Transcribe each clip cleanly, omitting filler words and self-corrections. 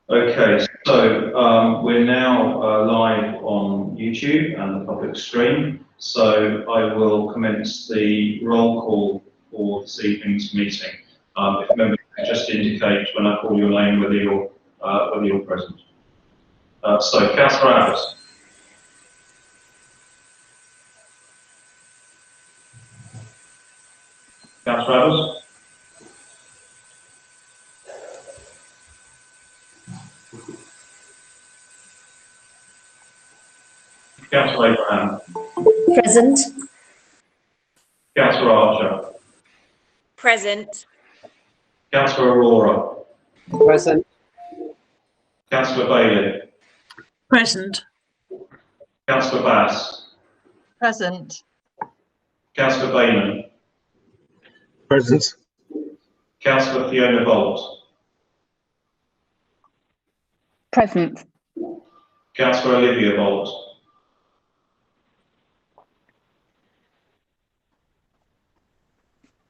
Okay, so we're now live on YouTube and the public stream. So I will commence the roll call for this evening's meeting. If members could just indicate when I call your name whether you're present. So Councillor Abbott. Councillor Abbott. Councillor Abraham. Present. Councillor Archer. Present. Councillor Aurora. Present. Councillor Bailey. Present. Councillor Bass. Present. Councillor Bayman. Present. Councillor Fiona Bolt. Present. Councillor Olivia Bolt.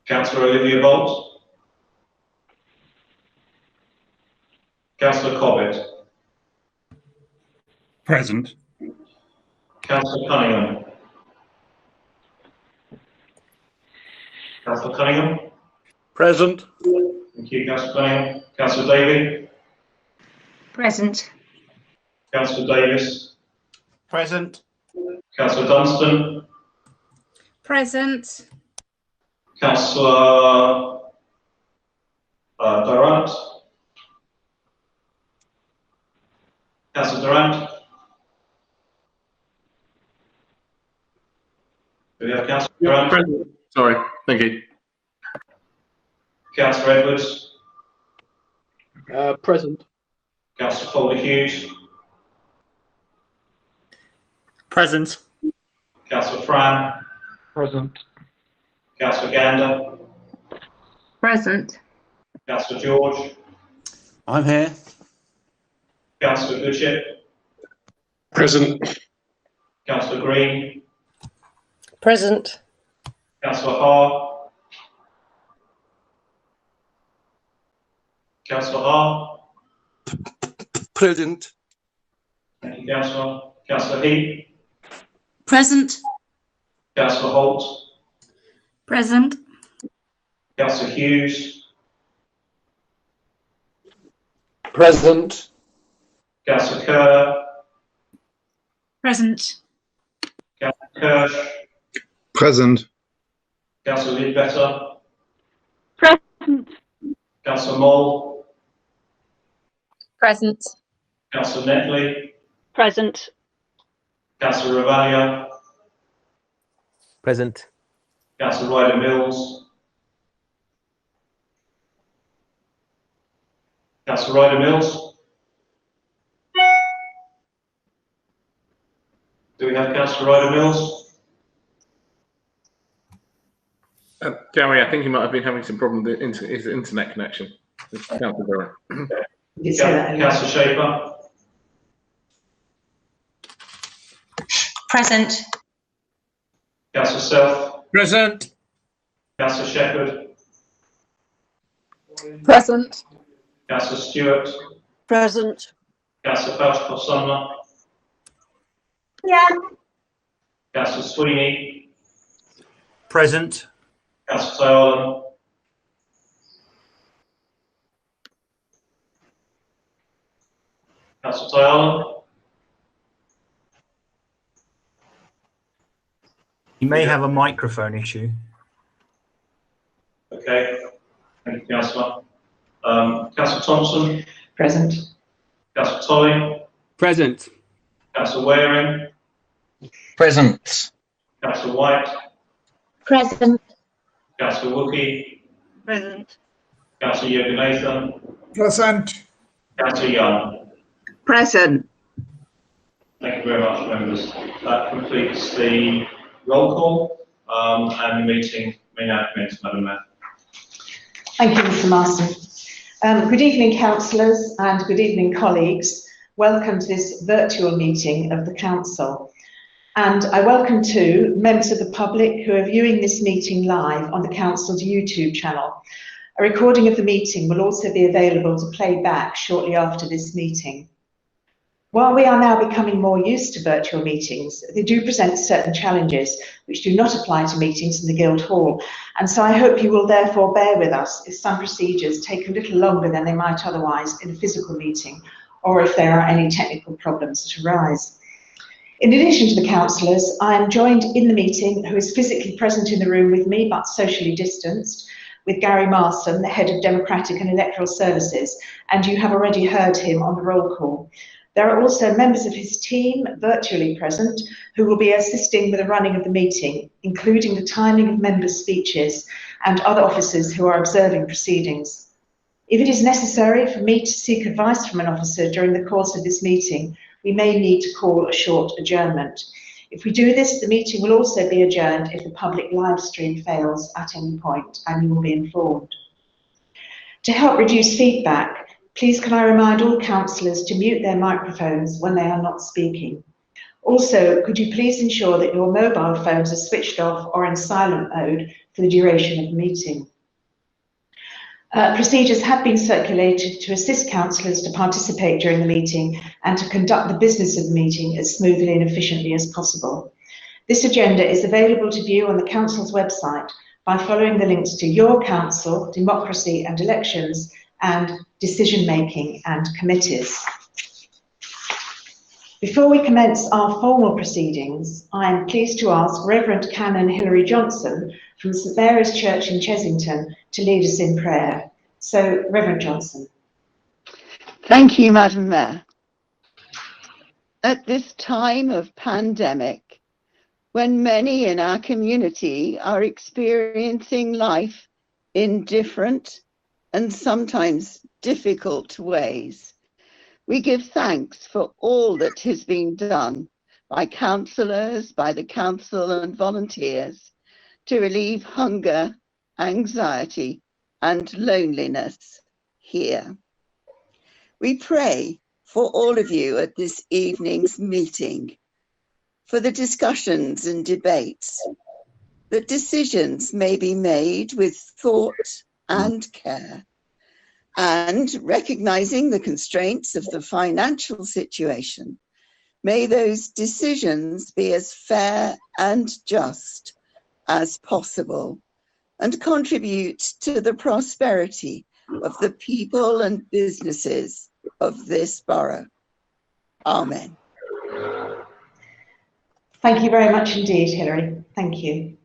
Councillor Olivia Bolt. Councillor Cobbett. Present. Councillor Cunningham. Councillor Cunningham. Present. Thank you, Councillor Cunningham. Councillor Davey. Present. Councillor Davis. Present. Councillor Dunstan. Present. Councillor Durant. Councillor Durant. Do we have Councillor Durant? Present. Sorry, thank you. Councillor Edwards. Present. Councillor Folder Hughes. Present. Councillor Fran. Present. Councillor Gander. Present. Councillor George. I'm here. Councillor Goodship. Present. Councillor Green. Present. Councillor Haar. Councillor Haar. Present. Thank you, Councillor. Councillor Heath. Present. Councillor Holt. Present. Councillor Hughes. Present. Councillor Kerr. Present. Councillor Kirsch. Present. Councillor Lidbetter. Present. Councillor Moll. Present. Councillor Netley. Present. Councillor Ravalia. Present. Councillor Ryder Mills. Councillor Ryder Mills. Do we have Councillor Ryder Mills? Gary, I think he might have been having some problem with his internet connection. Councillor Shaper. Present. Councillor Self. Present. Councillor Shepherd. Present. Councillor Stewart. Present. Councillor Faustin Sumner. Yeah. Councillor Sweeney. Present. Councillor Tyler. Councillor Tyler. You may have a microphone issue. Okay. Thank you, Councillor. Councillor Thompson. Present. Councillor Tolley. Present. Councillor Waring. Present. Councillor White. Present. Councillor Wookey. Present. Councillor Yoganathan. Present. Councillor Young. Present. Thank you very much, members. That completes the roll call, and the meeting may now commence, Madam Mayor. Thank you, Mr. Marston. Good evening, councillors, and good evening, colleagues. Welcome to this virtual meeting of the council. And I welcome too members of the public who are viewing this meeting live on the council's YouTube channel. A recording of the meeting will also be available to play back shortly after this meeting. While we are now becoming more used to virtual meetings, they do present certain challenges which do not apply to meetings in the Guildhall, and so I hope you will therefore bear with us if some procedures take a little longer than they might otherwise in a physical meeting, or if there are any technical problems that arise. In addition to the councillors, I am joined in the meeting, who is physically present in the room with me but socially distanced, with Gary Marson, the Head of Democratic and Electoral Services, and you have already heard him on the roll call. There are also members of his team virtually present who will be assisting with the running of the meeting, including the timing of members' speeches and other officers who are observing proceedings. If it is necessary for me to seek advice from an officer during the course of this meeting, we may need to call a short adjournment. If we do this, the meeting will also be adjourned if the public live stream fails at any point, and you will be informed. To help reduce feedback, please can I remind all councillors to mute their microphones when they are not speaking. Also, could you please ensure that your mobile phones are switched off or in silent mode for the duration of the meeting. Procedures have been circulated to assist councillors to participate during the meeting and to conduct the business of the meeting as smoothly and efficiently as possible. This agenda is available to view on the council's website by following the links to Your Council, Democracy and Elections, and Decision Making and Committees. Before we commence our formal proceedings, I am pleased to ask Reverend Canon Hilary Johnson from St Mary's Church in Chessington to lead us in prayer. So, Reverend Johnson. Thank you, Madam Mayor. At this time of pandemic, when many in our community are experiencing life in different and sometimes difficult ways, we give thanks for all that has been done by councillors, by the council and volunteers to relieve hunger, anxiety and loneliness here. We pray for all of you at this evening's meeting, for the discussions and debates, that decisions may be made with thought and care, and recognizing the constraints of the financial situation, may those decisions be as fair and just as possible and contribute to the prosperity of the people and businesses of this borough. Amen. Thank you very much indeed, Hilary. Thank you.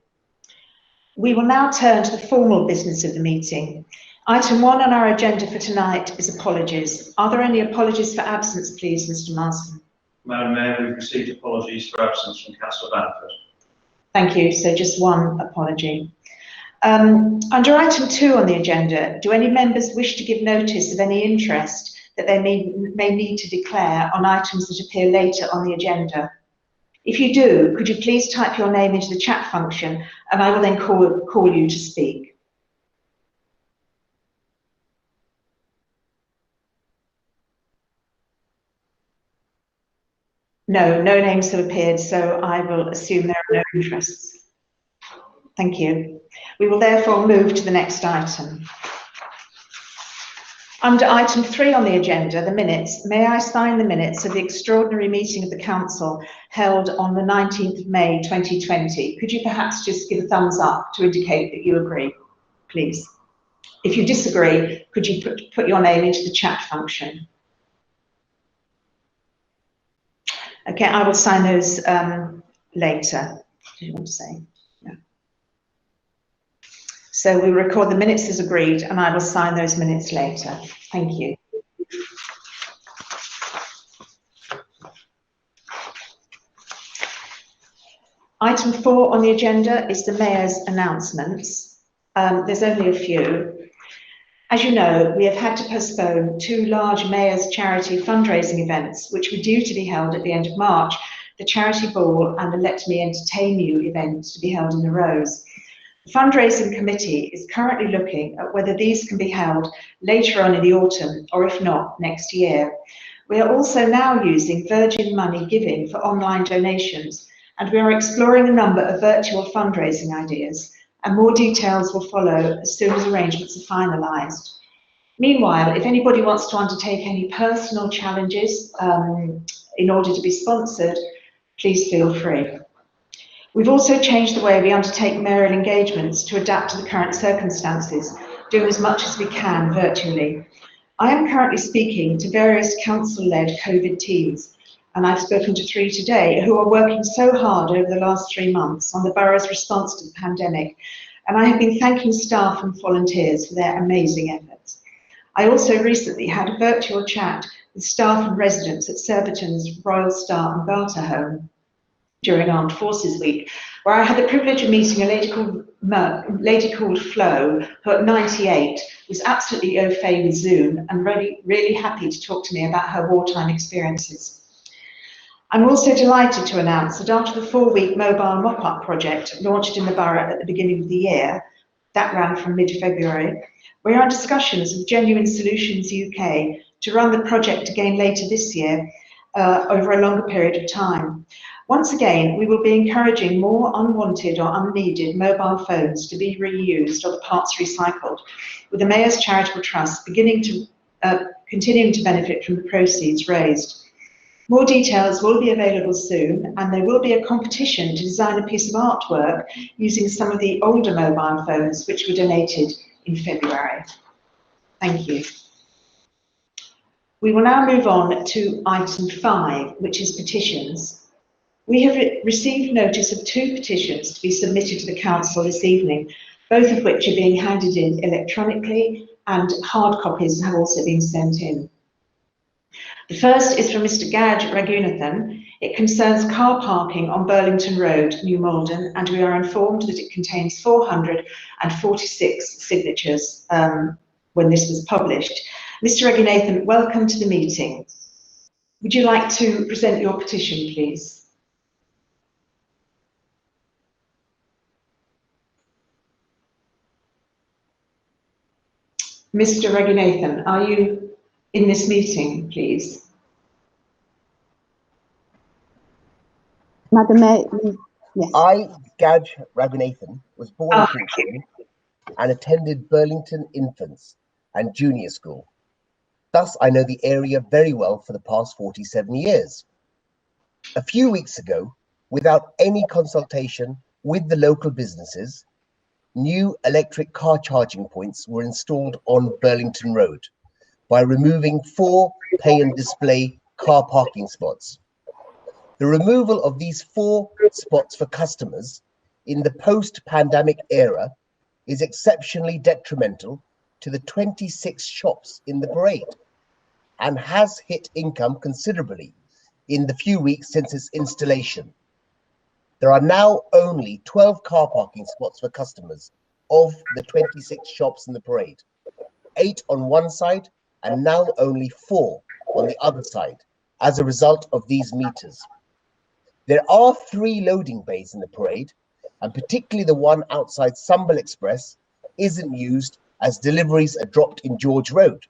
We will now turn to the formal business of the meeting. Item 1 on our agenda for tonight is apologies. Are there any apologies for absence, please, Mr. Marston? Madam Mayor, we've received apologies for absence from Councillor Bamford. Thank you. So just one apology. Under item 2 on the agenda, do any members wish to give notice of any interest that they may need to declare on items that appear later on the agenda? If you do, could you please type your name into the chat function and I will then call you to speak. No names have appeared, so I will assume there are no interests. Thank you. We will therefore move to the next item. Under item 3 on the agenda, the minutes, may I sign the minutes of the extraordinary meeting of the council held on the 19th of May 2020? Could you perhaps just give a thumbs up to indicate that you agree, please? If you disagree, could you put your name into the chat function? Okay, I will sign those later. What do you want to say? No. So we record the minutes as agreed, and I will sign those minutes later. Thank you. Item 4 on the agenda is the Mayor's announcements. There's only a few. As you know, we have had to postpone 2 large Mayor's charity fundraising events, which were due to be held at the end of March, the Charity Ball and the Let Me Entertain You event to be held in the Rose. The fundraising committee is currently looking at whether these can be held later on in the autumn, or if not, next year. We are also now using Virgin Money giving for online donations, and we are exploring a number of virtual fundraising ideas, and more details will follow as soon as arrangements are finalised. Meanwhile, if anybody wants to undertake any personal challenges in order to be sponsored, please feel free. We've also changed the way we undertake mayoral engagements to adapt to the current circumstances, doing as much as we can virtually. I am currently speaking to various council-led COVID teams, and I've spoken to 3 today who are working so hard over the last 3 months on the borough's response to the pandemic, and I have been thanking staff and volunteers for their amazing efforts. I also recently had a virtual chat with staff and residents at Surbiton's Royal Star and Garter Home during Armed Forces Week, where I had the privilege of meeting a lady called Flo, who at 98 was absolutely au fait with Zoom and really happy to talk to me about her wartime experiences. I'm also delighted to announce that after the 4-week mobile mop-up project launched in the borough at the beginning of the year, that ran from mid-February, we're in discussions with Genuine Solutions UK to run the project again later this year over a longer period of time. Once again, we will be encouraging more unwanted or unneeded mobile phones to be reused or the parts recycled, with the Mayor's Charitable Trust continuing to benefit from the proceeds raised. More details will be available soon, and there will be a competition to design a piece of artwork using some of the older mobile phones which were donated in February. Thank you. We will now move on to item 5, which is petitions. We have received notice of 2 petitions to be submitted to the council this evening, both of which are being handed in electronically, and hard copies have also been sent in. The first is from Mr. Gaj Raghunathan. It concerns car parking on Burlington Road, New Malden, and we are informed that it contains 446 signatures when this was published. Mr. Raghunathan, welcome to the meeting. Would you like to present your petition, please? Mr. Raghunathan, are you in this meeting, please? Madam Mayor, yes. I, Gaj Raghunathan, was born in Kingston and attended Burlington Infants and Junior School. Thus, I know the area very well for the past 47 years. A few weeks ago, without any consultation with the local businesses, new electric car charging points were installed on Burlington Road by removing 4 pay and display car parking spots. The removal of these 4 spots for customers in the post-pandemic era is exceptionally detrimental to the 26 shops in the parade and has hit income considerably in the few weeks since its installation. There are now only 12 car parking spots for customers of the 26 shops in the parade, 8 on one side and now only 4 on the other side as a result of these meters. There are 3 loading bays in the parade, and particularly the one outside Sumble Express isn't used as deliveries are dropped in George Road.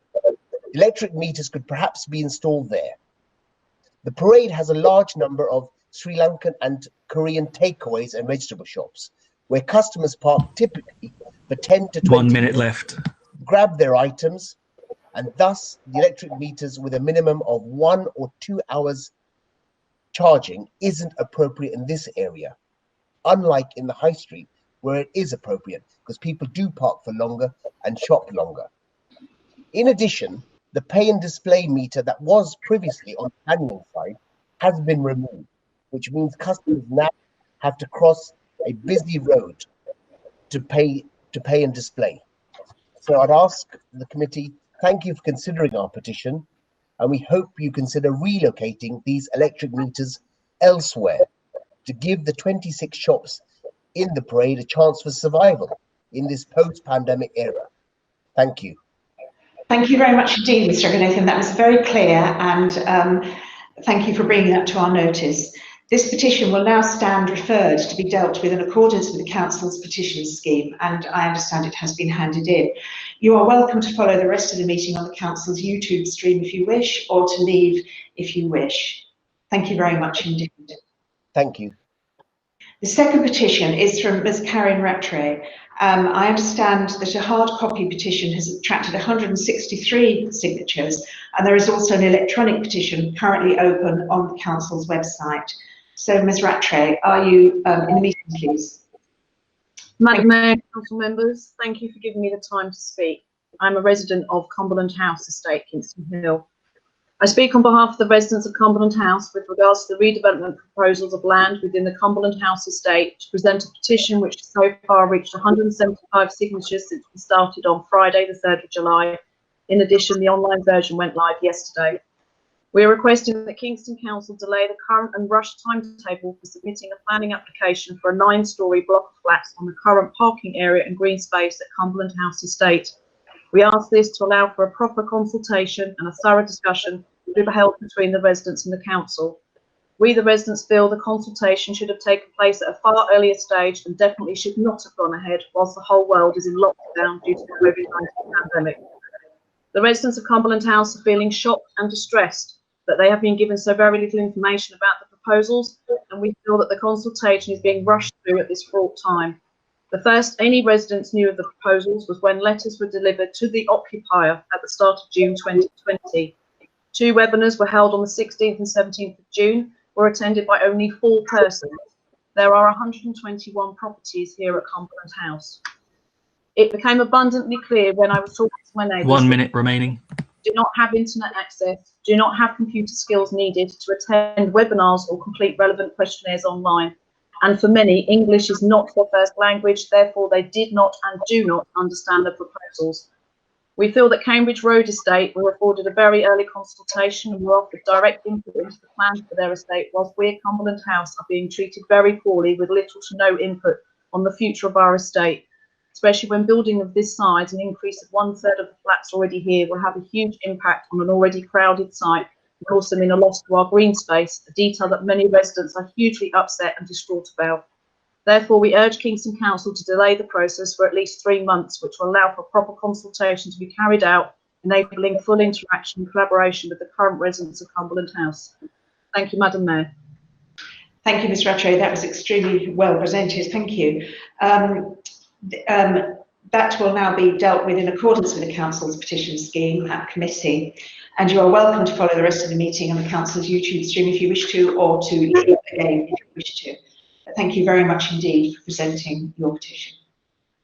Electric meters could perhaps be installed there. The parade has a large number of Sri Lankan and Korean takeaways and vegetable shops, where customers park typically for 10 to 20 1 minute left. Grab their items, and thus the electric meters with a minimum of 1 or 2 hours charging isn't appropriate in this area, unlike in the high street where it is appropriate because people do park for longer and shop longer. In addition, the pay and display meter that was previously on the handling side has been removed, which means customers now have to cross a busy road to pay and display. So I'd ask the committee, thank you for considering our petition, and we hope you consider relocating these electric meters elsewhere to give the 26 shops in the parade a chance for survival in this post-pandemic era. Thank you. Thank you very much indeed, Mr. Raghunathan. That was very clear, and thank you for bringing that to our notice. This petition will now stand referred to be dealt with in accordance with the Council's petition scheme, and I understand it has been handed in. You are welcome to follow the rest of the meeting on the Council's YouTube stream if you wish, or to leave if you wish. Thank you very much indeed. Thank you. The second petition is from Ms. Karen Rattray. I understand that a hard copy petition has attracted 163 signatures, and there is also an electronic petition currently open on the council's website. So, Ms. Rattray, are you in the meeting, please? Madam Mayor, council members, thank you for giving me the time to speak. I'm a resident of Cumberland House Estate, Kingston Hill. I speak on behalf of the residents of Cumberland House with regards to the redevelopment proposals of land within the Cumberland House Estate to present a petition which has so far reached 175 signatures since we started on Friday the 3rd of July. In addition, the online version went live yesterday. We are requesting that Kingston Council delay the current and rushed timetable for submitting a planning application for a 9-storey block of flats on the current parking area and green space at Cumberland House Estate. We ask this to allow for a proper consultation and a thorough discussion to be held between the residents and the council. We, the residents, feel the consultation should have taken place at a far earlier stage and definitely should not have gone ahead whilst the whole world is in lockdown due to the COVID-19 pandemic. The residents of Cumberland House are feeling shocked and distressed that they have been given so very little information about the proposals, and we feel that the consultation is being rushed through at this fraught time. The first any residents knew of the proposals was when letters were delivered to the occupier at the start of June 2020. 2 webinars were held on the 16th and 17th of June, were attended by only 4 persons. There are 121 properties here at Cumberland House. It became abundantly clear when I was talking to my neighbours. 1 minute remaining. Do not have internet access, do not have computer skills needed to attend webinars or complete relevant questionnaires online. And for many, English is not their first language, therefore they did not and do not understand the proposals. We feel that Cambridge Road Estate were afforded a very early consultation and were offered direct input into the plans for their estate, whilst we at Cumberland House are being treated very poorly with little to no input on the future of our estate, especially when building of this size, an increase of 1/3 of the flats already here will have a huge impact on an already crowded site and also mean a loss to our green space, a detail that many residents are hugely upset and distraught about. Therefore, we urge Kingston Council to delay the process for at least 3 months, which will allow for proper consultation to be carried out, enabling full interaction and collaboration with the current residents of Cumberland House. Thank you, Madam Mayor. Thank you, Ms. Rattray. That was extremely well presented. Thank you. That will now be dealt with in accordance with the Council's petition scheme at committee, and you are welcome to follow the rest of the meeting on the Council's YouTube stream if you wish to, or to leave it again if you wish to. But thank you very much indeed for presenting your petition.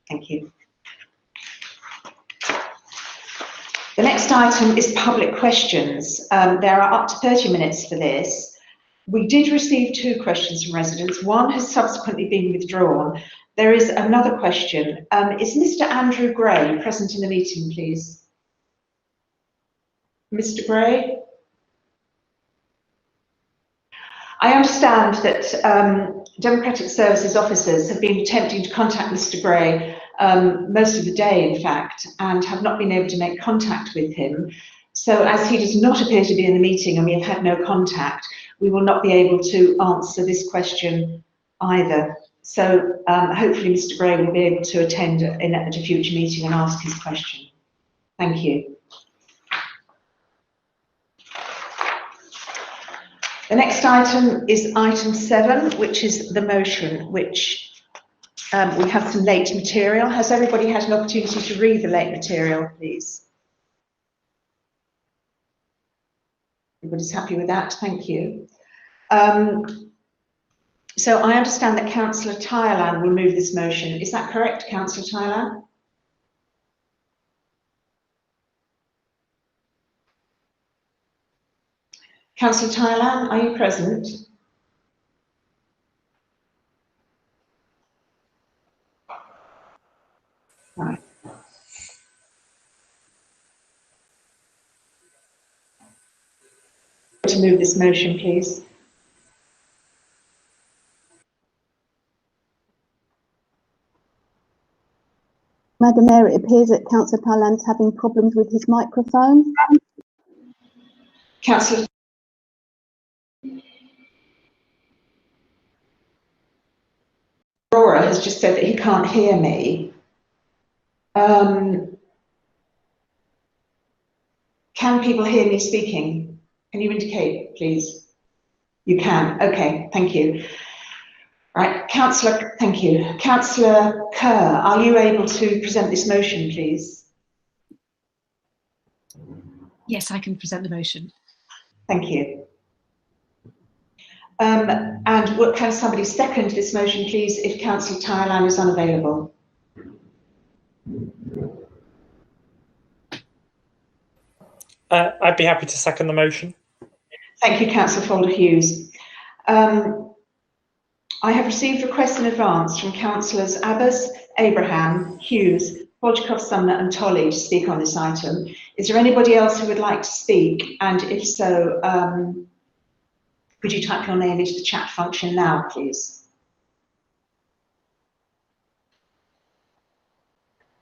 Thank you. The next item is public questions. There are up to 30 minutes for this. We did receive 2 questions from residents. One has subsequently been withdrawn. There is another question. Is Mr. Andrew Gray present in the meeting, please? Mr. Bray? I understand that Democratic Services officers have been attempting to contact Mr. Bray most of the day, in fact, and have not been able to make contact with him. So as he does not appear to be in the meeting and we have had no contact, we will not be able to answer this question either. So hopefully Mr. Bray will be able to attend at a future meeting and ask his question. Thank you. The next item is item 7, which is the motion, which we have some late material. Has everybody had an opportunity to read the late material, please? Everybody's happy with that? Thank you. So I understand that Councillor Tyerland will move this motion. Is that correct, Councillor Tyerland? Councillor Tyerland, are you present? Right. To move this motion, please. Madam Mayor, it appears that Councillor Tyerland's having problems with his microphone. Councillor. Aurora has just said that he can't hear me. Can people hear me speaking? Can you indicate, please? You can. Okay, thank you. Right, Councillor, thank you. Councillor Kerr, are you able to present this motion, please? Yes, I can present the motion. Thank you. And can somebody second this motion, please, if Councillor Thailand is unavailable? I'd be happy to second the motion. Thank you, Councillor Folder-Hughes. I have received requests in advance from Councillors Abbas, Abraham, Hughes, Hodgkov, Sumner and Tolley to speak on this item. Is there anybody else who would like to speak? And if so, could you type your name into the chat function now, please?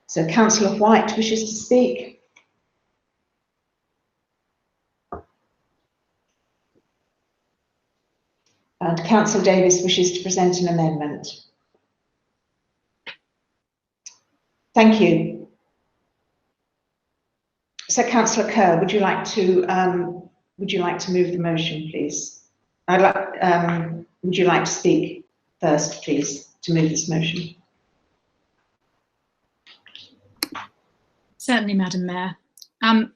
So Councillor White wishes to speak. And Councillor Davis wishes to present an amendment. Thank you. So Councillor Kerr, would you like to move the motion, please? Would you like to speak first, please, to move this motion? Certainly, Madam Mayor. I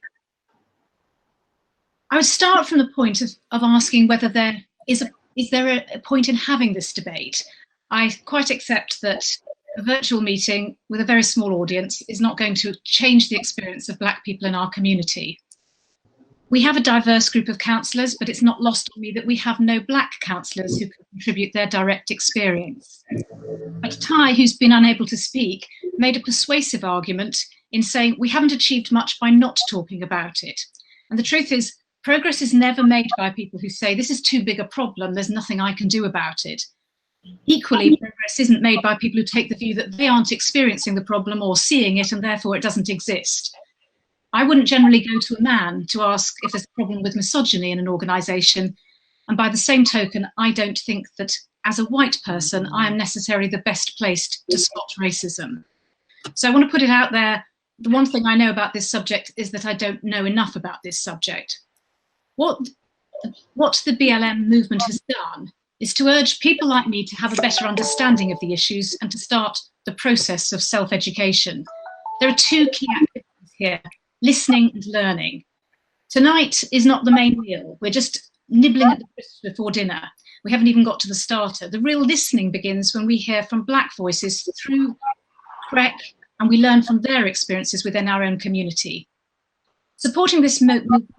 would start from the point of asking whether there is there a point in having this debate. I quite accept that a virtual meeting with a very small audience is not going to change the experience of Black people in our community. We have a diverse group of councillors, but it's not lost on me that we have no Black councillors who can contribute their direct experience. But Ty, who's been unable to speak, made a persuasive argument in saying we haven't achieved much by not talking about it. And the truth is, progress is never made by people who say, this is too big a problem, there's nothing I can do about it. Equally, progress isn't made by people who take the view that they aren't experiencing the problem or seeing it and therefore it doesn't exist. I wouldn't generally go to a man to ask if there's a problem with misogyny in an organisation, and by the same token, I don't think that as a white person, I am necessarily the best placed to spot racism. So I want to put it out there, the one thing I know about this subject is that I don't know enough about this subject. What the BLM movement has done is to urge people like me to have a better understanding of the issues and to start the process of self-education. There are two key activities here, listening and learning. Tonight is not the main meal. We're just nibbling at the crisps before dinner. We haven't even got to the starter. The real listening begins when we hear from Black voices through CREC and we learn from their experiences within our own community. Supporting this movement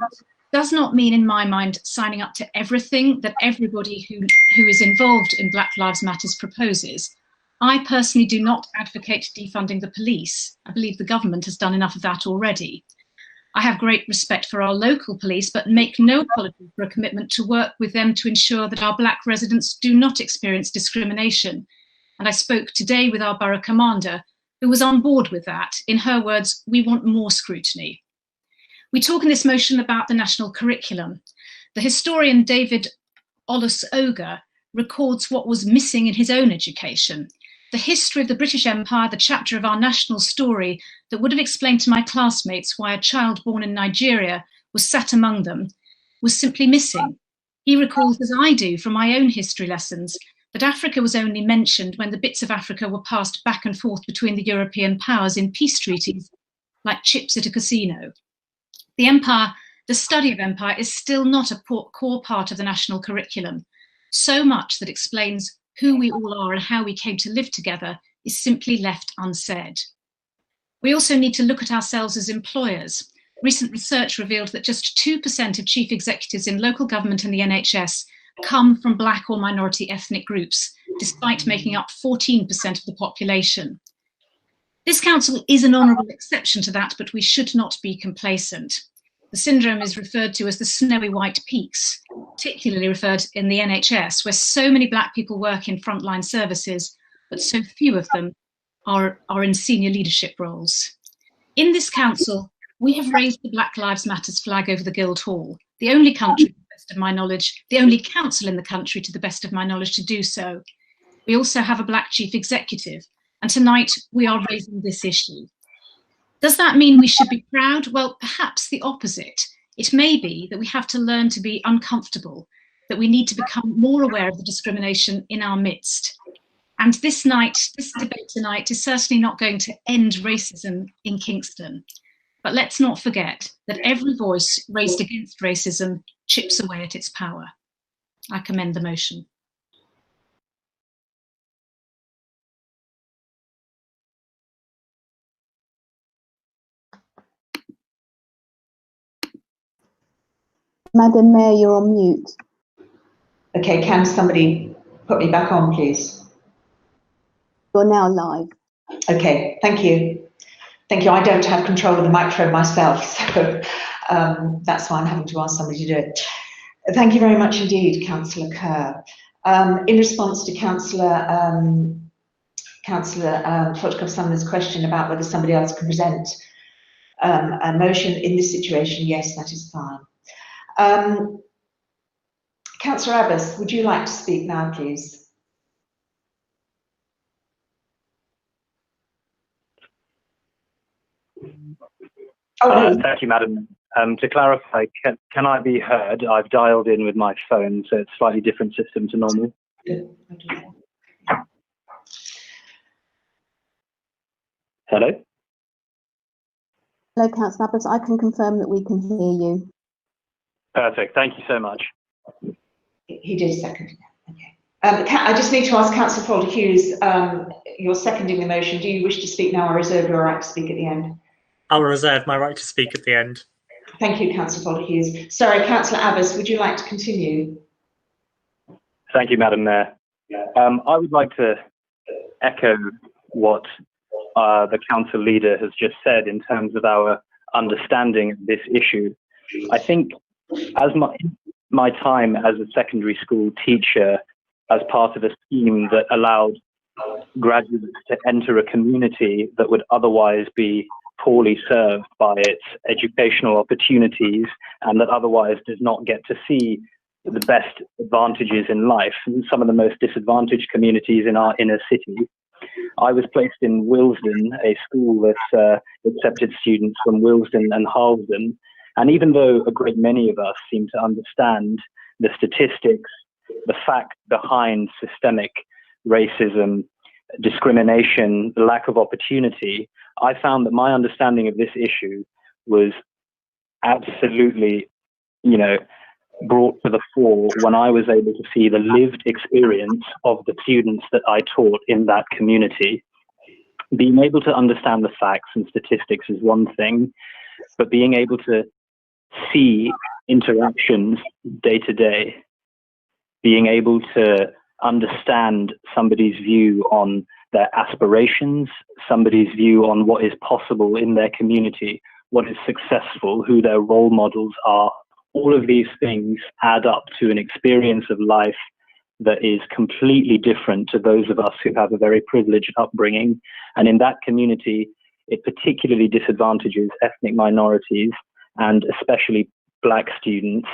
does not mean, in my mind, signing up to everything that everybody who is involved in Black Lives Matters proposes. I personally do not advocate defunding the police. I believe the government has done enough of that already. I have great respect for our local police, but make no apology for a commitment to work with them to ensure that our Black residents do not experience discrimination. And I spoke today with our borough commander, who was on board with that. In her words, we want more scrutiny. We talk in this motion about the national curriculum. The historian David Ollis-Oger records what was missing in his own education. The history of the British Empire, the chapter of our national story that would have explained to my classmates why a child born in Nigeria was sat among them, was simply missing. He recalls, as I do from my own history lessons, that Africa was only mentioned when the bits of Africa were passed back and forth between the European powers in peace treaties, like chips at a casino. The empire, the study of empire, is still not a core part of the national curriculum. So much that explains who we all are and how we came to live together is simply left unsaid. We also need to look at ourselves as employers. Recent research revealed that just 2% of chief executives in local government and the NHS come from Black or minority ethnic groups, despite making up 14% of the population. This council is an honourable exception to that, but we should not be complacent. The syndrome is referred to as the snowy white peaks, particularly referred in the NHS, where so many Black people work in frontline services, but so few of them are in senior leadership roles. In this council, we have raised the Black Lives Matters flag over the Guildhall, the only country, to the best of my knowledge, the only council in the country, to the best of my knowledge, to do so. We also have a Black chief executive, and tonight we are raising this issue. Does that mean we should be proud? Well, perhaps the opposite. It may be that we have to learn to be uncomfortable, that we need to become more aware of the discrimination in our midst. And this debate tonight is certainly not going to end racism in Kingston. But let's not forget that every voice raised against racism chips away at its power. I commend the motion. Madam Mayor, you're on mute. Okay, can somebody put me back on, please? You're now live. Okay, thank you. Thank you. I don't have control of the microphone myself, so that's why I'm having to ask somebody to do it. Thank you very much indeed, Councillor Kerr. In response to Councillor Flottkov-Sumner's question about whether somebody else can present a motion in this situation, yes, that is fine. Councillor Abbas, would you like to speak now, please? Thank you, Madam. To clarify, can I be heard? I've dialed in with my phone, so it's a slightly different system to normal. Hello? Hello, Councillor Abbas. I can confirm that we can hear you. Perfect. Thank you so much. He did second. Okay. I just need to ask Councillor Folder-Hughes, you're seconding the motion. Do you wish to speak now or reserve your right to speak at the end? I'll reserve my right to speak at the end. Thank you, Councillor Folder-Hughes. Sorry, Councillor Abbas, would you like to continue? Thank you, Madam Mayor. I would like to echo what the council leader has just said in terms of our understanding of this issue. I think as my time as a secondary school teacher, as part of a scheme that allowed graduates to enter a community that would otherwise be poorly served by its educational opportunities and that otherwise does not get to see the best advantages in life, and some of the most disadvantaged communities in our inner city. I was placed in Willesden, a school that accepted students from Willesden and Harlesden, and even though a great many of us seem to understand the statistics, the fact behind systemic racism, discrimination, the lack of opportunity, I found that my understanding of this issue was absolutely, brought to the fore when I was able to see the lived experience of the students that I taught in that community. Being able to understand the facts and statistics is one thing, but being able to see interactions day to day, being able to understand somebody's view on their aspirations, somebody's view on what is possible in their community, what is successful, who their role models are. All of these things add up to an experience of life that is completely different to those of us who have a very privileged upbringing. And in that community, it particularly disadvantages ethnic minorities and especially Black students.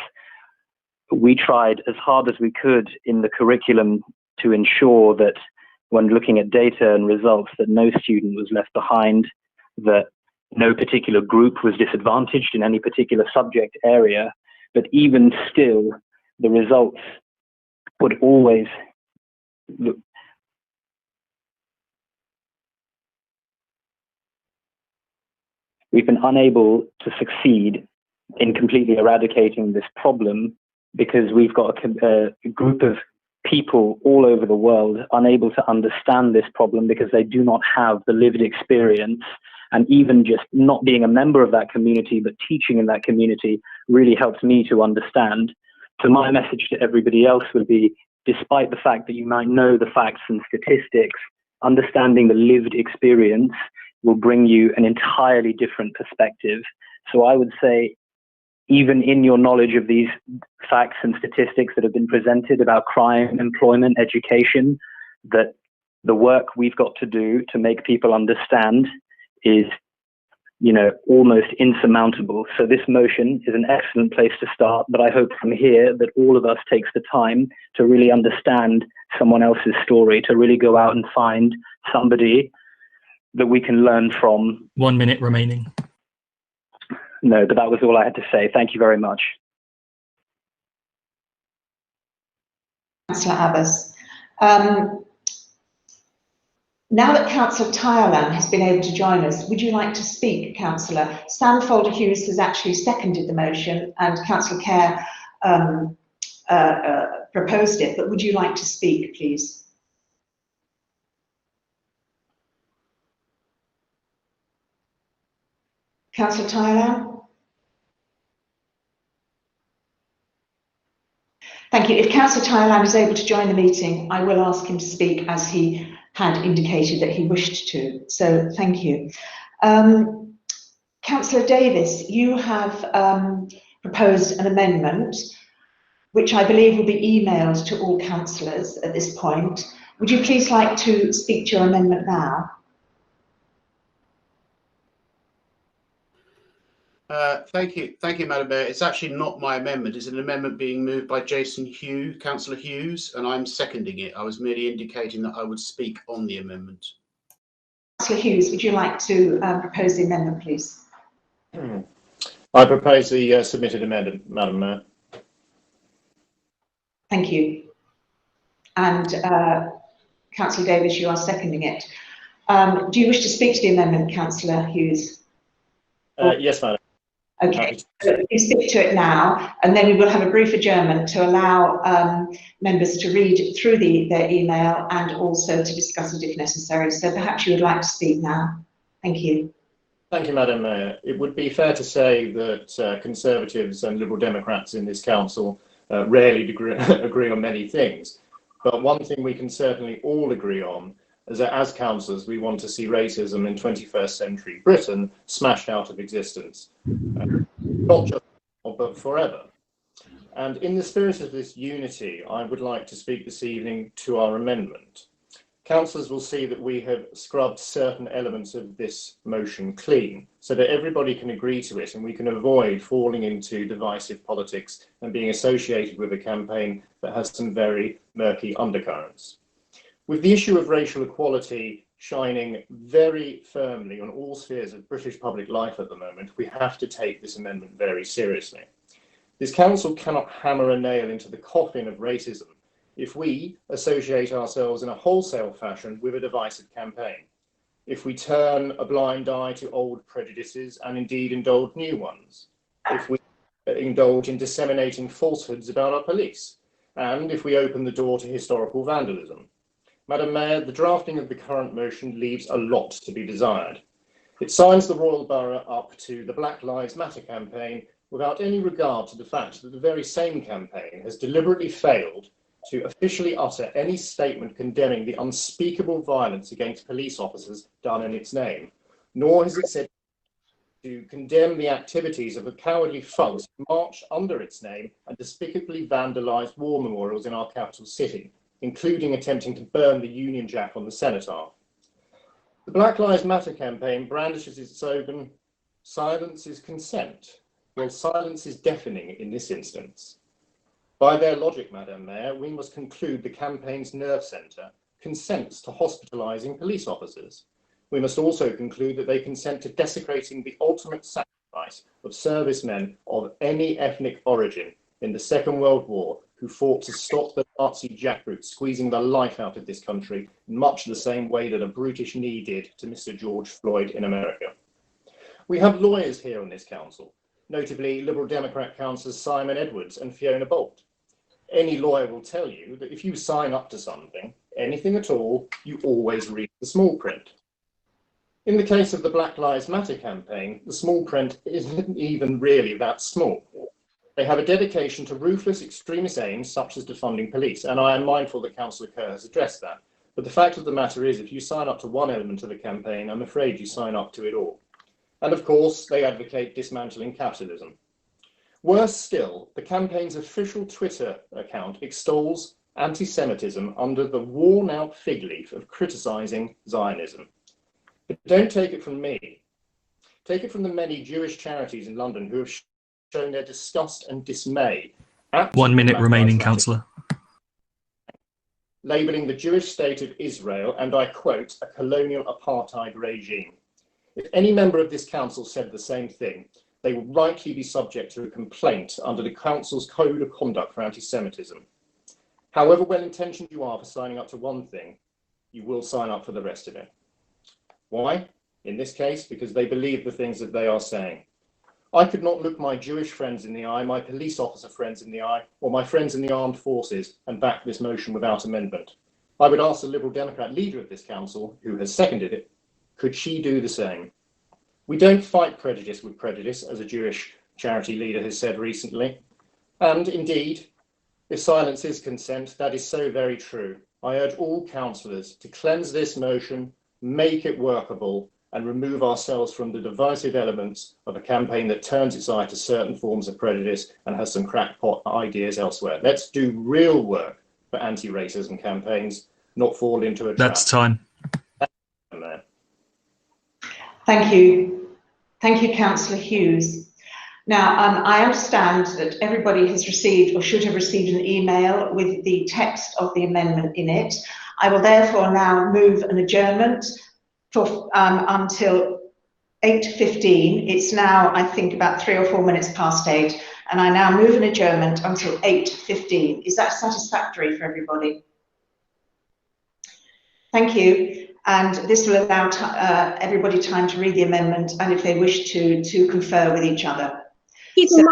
We tried as hard as we could in the curriculum to ensure that when looking at data and results, that no student was left behind, that no particular group was disadvantaged in any particular subject area. But even still, the results would always look. We've been unable to succeed in completely eradicating this problem because we've got a group of people all over the world unable to understand this problem because they do not have the lived experience. And even just not being a member of that community, but teaching in that community really helps me to understand. So my message to everybody else would be, despite the fact that you might know the facts and statistics, understanding the lived experience will bring you an entirely different perspective. So I would say, even in your knowledge of these facts and statistics that have been presented about crime, employment, education, that the work we've got to do to make people understand is, almost insurmountable. So this motion is an excellent place to start, but I hope from here that all of us takes the time to really understand someone else's story, to really go out and find somebody that we can learn from. 1 minute remaining. No, but that was all I had to say. Thank you very much. Councillor Abbas. Now that Councillor Tyerland has been able to join us, would you like to speak, Councillor? Sam Folder-Hughes has actually seconded the motion and Councillor Kerr proposed it, but would you like to speak, please? Councillor Tyerland? Thank you. If Councillor Tyerland is able to join the meeting, I will ask him to speak as he had indicated that he wished to. So thank you. Councillor Davis, you have proposed an amendment, which I believe will be emailed to all councillors at this point. Would you please like to speak to your amendment now? Thank you, Madam Mayor. It's actually not my amendment. It's an amendment being moved by Councillor Hughes, and I'm seconding it. I was merely indicating that I would speak on the amendment. Councillor Hughes, would you like to propose the amendment, please? I propose the submitted amendment, Madam Mayor. Thank you. And Councillor Davis, you are seconding it. Do you wish to speak to the amendment, Councillor Hughes? Yes, Madam. Okay, so you stick to it now, and then we will have a brief adjournment to allow members to read through their email and also to discuss it if necessary. So perhaps you would like to speak now. Thank you. Thank you, Madam Mayor. It would be fair to say that Conservatives and Liberal Democrats in this council rarely agree on many things. But one thing we can certainly all agree on is that as councillors, we want to see racism in 21st century Britain smashed out of existence, not just now, but forever. And in the spirit of this unity, I would like to speak this evening to our amendment. Councillors will see that we have scrubbed certain elements of this motion clean so that everybody can agree to it and we can avoid falling into divisive politics and being associated with a campaign that has some very murky undercurrents. With the issue of racial equality shining very firmly on all spheres of British public life at the moment, we have to take this amendment very seriously. This council cannot hammer a nail into the coffin of racism if we associate ourselves in a wholesale fashion with a divisive campaign, if we turn a blind eye to old prejudices and indeed indulge new ones, if we indulge in disseminating falsehoods about our police, and if we open the door to historical vandalism. Madam Mayor, the drafting of the current motion leaves a lot to be desired. It signs the Royal Borough up to the Black Lives Matter campaign without any regard to the fact that the very same campaign has deliberately failed to officially utter any statement condemning the unspeakable violence against police officers done in its name, nor has it said to condemn the activities of the cowardly thugs who marched under its name and despicably vandalised war memorials in our capital city, including attempting to burn the Union Jack on the cenotaph. The Black Lives Matter campaign brandishes its slogan, "Silence is consent." Well, silence is deafening in this instance. By their logic, Madam Mayor, we must conclude the campaign's nerve centre consents to hospitalising police officers. We must also conclude that they consent to desecrating the ultimate sacrifice of servicemen of any ethnic origin in the Second World War who fought to stop the Nazi jackboots squeezing the life out of this country in much the same way that a brutish knee did to Mr. George Floyd in America. We have lawyers here on this council, notably Liberal Democrat councillors Simon Edwards and Fiona Bolt. Any lawyer will tell you that if you sign up to something, anything at all, you always read the small print. In the case of the Black Lives Matter campaign, the small print isn't even really that small. They have a dedication to ruthless extremist aims such as defunding police, and I am mindful that Councillor Kerr has addressed that. But the fact of the matter is, if you sign up to one element of the campaign, I'm afraid you sign up to it all. And of course, they advocate dismantling capitalism. Worse still, the campaign's official Twitter account extols anti-Semitism under the worn-out fig leaf of criticising Zionism. But don't take it from me. Take it from the many Jewish charities in London who have shown their disgust and dismay at 1 minute remaining, Councillor. Labelling the Jewish state of Israel, and I quote, a colonial apartheid regime. If any member of this council said the same thing, they will rightly be subject to a complaint under the council's code of conduct for anti-Semitism. However well-intentioned you are for signing up to one thing, you will sign up for the rest of it. Why? In this case, because they believe the things that they are saying. I could not look my Jewish friends in the eye, my police officer friends in the eye, or my friends in the armed forces and back this motion without amendment. I would ask the Liberal Democrat leader of this council, who has seconded it, could she do the same? We don't fight prejudice with prejudice, as a Jewish charity leader has said recently. And indeed, if silence is consent, that is so very true. I urge all councillors to cleanse this motion, make it workable, and remove ourselves from the divisive elements of a campaign that turns its eye to certain forms of prejudice and has some crackpot ideas elsewhere. Let's do real work for anti-racism campaigns, not fall into a trap. That's time. Thank you. Thank you, Councillor Hughes. Now, I understand that everybody has received or should have received an email with the text of the amendment in it. I will therefore now move an adjournment for until 8:15. It's now, I think, about 3 or 4 minutes past 8, and I now move an adjournment until 8:15. Is that satisfactory for everybody? Thank you. And this will allow everybody time to read the amendment and, if they wish to confer with each other. So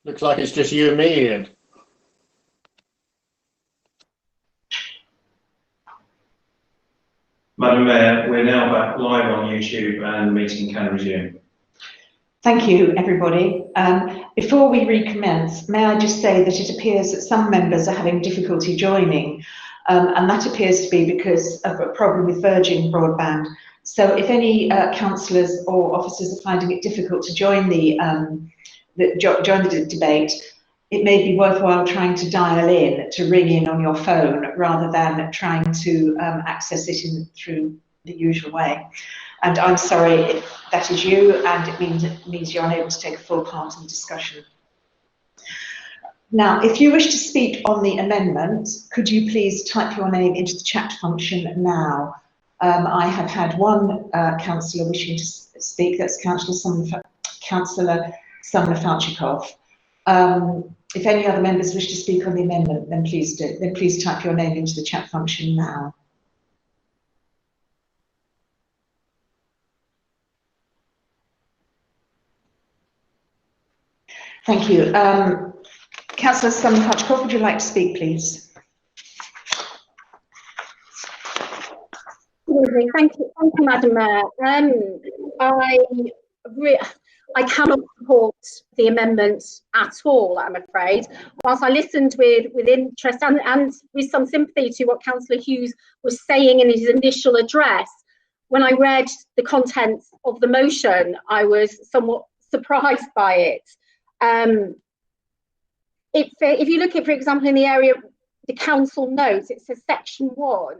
Looks like it's just you and me, Ian. Madam Mayor, we're now back live on YouTube and the meeting can resume. Thank you, everybody. Before we recommence, may I just say that it appears that some members are having difficulty joining, and that appears to be because of a problem with Virgin broadband. So if any councillors or officers are finding it difficult to join the debate, it may be worthwhile trying to dial in, to ring in on your phone, rather than trying to access it through the usual way. And I'm sorry if that is you, and it means you're unable to take a full part in the discussion. Now, if you wish to speak on the amendment, could you please type your name into the chat function now? I have had one councillor wishing to speak, that's Councillor Sumner-Falchikov. If any other members wish to speak on the amendment, then please do. Then please type your name into the chat function now. Thank you. Councillor Sumner-Falchikov, would you like to speak, please? Thank you, Madam Mayor. I cannot support the amendment at all, I'm afraid. Whilst I listened with interest and with some sympathy to what Councillor Hughes was saying in his initial address, when I read the contents of the motion, I was somewhat surprised by it. If you look at, for example, in the area, the council notes, it says section 1,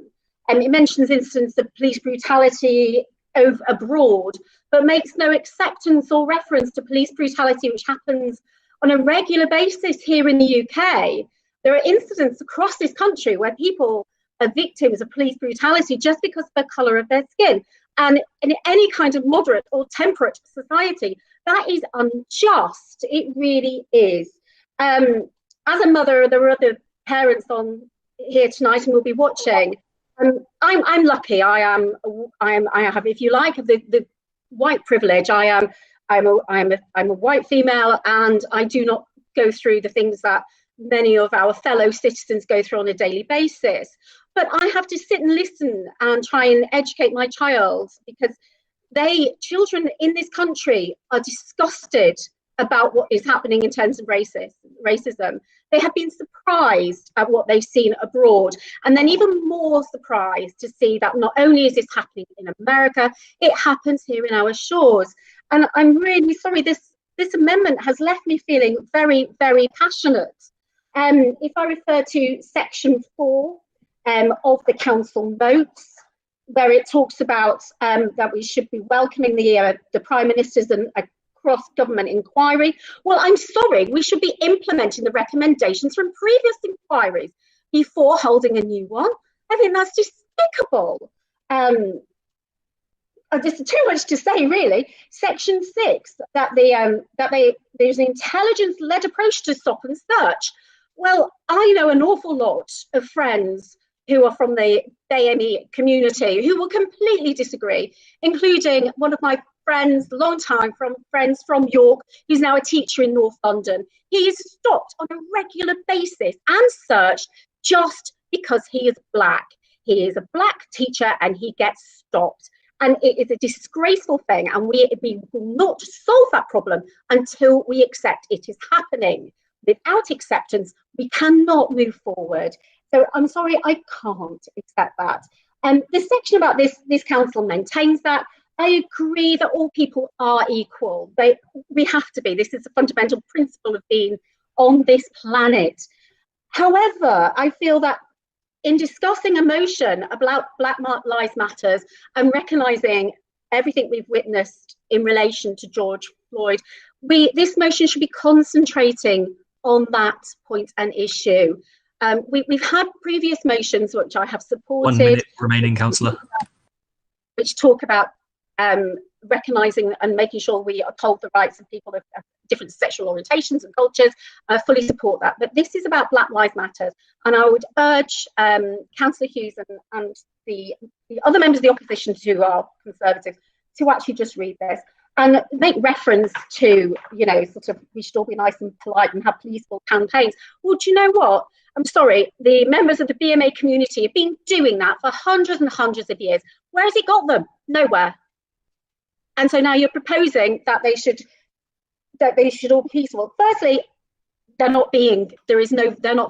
and it mentions instances of police brutality abroad, but makes no acceptance or reference to police brutality which happens on a regular basis here in the UK. There are incidents across this country where people are victims of police brutality just because of the colour of their skin. And in any kind of moderate or temperate society, that is unjust. It really is. As a mother, there are other parents on here tonight and will be watching. I'm lucky. I have, if you like, the white privilege. I'm a white female, and I do not go through the things that many of our fellow citizens go through on a daily basis. But I have to sit and listen and try and educate my child, because children in this country are disgusted about what is happening in terms of racism. They have been surprised at what they've seen abroad, and then even more surprised to see that not only is this happening in America, it happens here in our shores. And I'm really sorry, this amendment has left me feeling very, very passionate. If I refer to section 4 of the council notes, where it talks about that we should be welcoming the Prime Minister's and cross-government inquiry. Well, I'm sorry, we should be implementing the recommendations from previous inquiries before holding a new one. I think that's despicable. Just too much to say, really. Section 6, that there's an intelligence-led approach to stop and search. Well, I know an awful lot of friends who are from the BAME community who will completely disagree, including one of my friends, long-time friends from York, who's now a teacher in North London. He is stopped on a regular basis and searched just because he is black. He is a black teacher and he gets stopped. And it is a disgraceful thing, and we will not solve that problem until we accept it is happening. Without acceptance, we cannot move forward. So I'm sorry, I can't accept that. And the section about this council maintains that. I agree that all people are equal. We have to be. This is a fundamental principle of being on this planet. However, I feel that in discussing a motion about Black Lives Matter and recognising everything we've witnessed in relation to George Floyd, this motion should be concentrating on that point and issue. We've had previous motions which I have supported. 1 minute remaining, Councillor. Which talk about recognising and making sure we uphold the rights of people of different sexual orientations and cultures. I fully support that. But this is about Black Lives Matter. And I would urge Councillor Hughes and the other members of the opposition who are Conservatives to actually just read this. and make reference to, you know, sort of, we should all be nice and polite and have peaceful campaigns. Well, do you know what? I'm sorry, the members of the BMA community have been doing that for hundreds and hundreds of years. Where has it got them? Nowhere. And so now you're proposing that they should all be peaceful. Firstly, they're not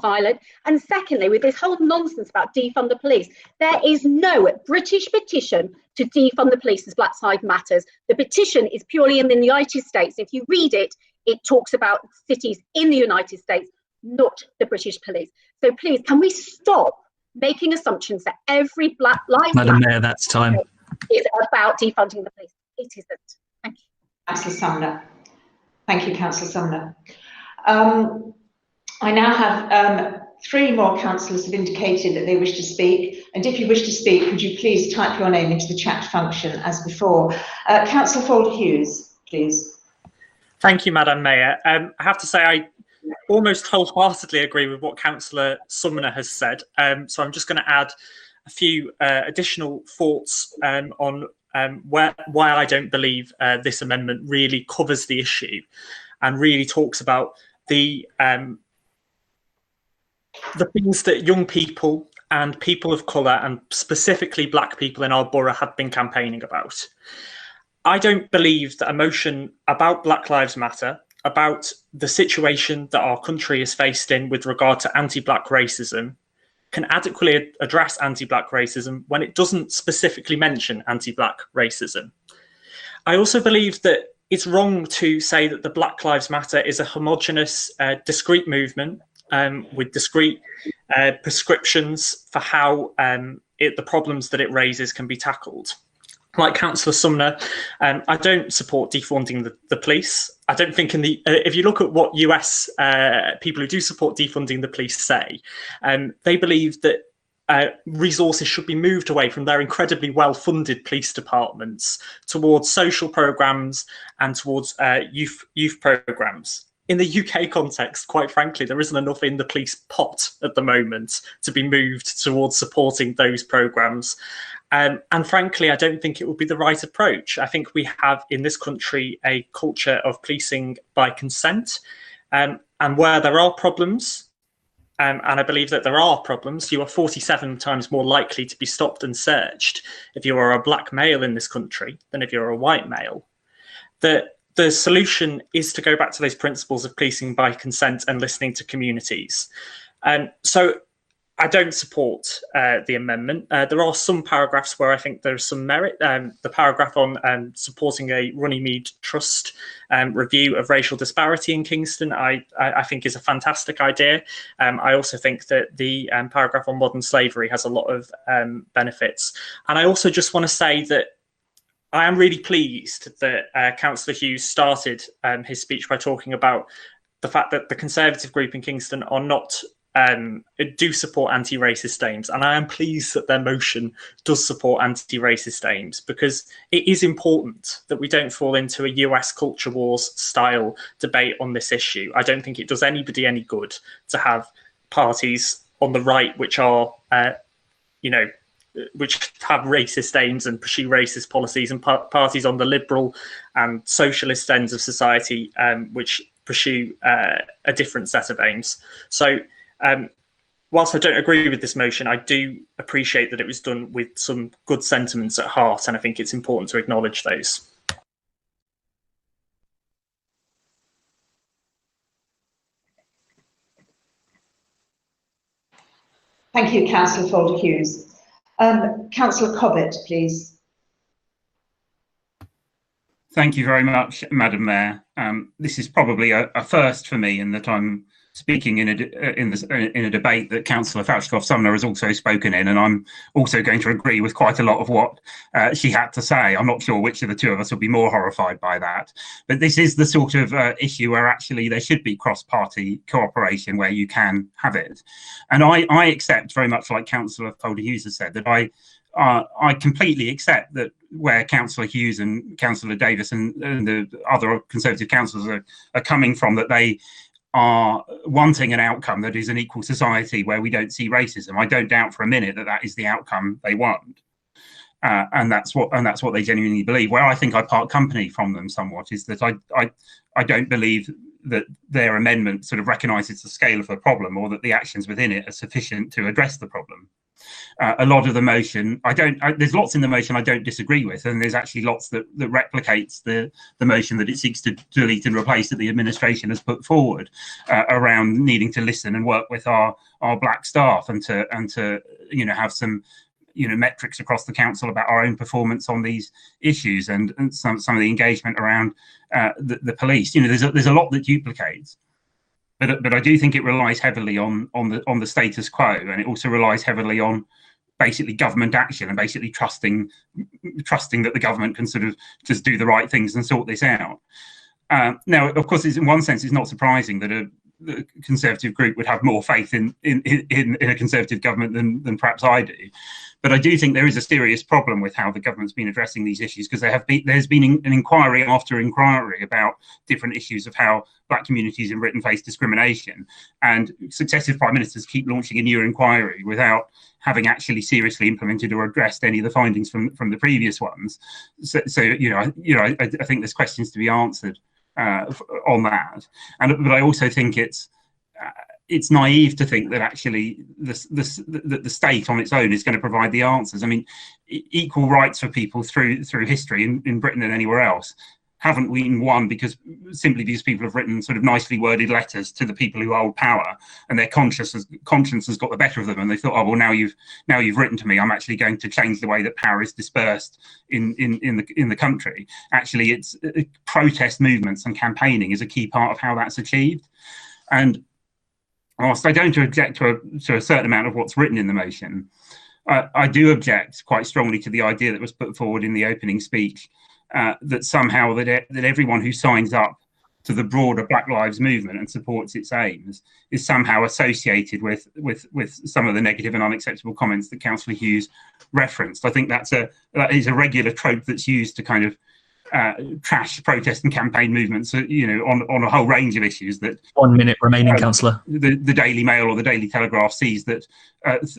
violent. And secondly, with this whole nonsense about defund the police, there is no British petition to defund the police as Black Lives Matters. The petition is purely in the United States. If you read it, it talks about cities in the United States, not the British police. So please, can we stop making assumptions that every Black Lives Madam Matter Mayor, that's time. is about defunding the police? It isn't. Thank you. Councillor Sumner. Thank you, Councillor Sumner. I now have 3 more councillors have indicated that they wish to speak, and if you wish to speak, would you please type your name into the chat function as before. Councillor Folder-Hughes, please. Thank you, Madam Mayor. I have to say I almost wholeheartedly agree with what Councillor Sumner has said, so I'm just going to add a few additional thoughts on why I don't believe this amendment really covers the issue and really talks about the things that young people and people of colour, and specifically Black people in our borough, have been campaigning about. I don't believe that a motion about Black Lives Matter, about the situation that our country is faced in with regard to anti-Black racism, can adequately address anti-Black racism when it doesn't specifically mention anti-Black racism. I also believe that it's wrong to say that the Black Lives Matter is a homogenous, discrete movement with discrete prescriptions for how the problems that it raises can be tackled. Like Councillor Sumner, I don't support defunding the police. I don't think if you look at what US people who do support defunding the police say, they believe that resources should be moved away from their incredibly well-funded police departments towards social programmes and towards youth programmes. In the UK context, quite frankly, there isn't enough in the police pot at the moment to be moved towards supporting those programmes. And frankly, I don't think it would be the right approach. I think we have in this country a culture of policing by consent, and where there are problems, and I believe that there are problems, you are 47 times more likely to be stopped and searched if you are a Black male in this country than if you're a white male. The solution is to go back to those principles of policing by consent and listening to communities. So I don't support the amendment. There are some paragraphs where I think there's some merit. The paragraph on supporting a Runnymede Trust review of racial disparity in Kingston, I think is a fantastic idea. I also think that the paragraph on modern slavery has a lot of benefits. And I also just want to say that I am really pleased that Councillor Hughes started his speech by talking about the fact that the Conservative group in Kingston are not do support anti-racist aims, and I am pleased that their motion does support anti-racist aims, because it is important that we don't fall into a US culture wars style debate on this issue. I don't think it does anybody any good to have parties on the right which are which have racist aims and pursue racist policies, and parties on the liberal and socialist ends of society which pursue a different set of aims. So whilst I don't agree with this motion, I do appreciate that it was done with some good sentiments at heart, and I think it's important to acknowledge those. Thank you, Councillor Folder-Hughes. Councillor Cobbett, please. Thank you very much, Madam Mayor. This is probably a first for me in that I'm speaking in a debate that Councillor Fauchikoff-Sumner has also spoken in, and I'm also going to agree with quite a lot of what she had to say. I'm not sure which of the two of us will be more horrified by that, but this is the sort of issue where actually there should be cross-party cooperation where you can have it. And I accept, very much like Councillor Folder-Hughes has said, that I completely accept that where Councillor Hughes and Councillor Davis and the other Conservative councillors are coming from, that they are wanting an outcome that is an equal society where we don't see racism. I don't doubt for a minute that that is the outcome they want. and that's what they genuinely believe. Where I think I part company from them somewhat is that I don't believe that their amendment sort of recognises the scale of the problem, or that the actions within it are sufficient to address the problem. A lot of the motion, there's lots in the motion I don't disagree with, and there's actually lots that replicates the motion that it seeks to delete and replace that the administration has put forward around needing to listen and work with our black staff, and to have some metrics across the council about our own performance on these issues, and some of the engagement around the police. There's a lot that duplicates. But I do think it relies heavily on the status quo, and it also relies heavily on basically government action, and basically trusting that the government can sort of just do the right things and sort this out. Now, of course, in one sense, it's not surprising that the Conservative group would have more faith in a Conservative government than perhaps I do. But I do think there is a serious problem with how the government's been addressing these issues, because there's been an inquiry after inquiry about different issues of how black communities in Britain face discrimination, and successive prime ministers keep launching a new inquiry without having actually seriously implemented or addressed any of the findings from the previous ones. So I think there's questions to be answered on that, but I also think it's naive to think that actually the state on its own is going to provide the answers. I mean, equal rights for people through history in Britain and anywhere else haven't been won because people have written sort of nicely worded letters to the people who hold power, and their conscience has got the better of them, and they thought, oh well, now you've written to me, I'm actually going to change the way that power is dispersed in the country. Actually, it's protest movements and campaigning is a key part of how that's achieved. And whilst I don't object to a certain amount of what's written in the motion, I do object quite strongly to the idea that was put forward in the opening speech, that somehow that everyone who signs up to the broader Black Lives movement and supports its aims is somehow associated with some of the negative and unacceptable comments that Councillor Hughes referenced. I think that is a regular trope that's used to kind of trash protest and campaign movements, on a whole range of issues. That 1 minute remaining, Councillor. The Daily Mail or the Daily Telegraph sees that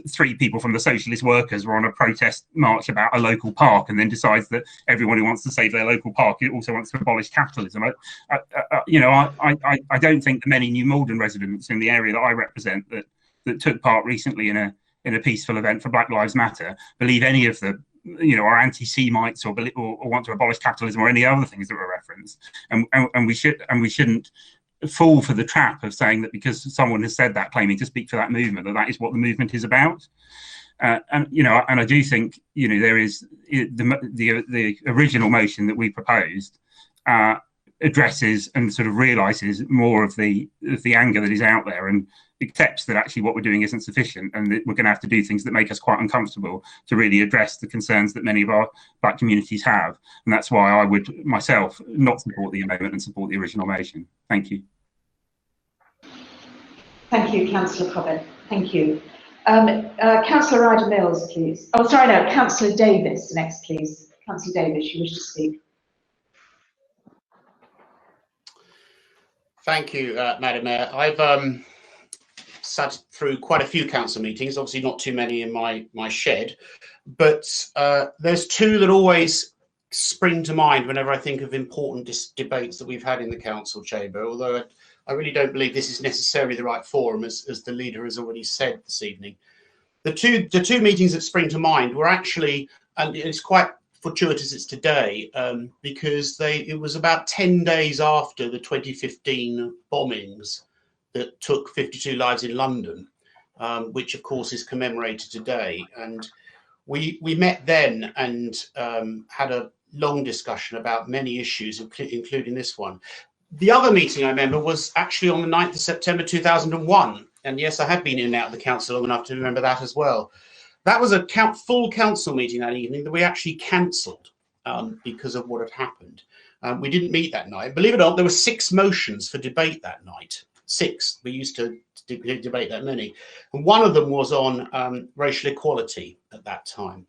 3 people from the Socialist Workers were on a protest march about a local park, and then decides that everyone who wants to save their local park also wants to abolish capitalism. I don't think the many New Malden residents in the area that I represent that took part recently in a peaceful event for Black Lives Matter believe any of the are anti-Semites or want to abolish capitalism or any other things that were referenced, and we shouldn't fall for the trap of saying that because someone has said that, claiming to speak for that movement, that is what the movement is about. And I do think there is the original motion that we proposed addresses and sort of realises more of the anger that is out there, and accepts that actually what we're doing isn't sufficient, and that we're going to have to do things that make us quite uncomfortable to really address the concerns that many of our black communities have. And that's why I would myself not support the amendment and support the original motion. Thank you. Thank you, Councillor Cobbett. Thank you. Councillor Ryder Mills, please. Oh, sorry, no, Councillor Davis next, please. Councillor Davis, you wish to speak. Thank you, Madam Mayor. I've sat through quite a few council meetings, obviously not too many in my shed, but there's 2 that always spring to mind whenever I think of important debates that we've had in the council chamber, although I really don't believe this is necessarily the right forum, as the leader has already said this evening. The two meetings that spring to mind were actually, and it's quite fortuitous it's today, because it was about 10 days after the 2015 bombings that took 52 lives in London, which of course is commemorated today. And we met then and had a long discussion about many issues, including this one. The other meeting I remember was actually on the 9th of September 2001. And yes, I have been in and out of the council long enough to remember that as well. That was a full council meeting that evening that we actually cancelled because of what had happened. We didn't meet that night. Believe it or not, there were 6 motions for debate that night. 6. We used to debate that many. And one of them was on racial equality at that time.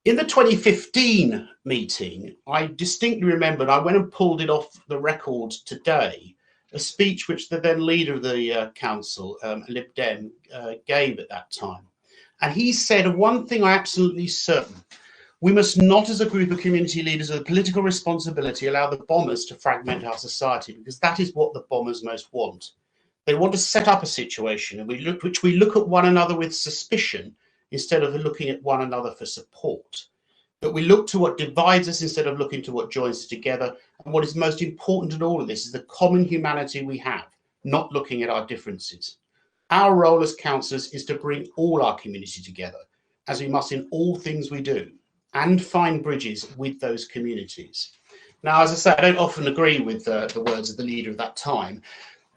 In the 2015 meeting, I distinctly remembered, I went and pulled it off the record today, a speech which the then leader of the council, Lib Dem, gave at that time. And he said one thing I'm absolutely certain. We must not, as a group of community leaders with political responsibility, allow the bombers to fragment our society, because that is what the bombers most want. They want to set up a situation in which we look at one another with suspicion instead of looking at one another for support. That we look to what divides us instead of looking to what joins us together. And what is most important in all of this is the common humanity we have, not looking at our differences. Our role as councillors is to bring all our community together, as we must in all things we do, and find bridges with those communities. Now, as I say, I don't often agree with the words of the leader of that time,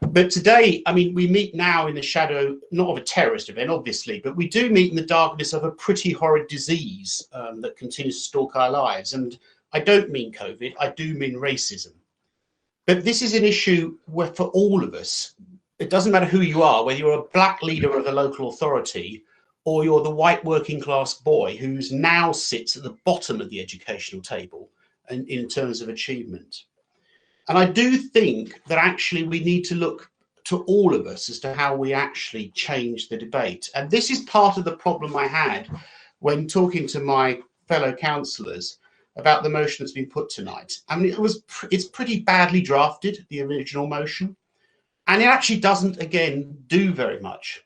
but today, I mean, we meet now in the shadow, not of a terrorist event, obviously, but we do meet in the darkness of a pretty horrid disease that continues to stalk our lives. And I don't mean COVID, I do mean racism. But this is an issue where, for all of us, it doesn't matter who you are, whether you're a black leader of the local authority or you're the white working class boy who's now sits at the bottom of the educational table in terms of achievement. And I do think that actually we need to look to all of us as to how we actually change the debate. And this is part of the problem I had when talking to my fellow councillors about the motion that's been put tonight. I mean, it's pretty badly drafted, the original motion, and it actually doesn't, again, do very much.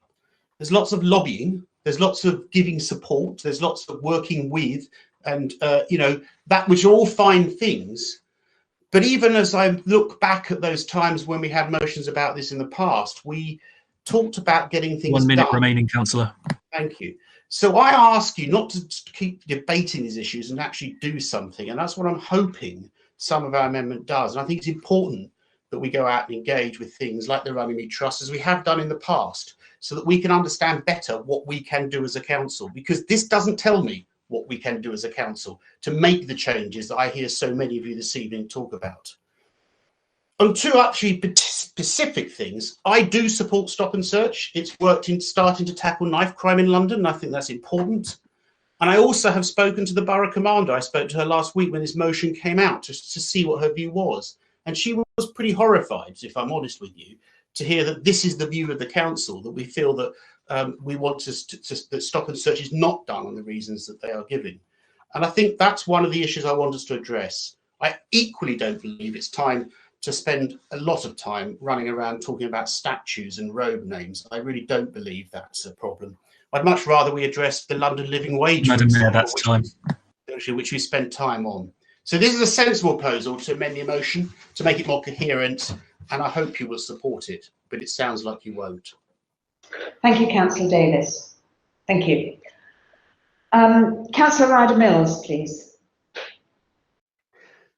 There's lots of lobbying, there's lots of giving support, there's lots of working with, and, you know, that which are all fine things. But even as I look back at those times when we had motions about this in the past, we talked about getting things 1 minute done. remaining, councillor. Thank you. So I ask you not to keep debating these issues and actually do something. And that's what I'm hoping some of our amendment does. And I think it's important that we go out and engage with things like the Runnymede Trust, as we have done in the past, so that we can understand better what we can do as a council. Because this doesn't tell me what we can do as a council to make the changes that I hear so many of you this evening talk about. On two actually specific things, I do support stop and search. It's worked in starting to tackle knife crime in London, and I think that's important. And I also have spoken to the borough commander. I spoke to her last week when this motion came out just to see what her view was. And she was pretty horrified, if I'm honest with you, to hear that this is the view of the council, that we feel that we want that stop and search is not done on the reasons that they are giving. And I think that's one of the issues I want us to address. I equally don't believe it's time to spend a lot of time running around talking about statues and road names. I really don't believe that's a problem. I'd much rather we address the London living wage, Madam Mayor, that's time. Which we spent time on. So this is a sensible proposal to amend the motion to make it more coherent, and I hope you will support it, but it sounds like you won't. Thank you, Councillor Davis. Thank you. Councillor Ryder-Mills, please.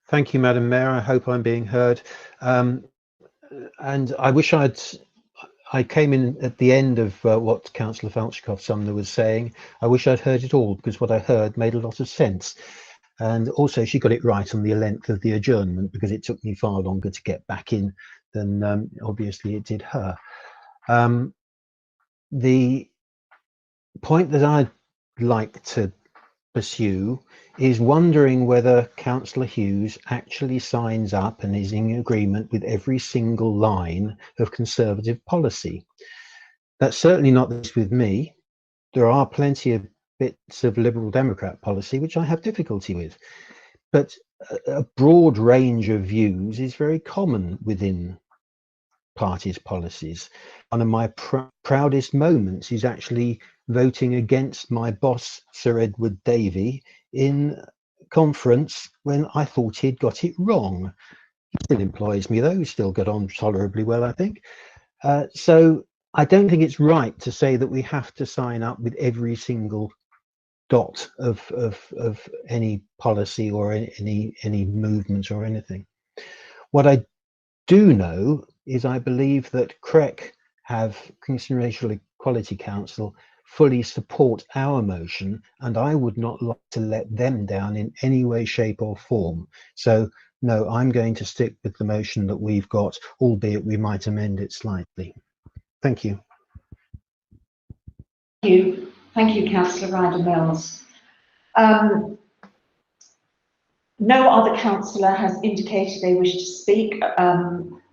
Thank you, Madam Mayor. I hope I'm being heard. And I wish I came in at the end of what Councillor Falchikoff-Sumner was saying. I wish I'd heard it all, because what I heard made a lot of sense. And also she got it right on the length of the adjournment, because it took me far longer to get back in than obviously it did her. The point that I'd like to pursue is wondering whether Councillor Hughes actually signs up and is in agreement with every single line of Conservative policy. That's certainly not this with me. There are plenty of bits of Liberal Democrat policy which I have difficulty with, but a broad range of views is very common within parties' policies. One of my proudest moments is actually voting against my boss, Sir Edward Davey, in conference when I thought he'd got it wrong. He still employs me though, we still get on tolerably well, I think. So I don't think it's right to say that we have to sign up with every single dot of any policy or any movement or anything. What I do know is I believe that CREC have, Kingston Racial Equality Council, fully support our motion, and I would not like to let them down in any way, shape or form. So no, I'm going to stick with the motion that we've got, albeit we might amend it slightly. Thank you. Thank you, Councillor Ryder-Mills. No other councillor has indicated they wish to speak,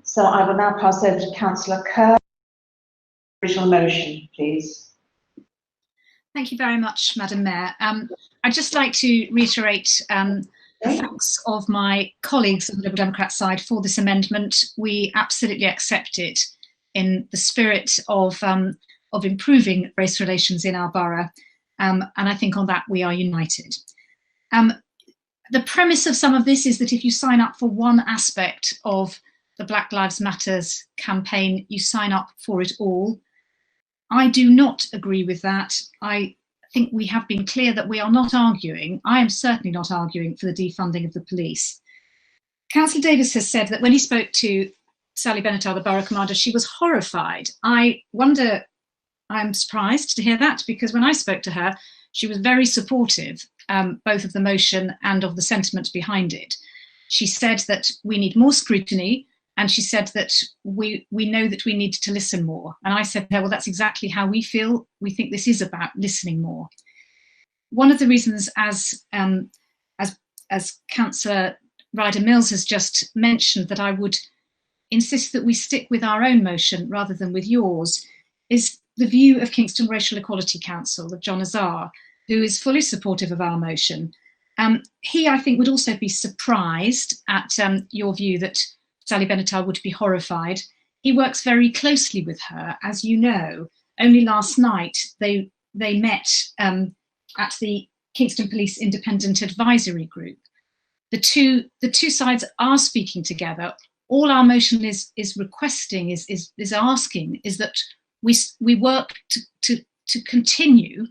so I will now pass over to Councillor Kerr. Original motion, please. Thank you very much, Madam Mayor. I'd just like to reiterate the thanks of my colleagues on the Liberal Democrat side for this amendment. We absolutely accept it in the spirit of improving race relations in our borough, and I think on that we are united. The premise of some of this is that if you sign up for one aspect of the Black Lives Matters campaign, you sign up for it all. I do not agree with that. I think we have been clear that we are not arguing. I am certainly not arguing for the defunding of the police. Councillor Davis has said that when he spoke to Sally Benatar, the borough commander, she was horrified. I'm surprised to hear that, because when I spoke to her, she was very supportive, both of the motion and of the sentiment behind it. She said that we need more scrutiny, and she said that we know that we need to listen more. And I said to her, well, that's exactly how we feel. We think this is about listening more. One of the reasons, as Councillor Ryder-Mills has just mentioned, that I would insist that we stick with our own motion rather than with yours, is the view of Kingston Racial Equality Council, of John Azar, who is fully supportive of our motion. He, I think, would also be surprised at your view that Sally Benatar would be horrified. He works very closely with her, as you know. Only last night they met at the Kingston Police Independent Advisory Group. The two sides are speaking together. All our motion is requesting, is asking, is that we work to continue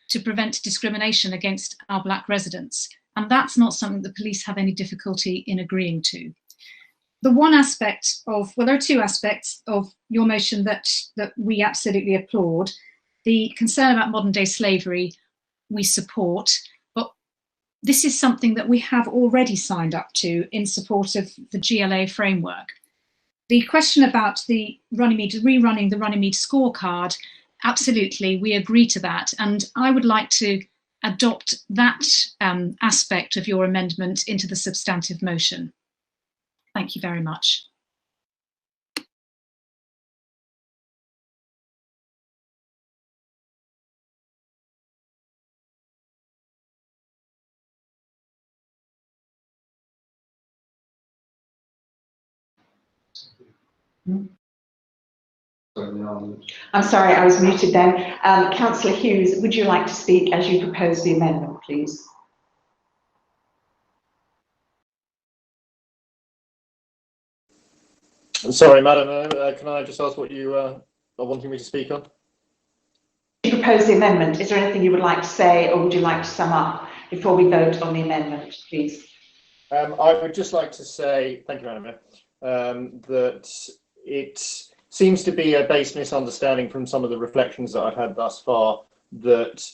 to prevent discrimination against our Black residents. And that's not something the police have any difficulty in agreeing to. The one aspect of, well, there are two aspects of your motion that we absolutely applaud. The concern about modern day slavery, we support, but this is something that we have already signed up to in support of the GLA framework. The question about the rerunning the Runnymede scorecard, absolutely, we agree to that. And I would like to adopt that aspect of your amendment into the substantive motion. Thank you very much. I'm sorry, I was muted then. Councillor Hughes, would you like to speak as you propose the amendment, please? Sorry, Madam, can I just ask what you are wanting me to speak on? You propose the amendment. Is there anything you would like to say, or would you like to sum up before we vote on the amendment, please? I would just like to say, thank you, Madam Mayor, that it seems to be a base misunderstanding from some of the reflections that I've had thus far, that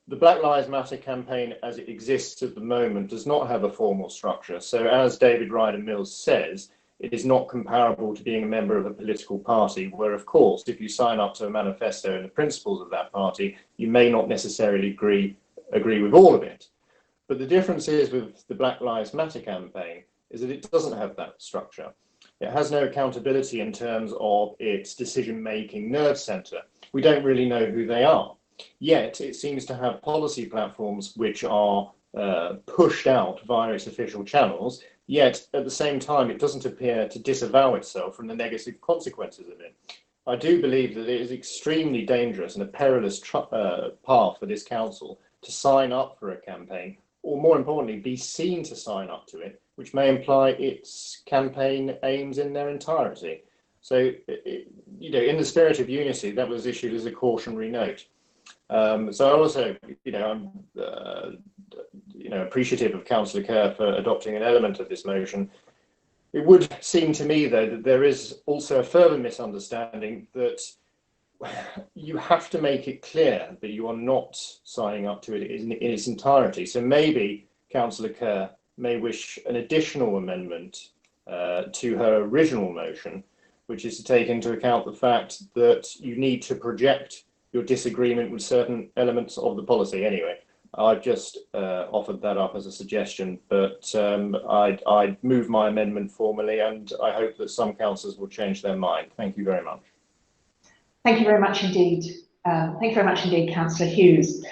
the Black Lives Matter campaign as it exists at the moment does not have a formal structure. So as David Ryder-Mills says, it is not comparable to being a member of a political party, where, of course, if you sign up to a manifesto and the principles of that party, you may not necessarily agree with all of it. But the difference is with the Black Lives Matter campaign is that it doesn't have that structure. It has no accountability in terms of its decision-making nerve centre. We don't really know who they are. Yet it seems to have policy platforms which are pushed out via its official channels, yet at the same time it doesn't appear to disavow itself from the negative consequences of it. I do believe that it is extremely dangerous and a perilous path for this council to sign up for a campaign, or more importantly, be seen to sign up to it, which may imply its campaign aims in their entirety. So, you know, in the spirit of unity, that was issued as a cautionary note. So I also, I'm appreciative of Councillor Kerr for adopting an element of this motion. It would seem to me, though, that there is also a further misunderstanding that you have to make it clear that you are not signing up to it in its entirety. So maybe Councillor Kerr may wish an additional amendment to her original motion, which is to take into account the fact that you need to project your disagreement with certain elements of the policy. Anyway, I've just offered that up as a suggestion, but I'd move my amendment formally, and I hope that some councillors will change their mind. Thank you very much. Thank you very much indeed. Thank you very much indeed, Councillor Hughes.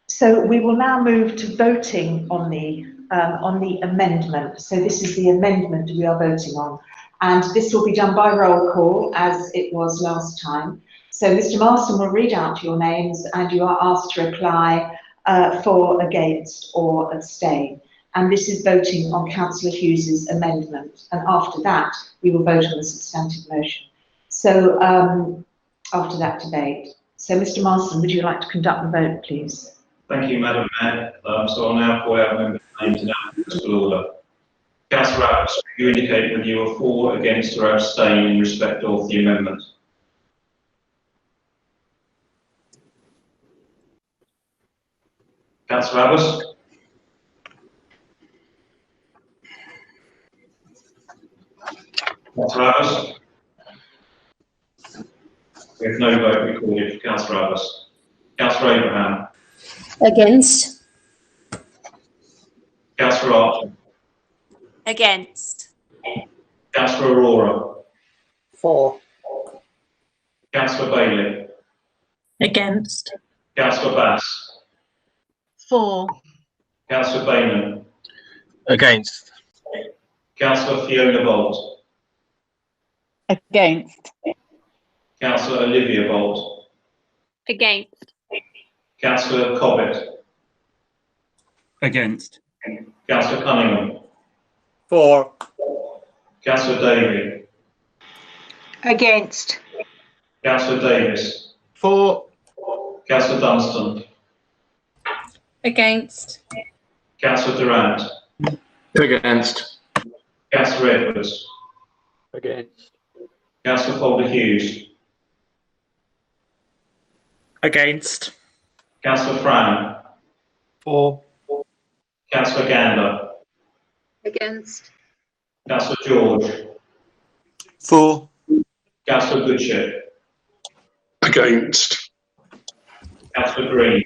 So we will now move to voting on the amendment. So this is the amendment we are voting on, and this will be done by roll call as it was last time. So Mr. Marston will read out your names, and you are asked to reply for, against, or abstain. And this is voting on Councillor Hughes's amendment. And after that, we will vote on the substantive motion. So after that debate. So Mr. Marston, would you like to conduct the vote, please? Thank you, Madam Mayor. So I'll now call out members' names in alphabetical order. Councillor Roberts, you indicate whether you are for, against, or abstain in respect of the amendment. Councillor Roberts. Councillor Roberts. We have no vote recorded for Councillor Roberts. Councillor Abraham. Against. Councillor Archer. Against. Councillor Aurora. For. Councillor Bailey. Against. Councillor Bass. For. Councillor Bayman. Against. Councillor Fiona Bolt. Against. Councillor Olivia Bolt. Against. Councillor Cobbett. Against. Councillor Cunningham. For. Councillor Davey. Against. Councillor Davis. For. Councillor Dunstan. Against. Councillor Durant. Against. Councillor Edwards. Against. Councillor Folder Hughes. Against. Councillor Fran. For. Councillor Gander. Against. Councillor George. For. Councillor Goodship. Against. Councillor Green.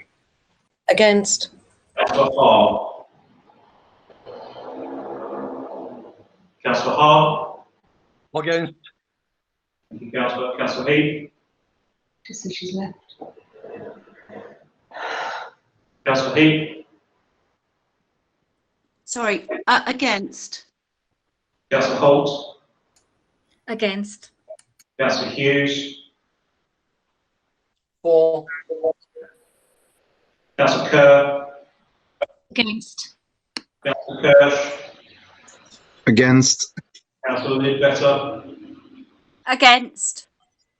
Against. Councillor Farr. Councillor Hart. Against. Thank you, Councillor. Councillor Heath. Just so she's left. Councillor Heath. Sorry, against. Councillor Holt. Against. Councillor Hughes. For. Councillor Kerr. Against. Councillor Kirsch. Against. Councillor Lidbetter. Against.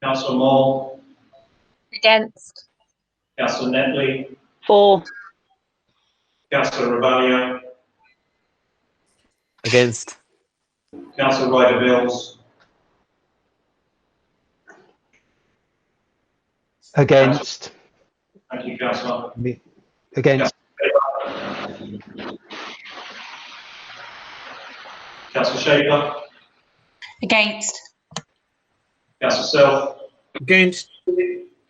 Councillor Moll. Against. Councillor Netley. For. Councillor Ravaglia. Against. Councillor Ryder Mills. Against. Thank you, Councillor. Against. Councillor Shaper. Against. Councillor Self. Against.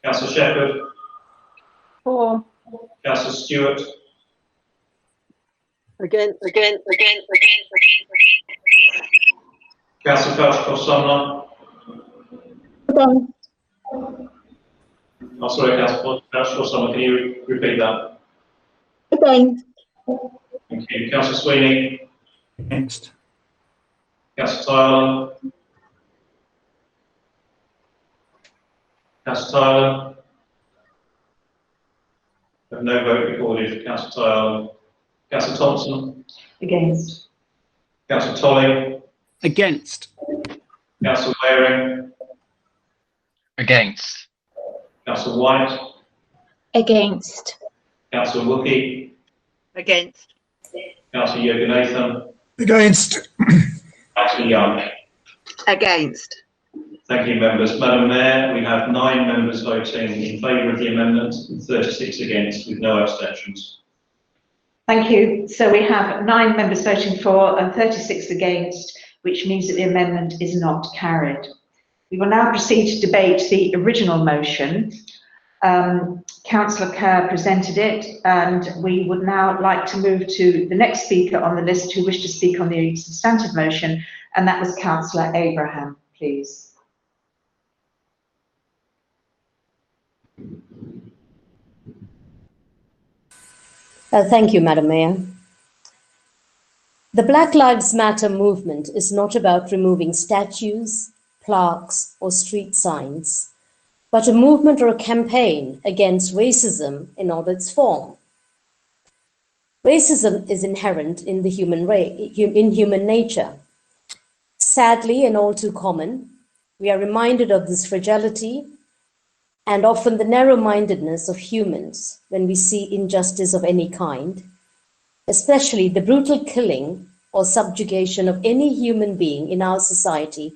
Councillor Shepherd. For. Councillor Stewart. Against. Councillor Felchcroft-Sumner. Against. Oh, sorry, Councillor Felchcroft-Sumner, can you repeat that? Against. Thank you. Councillor Sweeney. Against. Councillor Tyler. Councillor Tyler. We have no vote recorded for Councillor Tyler. Councillor Thompson. Against. Councillor Tolley. Against. Councillor Waring. Against. Councillor White. Against. Councillor Wookey. Against. Councillor Yoganathan. Against. Councillor Young. Against. Thank you, members. Madam Mayor, we have 9 members voting in favour of the amendment and 36 against, with no abstentions. Thank you. So we have 9 members voting for and 36 against, which means that the amendment is not carried. We will now proceed to debate the original motion. Councillor Kerr presented it, and we would now like to move to the next speaker on the list who wished to speak on the substantive motion, and that was Councillor Abraham, please. Thank you, Madam Mayor. The Black Lives Matter movement is not about removing statues, plaques, or street signs, but a movement or a campaign against racism in all its form. Racism is inherent in the human nature. Sadly, and all too common, we are reminded of this fragility and often the narrow-mindedness of humans when we see injustice of any kind, especially the brutal killing or subjugation of any human being in our society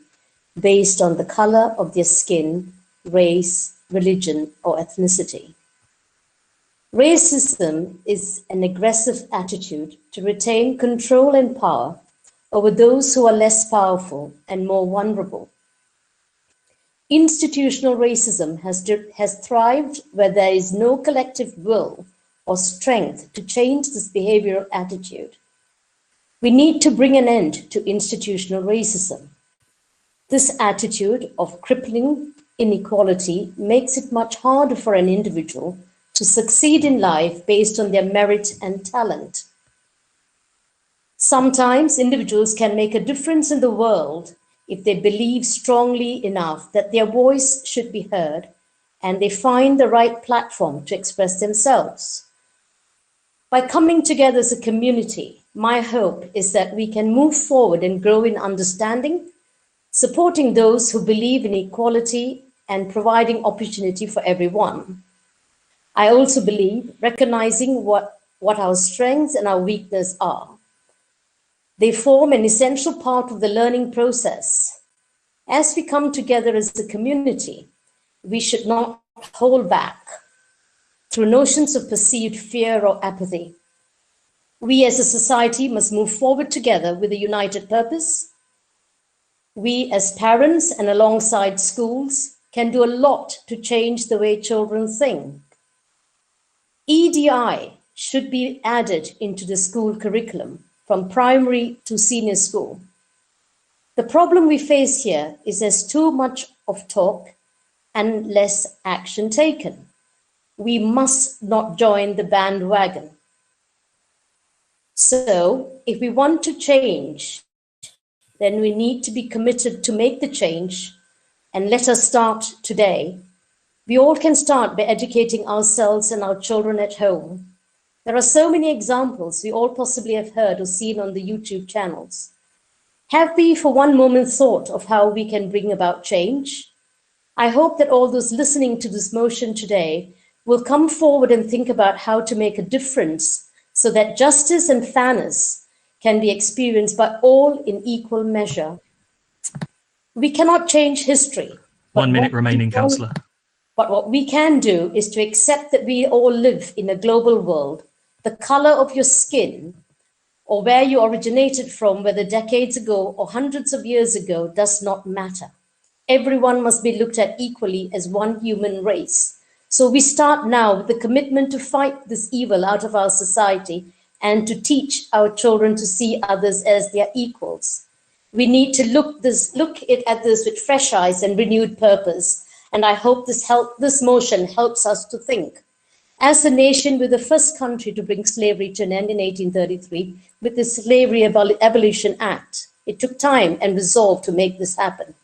based on the color of their skin, race, religion, or ethnicity. Racism is an aggressive attitude to retain control and power over those who are less powerful and more vulnerable. Institutional racism has thrived where there is no collective will or strength to change this behavioral attitude. We need to bring an end to institutional racism. This attitude of crippling inequality makes it much harder for an individual to succeed in life based on their merit and talent. Sometimes individuals can make a difference in the world if they believe strongly enough that their voice should be heard and they find the right platform to express themselves. By coming together as a community, my hope is that we can move forward and grow in understanding, supporting those who believe in equality and providing opportunity for everyone. I also believe recognizing what our strengths and our weaknesses are. They form an essential part of the learning process. As we come together as a community, we should not hold back through notions of perceived fear or apathy. We as a society must move forward together with a united purpose. We as parents and alongside schools can do a lot to change the way children think. EDI should be added into the school curriculum from primary to senior school. The problem we face here is there's too much of talk and less action taken. We must not join the bandwagon. So if we want to change, then we need to be committed to make the change, and let us start today. We all can start by educating ourselves and our children at home. There are so many examples we all possibly have heard or seen on the YouTube channels. Have we for one moment thought of how we can bring about change? I hope that all those listening to this motion today will come forward and think about how to make a difference so that justice and fairness can be experienced by all in equal measure. We cannot change history. 1 minute remaining, Councillor. But what we can do is to accept that we all live in a global world. The color of your skin or where you originated from, whether decades ago or hundreds of years ago, does not matter. Everyone must be looked at equally as one human race. So we start now with the commitment to fight this evil out of our society and to teach our children to see others as their equals. We need to look at this with fresh eyes and renewed purpose. And I hope this motion helps us to think. As a nation, we're the first country to bring slavery to an end in 1833 with the Slavery Abolition Act. It took time and resolve to make this happen.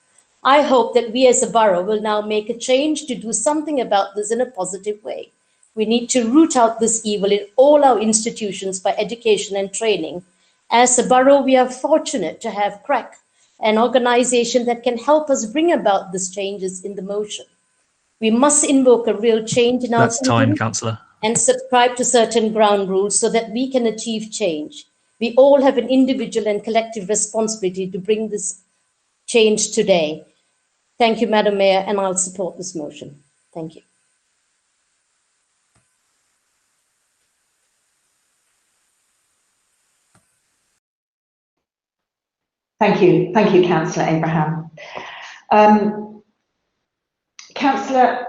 I hope that we as a borough will now make a change to do something about this in a positive way. We need to root out this evil in all our institutions by education and training. As a borough, we are fortunate to have CRAC, an organization that can help us bring about these changes in the motion. We must invoke a real change in our That's time, Councillor. And subscribe to certain ground rules so that we can achieve change. We all have an individual and collective responsibility to bring this change today. Thank you, Madam Mayor, and I'll support this motion. Thank you. Thank you, Councillor Abraham. Councillor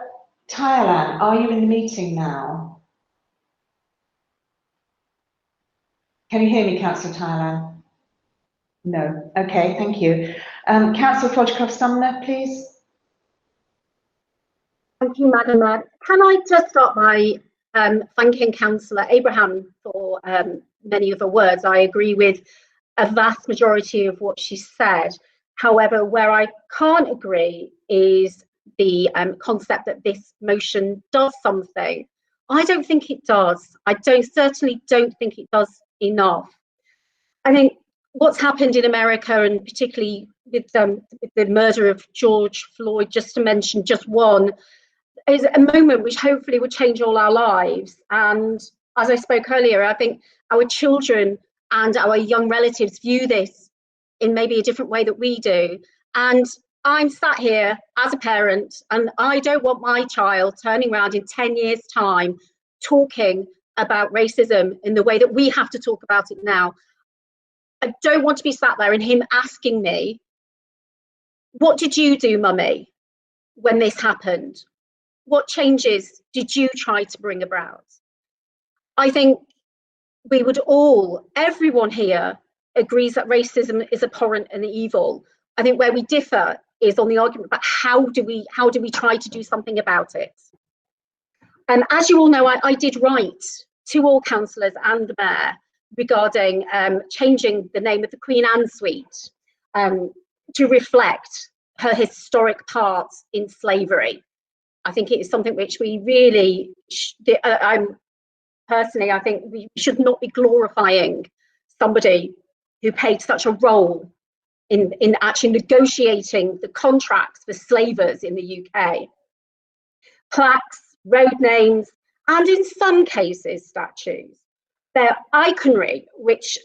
Thailand, are you in the meeting now? Can you hear me, Councillor Thailand? No. Okay, thank you. Councillor Flodgecroft-Sumner, please. Thank you, Madam Mayor. Can I just start by thanking Councillor Abraham for many of her words. I agree with a vast majority of what she said. However, where I can't agree is the concept that this motion does something. I don't think it does. I certainly don't think it does enough. I think what's happened in America, and particularly with the murder of George Floyd, just to mention just one, is a moment which hopefully would change all our lives. And as I spoke earlier, I think our children and our young relatives view this in maybe a different way that we do. And I'm sat here as a parent, and I don't want my child turning around in 10 years' time talking about racism in the way that we have to talk about it now. I don't want to be sat there and him asking me, what did you do, mummy, when this happened? What changes did you try to bring about? I think we would all, everyone here agrees that racism is abhorrent and evil. I think where we differ is on the argument about how do we try to do something about it. And as you all know, I did write to all councillors and the mayor regarding changing the name of the Queen Anne Suite to reflect her historic part in slavery. I think it is something which we really, personally, I think we should not be glorifying somebody who played such a role in actually negotiating the contracts for slavers in the UK. Plaques, road names, and in some cases statues. They're iconry which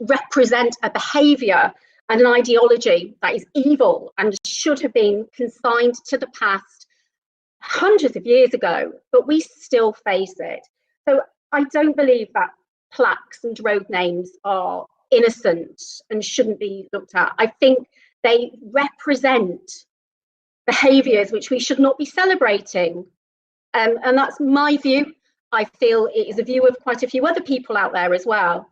represent a behaviour and an ideology that is evil and should have been consigned to the past hundreds of years ago, but we still face it. So I don't believe that plaques and road names are innocent and shouldn't be looked at. I think they represent behaviours which we should not be celebrating. And that's my view. I feel it is a view of quite a few other people out there as well.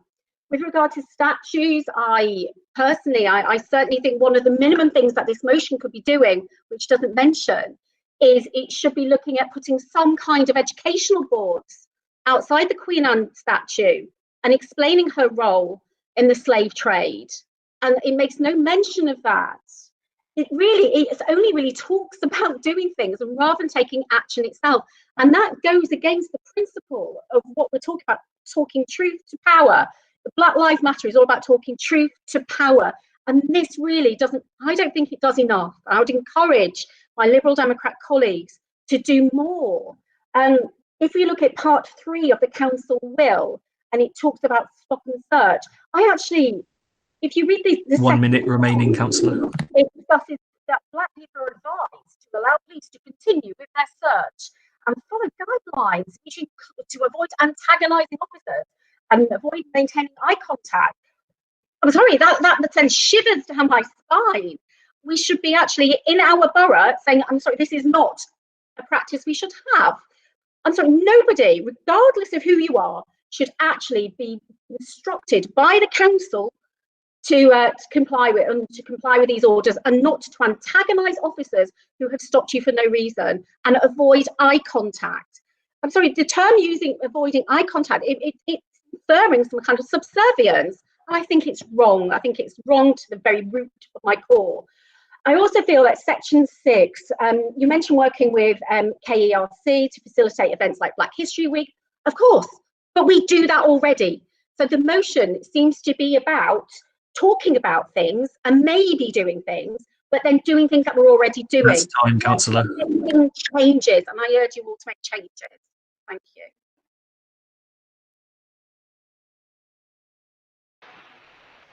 With regard to statues, I certainly think one of the minimum things that this motion could be doing, which doesn't mention, is it should be looking at putting some kind of educational boards outside the Queen Anne statue and explaining her role in the slave trade. And it makes no mention of that. It only really talks about doing things and rather than taking action itself. And that goes against the principle of what we're talking about, talking truth to power. The Black Lives Matter is all about talking truth to power. And this really doesn't, I don't think it does enough. I would encourage my Liberal Democrat colleagues to do more. And if we look at part 3 of the council will, and it talks about stop and search, if you read the 1 minute remaining, councillor. It discusses that black people are advised to allow police to continue with their search and follow guidelines to avoid antagonising officers and avoid maintaining eye contact. I'm sorry, that sends shivers down my spine. We should be actually in our borough saying, I'm sorry, this is not a practice we should have. I'm sorry, nobody, regardless of who you are, should actually be instructed by the council to comply with these orders and not to antagonise officers who have stopped you for no reason and avoid eye contact. I'm sorry, the term using avoiding eye contact, it's inferring some kind of subservience. And I think it's wrong. I think it's wrong to the very root of my core. I also feel that Section 6, you mentioned working with KERC to facilitate events like Black History Week. Of course, but we do that already. So the motion seems to be about talking about things and maybe doing things, but then doing things that we're already doing. That's time, councillor. Changes, and I urge you all to make changes. Thank you.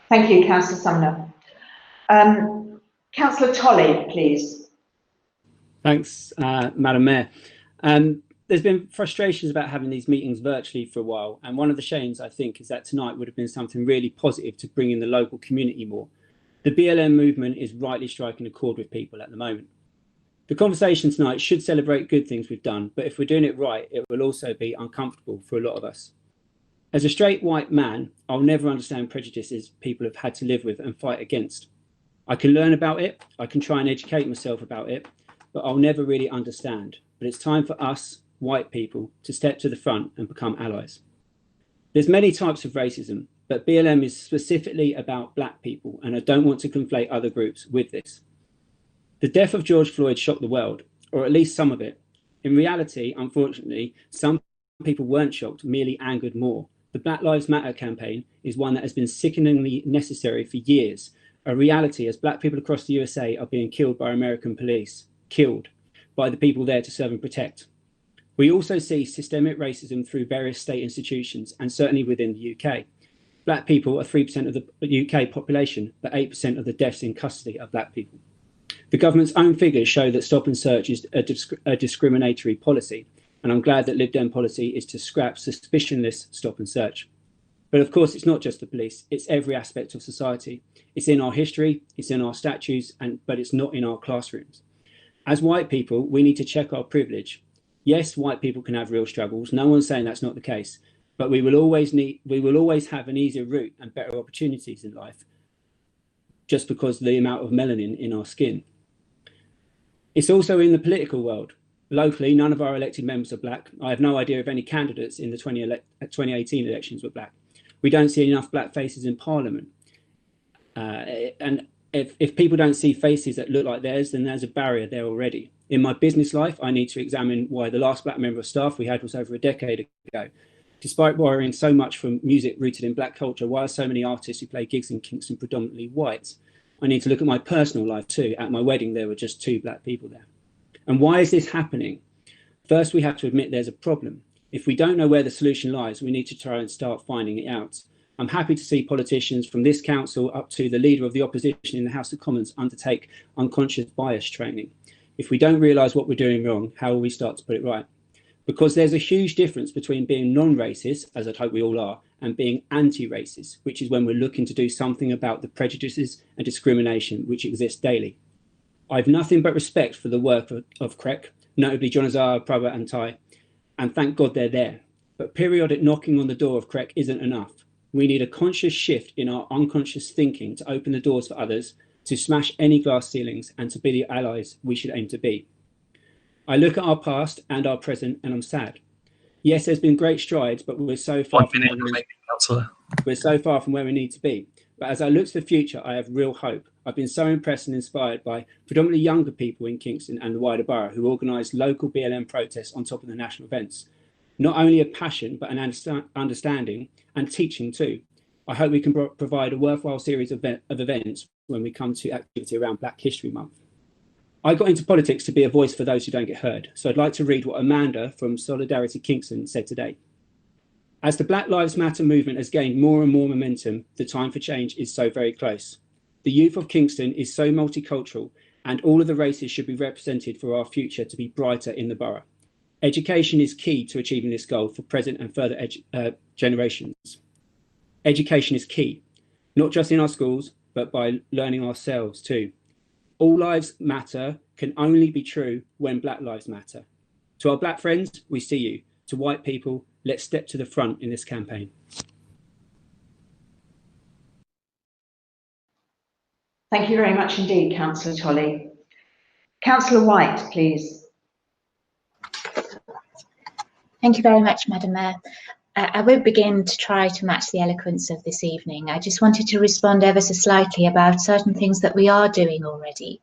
Thank you, Councillor Sumner. Councillor Tolley, please. Thanks, Madam Mayor. There's been frustrations about having these meetings virtually for a while, and one of the shames, I think, is that tonight would have been something really positive to bring in the local community more. The BLM movement is rightly striking a chord with people at the moment. The conversation tonight should celebrate good things we've done, but if we're doing it right, it will also be uncomfortable for a lot of us. As a straight white man, I'll never understand prejudices people have had to live with and fight against. I can learn about it, I can try and educate myself about it, but I'll never really understand. But it's time for us, white people, to step to the front and become allies. There's many types of racism, but BLM is specifically about black people, and I don't want to conflate other groups with this. The death of George Floyd shocked the world, or at least some of it. In reality, unfortunately, some people weren't shocked, merely angered more. The Black Lives Matter campaign is one that has been sickeningly necessary for years, a reality as black people across the USA are being killed by American police, killed by the people there to serve and protect. We also see systemic racism through various state institutions and certainly within the UK. Black people are 3% of the UK population, but 8% of the deaths in custody are black people. The government's own figures show that stop and search is a discriminatory policy, and I'm glad that Lib Dem policy is to scrap suspicionless stop and search. But of course, it's not just the police, it's every aspect of society. It's in our history, it's in our statutes, but it's not in our classrooms. As white people, we need to check our privilege. Yes, white people can have real struggles. No one's saying that's not the case, but we will always have an easier route and better opportunities in life, just because of the amount of melanin in our skin. It's also in the political world. Locally, none of our elected members are black. I have no idea if any candidates in the 2018 elections were black. We don't see enough black faces in Parliament. And if people don't see faces that look like theirs, then there's a barrier there already. In my business life, I need to examine why the last black member of staff we had was over a decade ago. Despite borrowing so much from music rooted in black culture, why are so many artists who play gigs in Kingston predominantly white? I need to look at my personal life too. At my wedding, there were just 2 black people there. And why is this happening? First, we have to admit there's a problem. If we don't know where the solution lies, we need to try and start finding it out. I'm happy to see politicians from this council up to the leader of the opposition in the House of Commons undertake unconscious bias training. If we don't realise what we're doing wrong, how will we start to put it right? Because there's a huge difference between being non-racist, as I'd hope we all are, and being anti-racist, which is when we're looking to do something about the prejudices and discrimination which exist daily. I've nothing but respect for the work of CREC, notably John Azar, Prabha and Ty, and thank God they're there. But periodic knocking on the door of CREC isn't enough. We need a conscious shift in our unconscious thinking to open the doors for others, to smash any glass ceilings, and to be the allies we should aim to be. I look at our past and our present and I'm sad. Yes, there's been great strides, but we're so far from where we need to be. But as I look to the future, I have real hope. I've been so impressed and inspired by predominantly younger people in Kingston and the wider borough who organise local BLM protests on top of the national events. Not only a passion, but an understanding and teaching too. I hope we can provide a worthwhile series of events when we come to activity around Black History Month. I got into politics to be a voice for those who don't get heard, so I'd like to read what Amanda from Solidarity Kingston said today. As the Black Lives Matter movement has gained more and more momentum, the time for change is so very close. The youth of Kingston is so multicultural, and all of the races should be represented for our future to be brighter in the borough. Education is key to achieving this goal for present and further generations. Education is key, not just in our schools, but by learning ourselves too. All lives matter can only be true when Black lives matter. To our Black friends, we see you. To white people, let's step to the front in this campaign. Thank you very much indeed, Councillor Tolley. Councillor White, please. Thank you very much, Madam Mayor. I won't begin to try to match the eloquence of this evening. I just wanted to respond ever so slightly about certain things that we are doing already.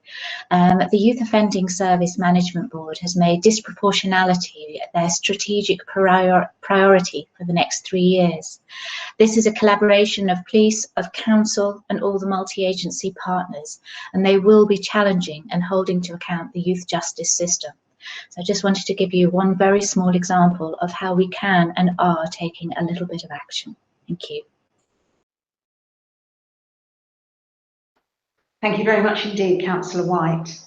The Youth Offending Service Management Board has made disproportionality their strategic priority for the next 3 years. This is a collaboration of police, of council and all the multi-agency partners, and they will be challenging and holding to account the youth justice system. So I just wanted to give you one very small example of how we can and are taking a little bit of action. Thank you. Thank you very much indeed, Councillor White.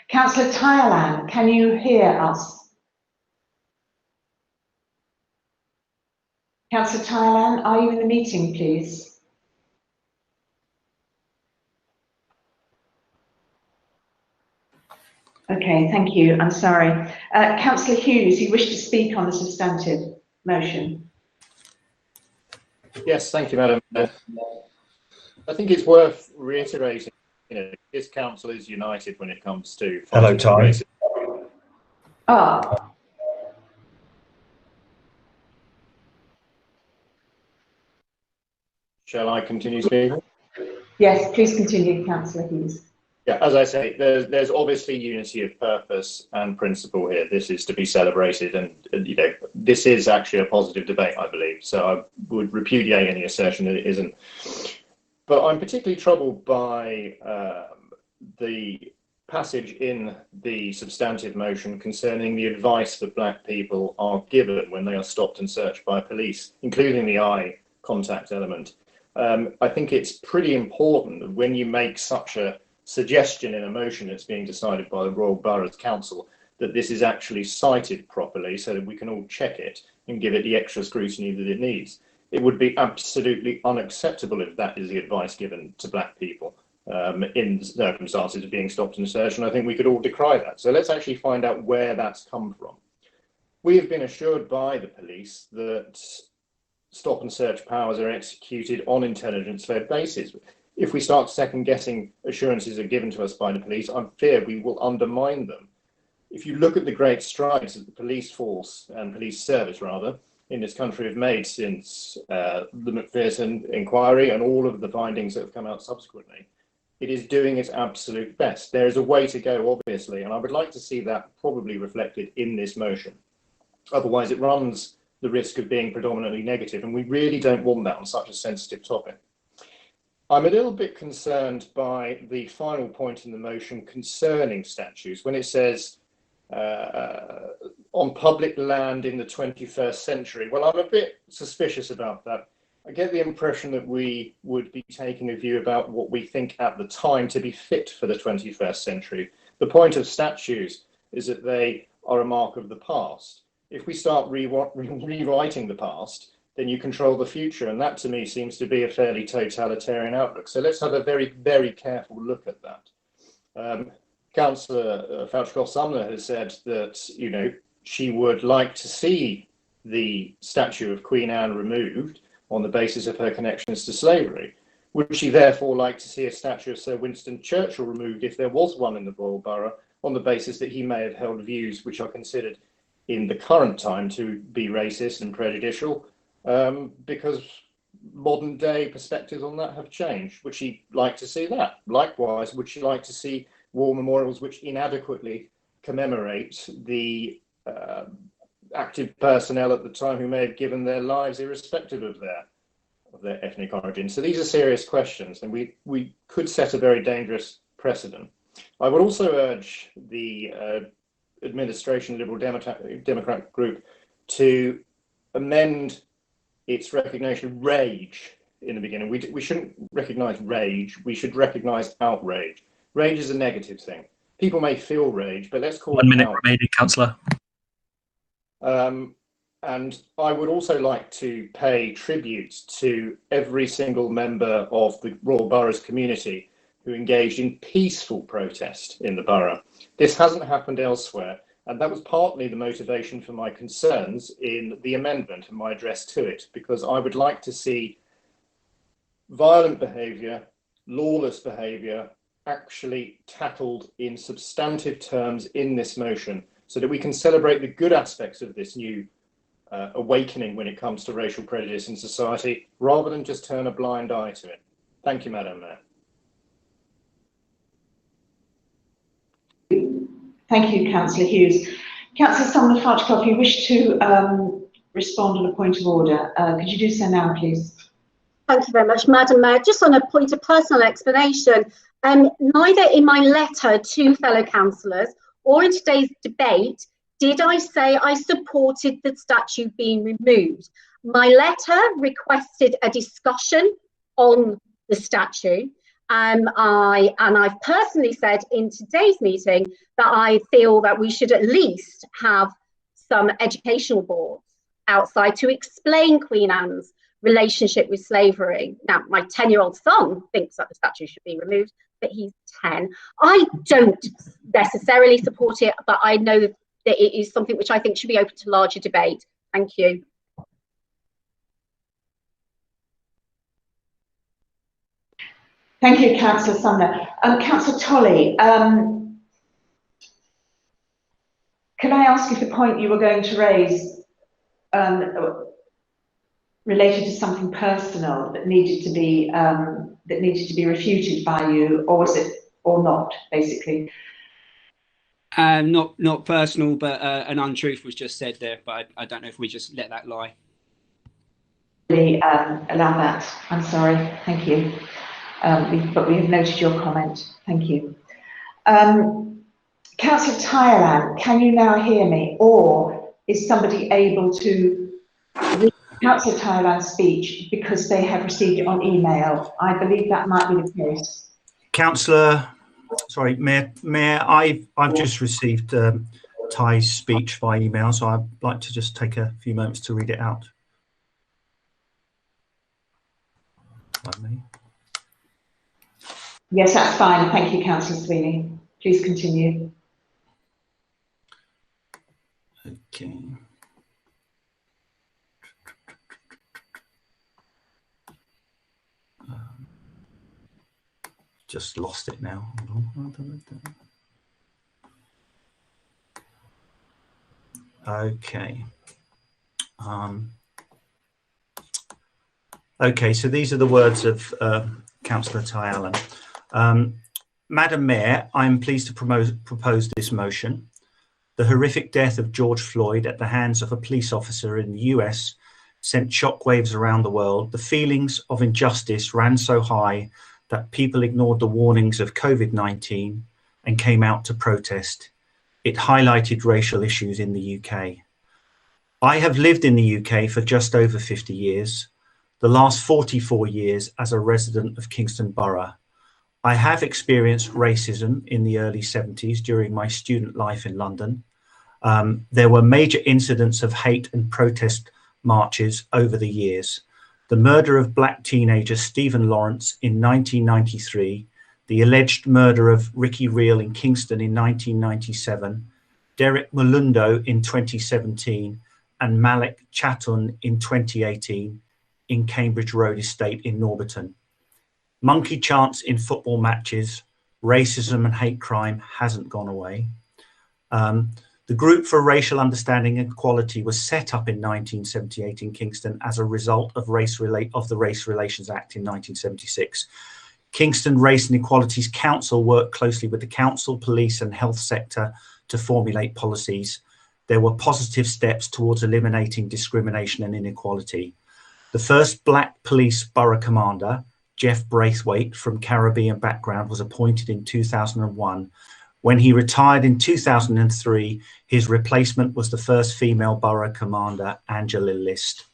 Councillor Thailand, can you hear us? Councillor Thailand, are you in the meeting, please? Okay, thank you. I'm sorry. Councillor Hughes, you wish to speak on the substantive motion? Yes, thank you, Madam. I think it's worth reiterating, this council is united when it comes to... Hello, Ty. Shall I continue speaking? Yes, please continue, Councillor Hughes. Yeah, as I say, there's obviously unity of purpose and principle here. This is to be celebrated, and you know, this is actually a positive debate, I believe. So I would repudiate any assertion that it isn't. But I'm particularly troubled by the passage in the substantive motion concerning the advice that black people are given when they are stopped and searched by police, including the eye contact element. I think it's pretty important that when you make such a suggestion in a motion that's being decided by the Royal Boroughs Council, that this is actually cited properly so that we can all check it and give it the extra scrutiny that it needs. It would be absolutely unacceptable if that is the advice given to black people in circumstances of being stopped and searched, and I think we could all decry that. So let's actually find out where that's come from. We have been assured by the police that stop and search powers are executed on intelligence-led basis. If we start second-guessing assurances that are given to us by the police, I fear we will undermine them. If you look at the great strides that the police force and police service, rather, in this country have made since the Macpherson inquiry and all of the findings that have come out subsequently, it is doing its absolute best. There is a way to go, obviously, and I would like to see that probably reflected in this motion. Otherwise, it runs the risk of being predominantly negative, and we really don't want that on such a sensitive topic. I'm a little bit concerned by the final point in the motion concerning statues, when it says on public land in the 21st century. Well, I'm a bit suspicious about that. I get the impression that we would be taking a view about what we think at the time to be fit for the 21st century. The point of statues is that they are a mark of the past. If we start rewriting the past, then you control the future, and that to me seems to be a fairly totalitarian outlook. So let's have a very, very careful look at that. Councillor Falchkoff-Sumner has said that, you know, she would like to see the statue of Queen Anne removed on the basis of her connections to slavery. Would she therefore like to see a statue of Sir Winston Churchill removed, if there was one in the Royal Borough, on the basis that he may have held views which are considered in the current time to be racist and prejudicial, because modern day perspectives on that have changed? Would she like to see that? Likewise, would she like to see war memorials which inadequately commemorate the active personnel at the time who may have given their lives irrespective of their ethnic origin? So these are serious questions, and we could set a very dangerous precedent. I would also urge the administration Liberal Democrat group to amend its recognition of rage in the beginning. We shouldn't recognise rage, we should recognise outrage. Rage is a negative thing. People may feel rage, but let's call it 1 minute outrage. remaining, Councillor. And I would also like to pay tribute to every single member of the Royal Boroughs community who engaged in peaceful protest in the borough. This hasn't happened elsewhere, and that was partly the motivation for my concerns in the amendment and my address to it, because I would like to see violent behaviour, lawless behaviour actually tackled in substantive terms in this motion, so that we can celebrate the good aspects of this new awakening when it comes to racial prejudice in society, rather than just turn a blind eye to it. Thank you, Madam Mayor. Thank you, Councillor Hughes. Councillor Sumner Falchkoff, you wish to respond on a point of order. Could you do so now, please? Thank you very much, Madam Mayor. Just on a point of personal explanation, neither in my letter to fellow councillors or in today's debate did I say I supported the statue being removed. My letter requested a discussion on the statue. I've personally said in today's meeting that I feel that we should at least have some educational boards outside to explain Queen Anne's relationship with slavery. Now, my 10-year-old son thinks that the statue should be removed, but he's 10. I don't necessarily support it, but I know that it is something which I think should be open to larger debate. Thank you. Thank you, Councillor Sumner. Councillor Tolley, can I ask if the point you were going to raise related to something personal that needed to be refuted by you, or was it, or not, basically? Not personal, but an untruth was just said there. But I don't know if we just let that lie. Really, allow that. I'm sorry. Thank you. But we have noted your comment. Thank you. Councillor Tyerland, can you now hear me, or is somebody able to read Councillor Tyerland's speech because they have received it on email? I believe that might be the case. Councillor, sorry, Mayor, I've just received Ty's speech by email, so I'd like to just take a few moments to read it out. Yes, that's fine. Thank you, Councillor Sweeney. Please continue. Okay. Just lost it now. Okay. Okay, so these are the words of Councillor Tyerland. Madam Mayor, I am pleased to propose this motion. The horrific death of George Floyd at the hands of a police officer in the US sent shockwaves around the world. The feelings of injustice ran so high that people ignored the warnings of COVID-19 and came out to protest. It highlighted racial issues in the UK. I have lived in the UK for just over 50 years, the last 44 years as a resident of Kingston Borough. I have experienced racism in the early 70s during my student life in London. There were major incidents of hate and protest marches over the years. The murder of black teenager Stephen Lawrence in 1993, the alleged murder of Ricky Reel in Kingston in 1997, Derek Malundo in 2017, and Malik Chatun in 2018 in Cambridge Road Estate in Norbiton. Monkey chants in football matches, racism and hate crime hasn't gone away. The Group for Racial Understanding and Equality was set up in 1978 in Kingston as a result of the Race Relations Act in 1976. Kingston Race and Equalities Council worked closely with the council, police and health sector to formulate policies. There were positive steps towards eliminating discrimination and inequality. The first black police borough commander, Jeff Braithwaite, from Caribbean background, was appointed in 2001. When he retired in 2003, his replacement was the first female borough commander, Angela List.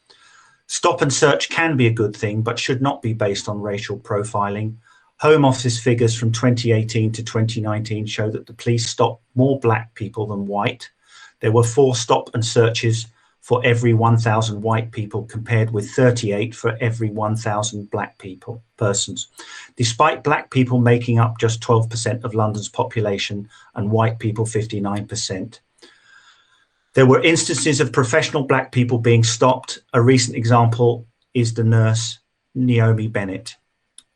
Stop and search can be a good thing, but should not be based on racial profiling. Home Office figures from 2018 to 2019 show that the police stopped more black people than white. There were 4 stop and searches for every 1,000 white people, compared with 38 for every 1,000 black persons. Despite black people making up just 12% of London's population and white people 59%. There were instances of professional black people being stopped. A recent example is the nurse Naomi Bennett.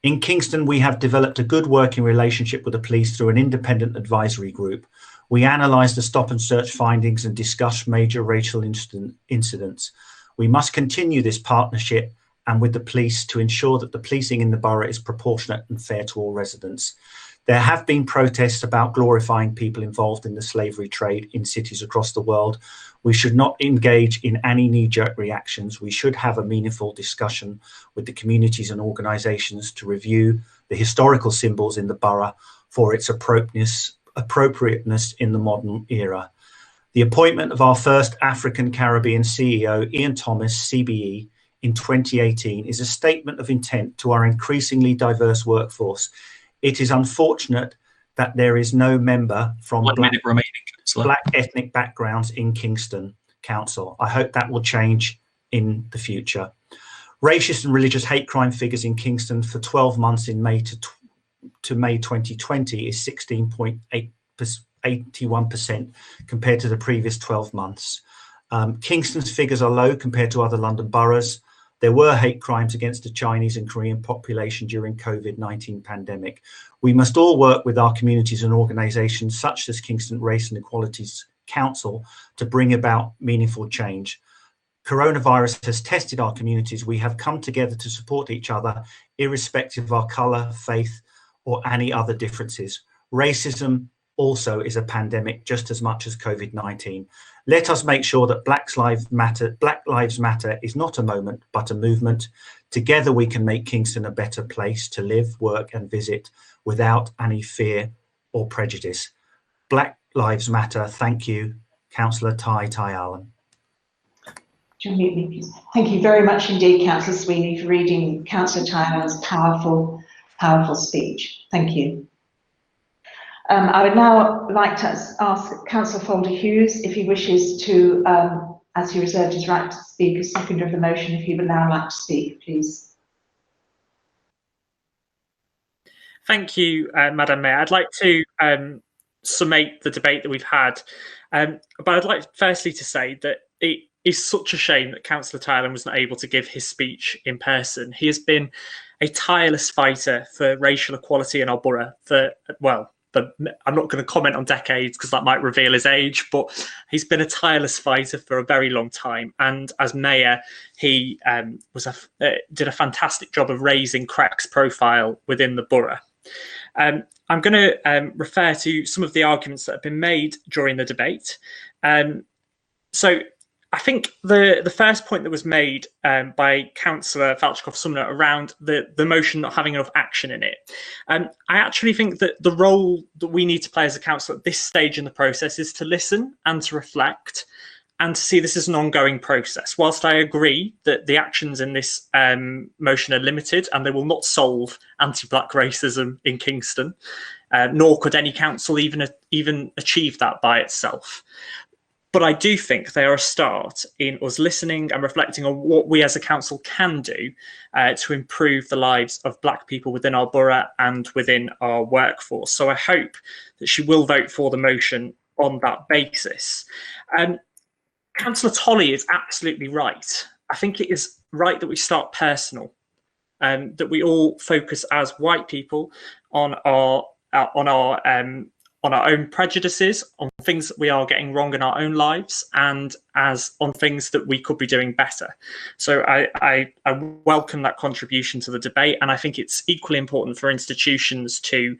In Kingston, we have developed a good working relationship with the police through an independent advisory group. We analysed the stop and search findings and discussed major racial incidents. We must continue this partnership and with the police to ensure that the policing in the borough is proportionate and fair to all residents. There have been protests about glorifying people involved in the slavery trade in cities across the world. We should not engage in any knee-jerk reactions. We should have a meaningful discussion with the communities and organisations to review the historical symbols in the borough for its appropriateness in the modern era. The appointment of our first African Caribbean CEO, Ian Thomas, CBE, in 2018 is a statement of intent to our increasingly diverse workforce. It is unfortunate that there is no member from black ethnic backgrounds in Kingston Council. I hope that will change in the future. Racist and religious hate crime figures in Kingston for 12 months in May to May 2020 is 16.81% compared to the previous 12 months. Kingston's figures are low compared to other London boroughs. There were hate crimes against the Chinese and Korean population during COVID-19 pandemic. We must all work with our communities and organisations such as Kingston Race and Equalities Council to bring about meaningful change. coronavirus has tested our communities, we have come together to support each other, irrespective of our colour, faith, or any other differences. Racism also is a pandemic just as much as COVID-19. Let us make sure that Black Lives Matter is not a moment, but a movement. Together we can make Kingston a better place to live, work and visit without any fear or prejudice. Black Lives Matter. Thank you, Councillor Ty Allen. Do you mute me, please? Thank you very much indeed, Councillor Sweeney, for reading Councillor Ty Allen's powerful speech. Thank you. I would now like to ask Councillor Folder Hughes if he wishes to, as he reserved his right to speak as seconder of the motion, if he would now like to speak, please. Thank you, Madam Mayor. I'd like to summate the debate that we've had, but I'd like firstly to say that it is such a shame that Councillor Tyler was not able to give his speech in person. He has been a tireless fighter for racial equality in our borough for, well, I'm not going to comment on decades because that might reveal his age, but he's been a tireless fighter for a very long time. And as mayor, he did a fantastic job of raising Crack's profile within the borough. I'm going to refer to some of the arguments that have been made during the debate. So I think the first point that was made by Councillor Falchikoff-Sumner around the motion not having enough action in it, I actually think that the role that we need to play as a council at this stage in the process is to listen and to reflect and to see this as an ongoing process. Whilst I agree that the actions in this motion are limited and they will not solve anti-black racism in Kingston, nor could any council even achieve that by itself. But I do think they are a start in us listening and reflecting on what we as a council can do to improve the lives of black people within our borough and within our workforce. So I hope that she will vote for the motion on that basis. Councillor Tolley is absolutely right. I think it is right that we start personal, that we all focus as white people on our own prejudices, on things that we are getting wrong in our own lives, and as on things that we could be doing better. So I welcome that contribution to the debate, and I think it's equally important for institutions to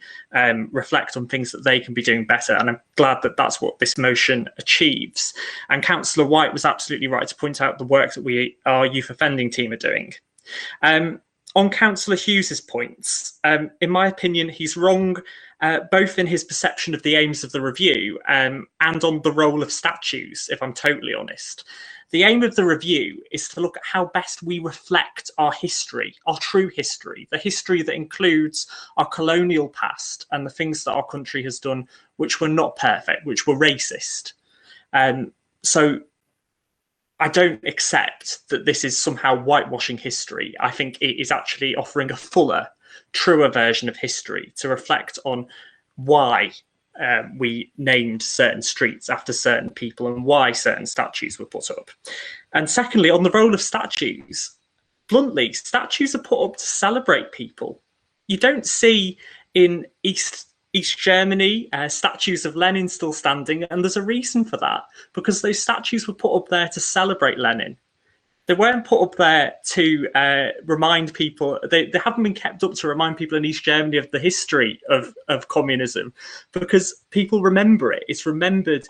reflect on things that they can be doing better, and I'm glad that that's what this motion achieves. And Councillor White was absolutely right to point out the work that our youth offending team are doing. On Councillor Hughes's points, in my opinion, he's wrong both in his perception of the aims of the review and on the role of statues, if I'm totally honest. The aim of the review is to look at how best we reflect our history, our true history, the history that includes our colonial past and the things that our country has done which were not perfect, which were racist. So I don't accept that this is somehow whitewashing history. I think it is actually offering a fuller, truer version of history to reflect on why we named certain streets after certain people and why certain statues were put up. And secondly, on the role of statues, bluntly, statues are put up to celebrate people. You don't see in East Germany statues of Lenin still standing, and there's a reason for that, because those statues were put up there to celebrate Lenin. They weren't put up there to remind people, they haven't been kept up to remind people in East Germany of the history of communism, because people remember it. It's remembered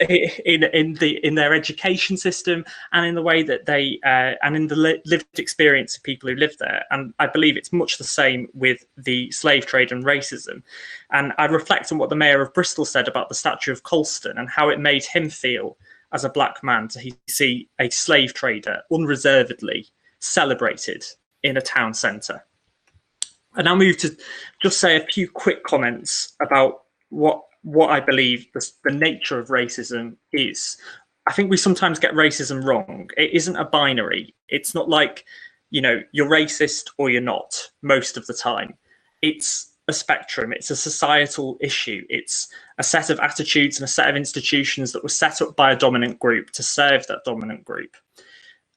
in their education system and in the way that they, and in the lived experience of people who live there. And I believe it's much the same with the slave trade and racism. And I reflect on what the Mayor of Bristol said about the statue of Colston and how it made him feel as a black man to see a slave trader unreservedly celebrated in a town centre. And I'll move to just say a few quick comments about what I believe the nature of racism is. I think we sometimes get racism wrong. It isn't a binary. It's not like, you know, you're racist or you're not most of the time. It's a spectrum. It's a societal issue. It's a set of attitudes and a set of institutions that were set up by a dominant group to serve that dominant group.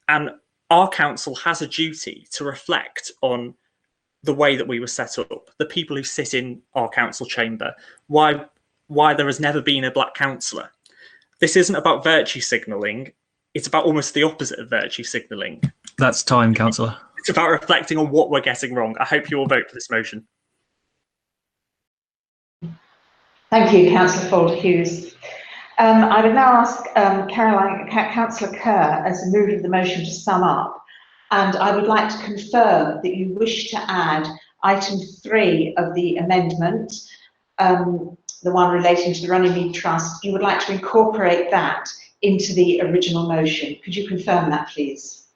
And our council has a duty to reflect on the way that we were set up, the people who sit in our council chamber, why there has never been a black councillor. This isn't about virtue signalling. It's about almost the opposite of virtue signalling. That's time, Councillor. It's about reflecting on what we're getting wrong. I hope you all vote for this motion. Thank you, Councillor Folder-Hughes. I would now ask Councillor Kerr, as a mover of the motion, to sum up. And I would like to confirm that you wish to add item 3 of the amendment, the one relating to the Runnymede Trust. You would like to incorporate that into the original motion. Could you confirm that, please?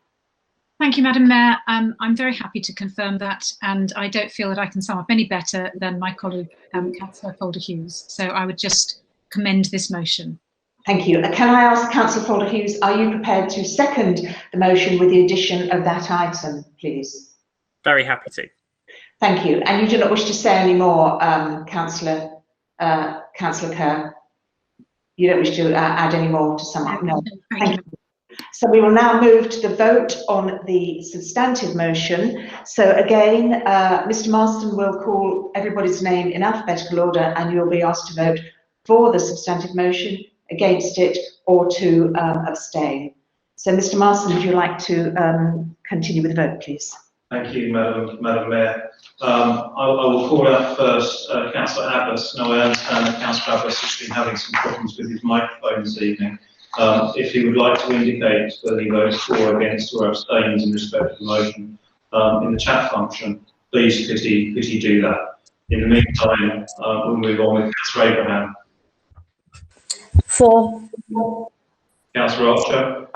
Thank you, Madam Mayor. I'm very happy to confirm that, and I don't feel that I can sum up any better than my colleague, Councillor Folder-Hughes. So I would just commend this motion. Thank you. Can I ask Councillor Folder-Hughes, are you prepared to second the motion with the addition of that item, please? Very happy to. Thank you. And you do not wish to say any more, Councillor Kerr? You don't wish to add any more to sum up? No. Thank you. So we will now move to the vote on the substantive motion. So again, Mr. Marston will call everybody's name in alphabetical order, and you'll be asked to vote for the substantive motion, against it, or to abstain. So Mr. Marston, would you like to continue with the vote, please? Thank you, Madam Mayor. I will call out first Councillor Abbas. Now, I understand that Councillor Abbas has been having some problems with his microphone this evening. If he would like to indicate whether he votes for, against, or abstains in respect of the motion in the chat function, please could he do that. In the meantime, we'll move on with Councillor Abraham. For. Councillor Archer.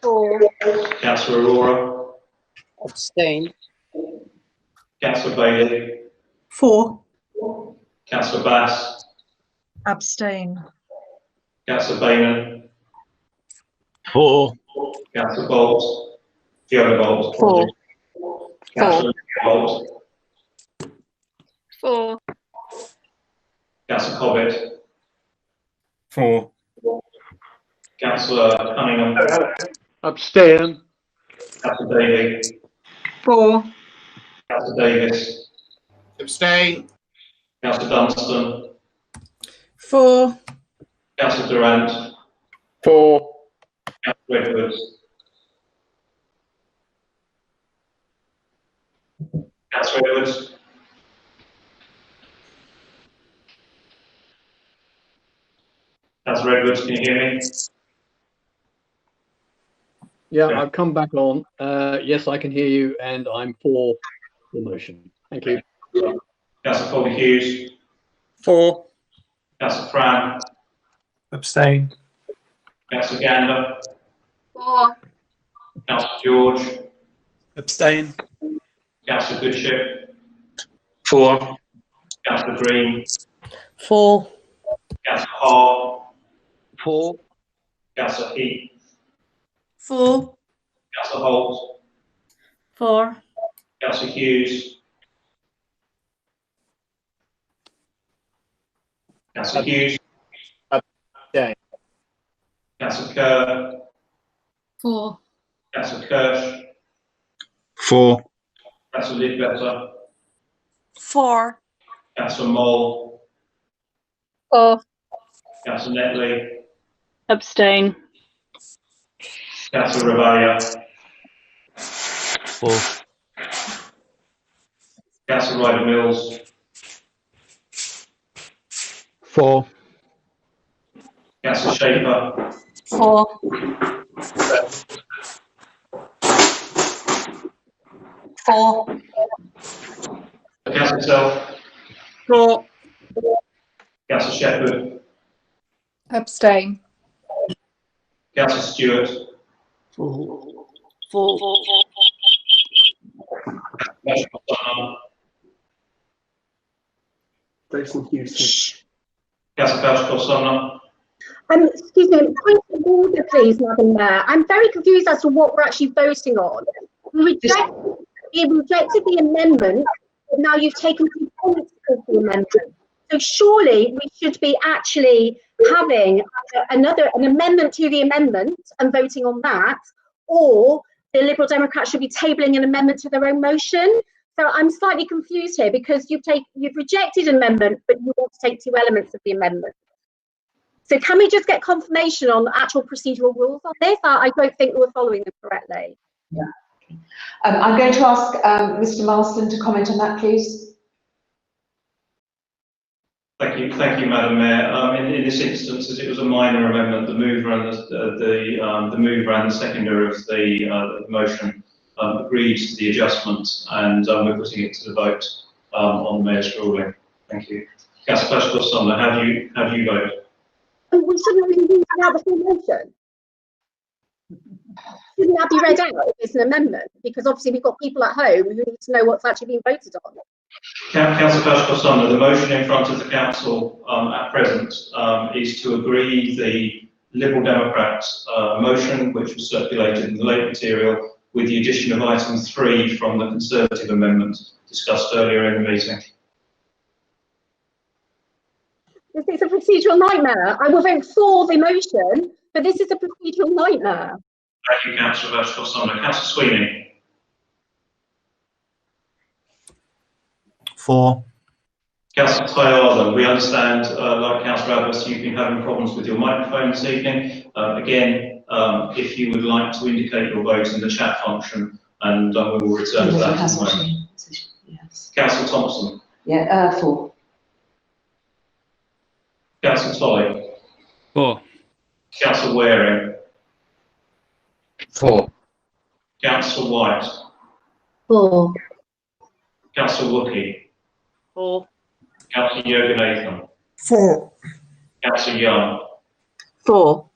For. Councillor Aurora. Abstain. Councillor Bailey. For. Councillor Bass. Abstain. Councillor Bayman. For. Councillor Bolt. Fiona Bolt. For. Councillor Bolt. For. Councillor Cobbett. For. Councillor Cunningham. Abstain. Councillor Daly. For. Councillor Davis. Abstain. Councillor Dunstan. For. Councillor Durant. For. Councillor Edwards. Councillor Edwards. Councillor Edwards, can you hear me? Yeah, I've come back on. Yes, I can hear you, and I'm for the motion. Thank you. Councillor Folder-Hughes. For. Councillor Fran. Abstain. Councillor Gander. For. Councillor George. Abstain. Councillor Goodship. For. Councillor Green. For. Councillor Hart. For. Councillor Heath. For. Councillor Holt. For. Councillor Hughes. Councillor Hughes. Abstain. Councillor Kerr. For. Councillor Kirsch. For. Councillor Lidbetter. For. Councillor Mole. For. Councillor Netley. Abstain. Councillor Ravaya. For. Councillor Ryder Mills. For. Councillor Schaefer. For. For. Councillor Self. For. Councillor Shepherd. Abstain. Councillor Stewart. For. Councillor Felchcott-Sumner. Excuse me, point of order, please, Madam Mayor. I'm very confused as to what we're actually voting on. We rejected the amendment, but now you've taken components of the amendment. So surely we should be actually having an amendment to the amendment and voting on that, or the Liberal Democrats should be tabling an amendment to their own motion. So I'm slightly confused here because you've rejected an amendment, but you want to take two elements of the amendment. So can we just get confirmation on the actual procedural rules on this? I don't think we're following them correctly. Yeah. I'm going to ask Mr. Marston to comment on that, please. Thank you, Madam Mayor. In this instance, as it was a minor amendment, the mover and the mover and the seconder of the motion agreed to the adjustment, and we're putting it to the vote on the Mayor's ruling. Thank you. Councillor Flashcroft-Sumner, how do you vote? We shouldn't really read out the full motion. Shouldn't that be read out if it's an amendment? Because obviously we've got people at home who need to know what's actually being voted on. Councillor Flashcroft-Sumner, the motion in front of the council at present is to agree the Liberal Democrat motion, which was circulated in the late material, with the addition of item 3 from the Conservative amendment discussed earlier in the meeting. This is a procedural nightmare. I will vote for the motion, but this is a procedural nightmare. Thank you, Councillor Flashcroft-Sumner. Councillor Sweeney. For. Councillor Tyler, we understand, like Councillor Abbas, you've been having problems with your microphone this evening. Again, if you would like to indicate your vote in the chat function, and we will return to that in a moment. Yes. Councillor Thompson. Yeah, for. Councillor Tolley. For. Councillor Waring. For. Councillor White. For. Councillor Wookey. For. Councillor Yoganathan. For. Councillor Young. For.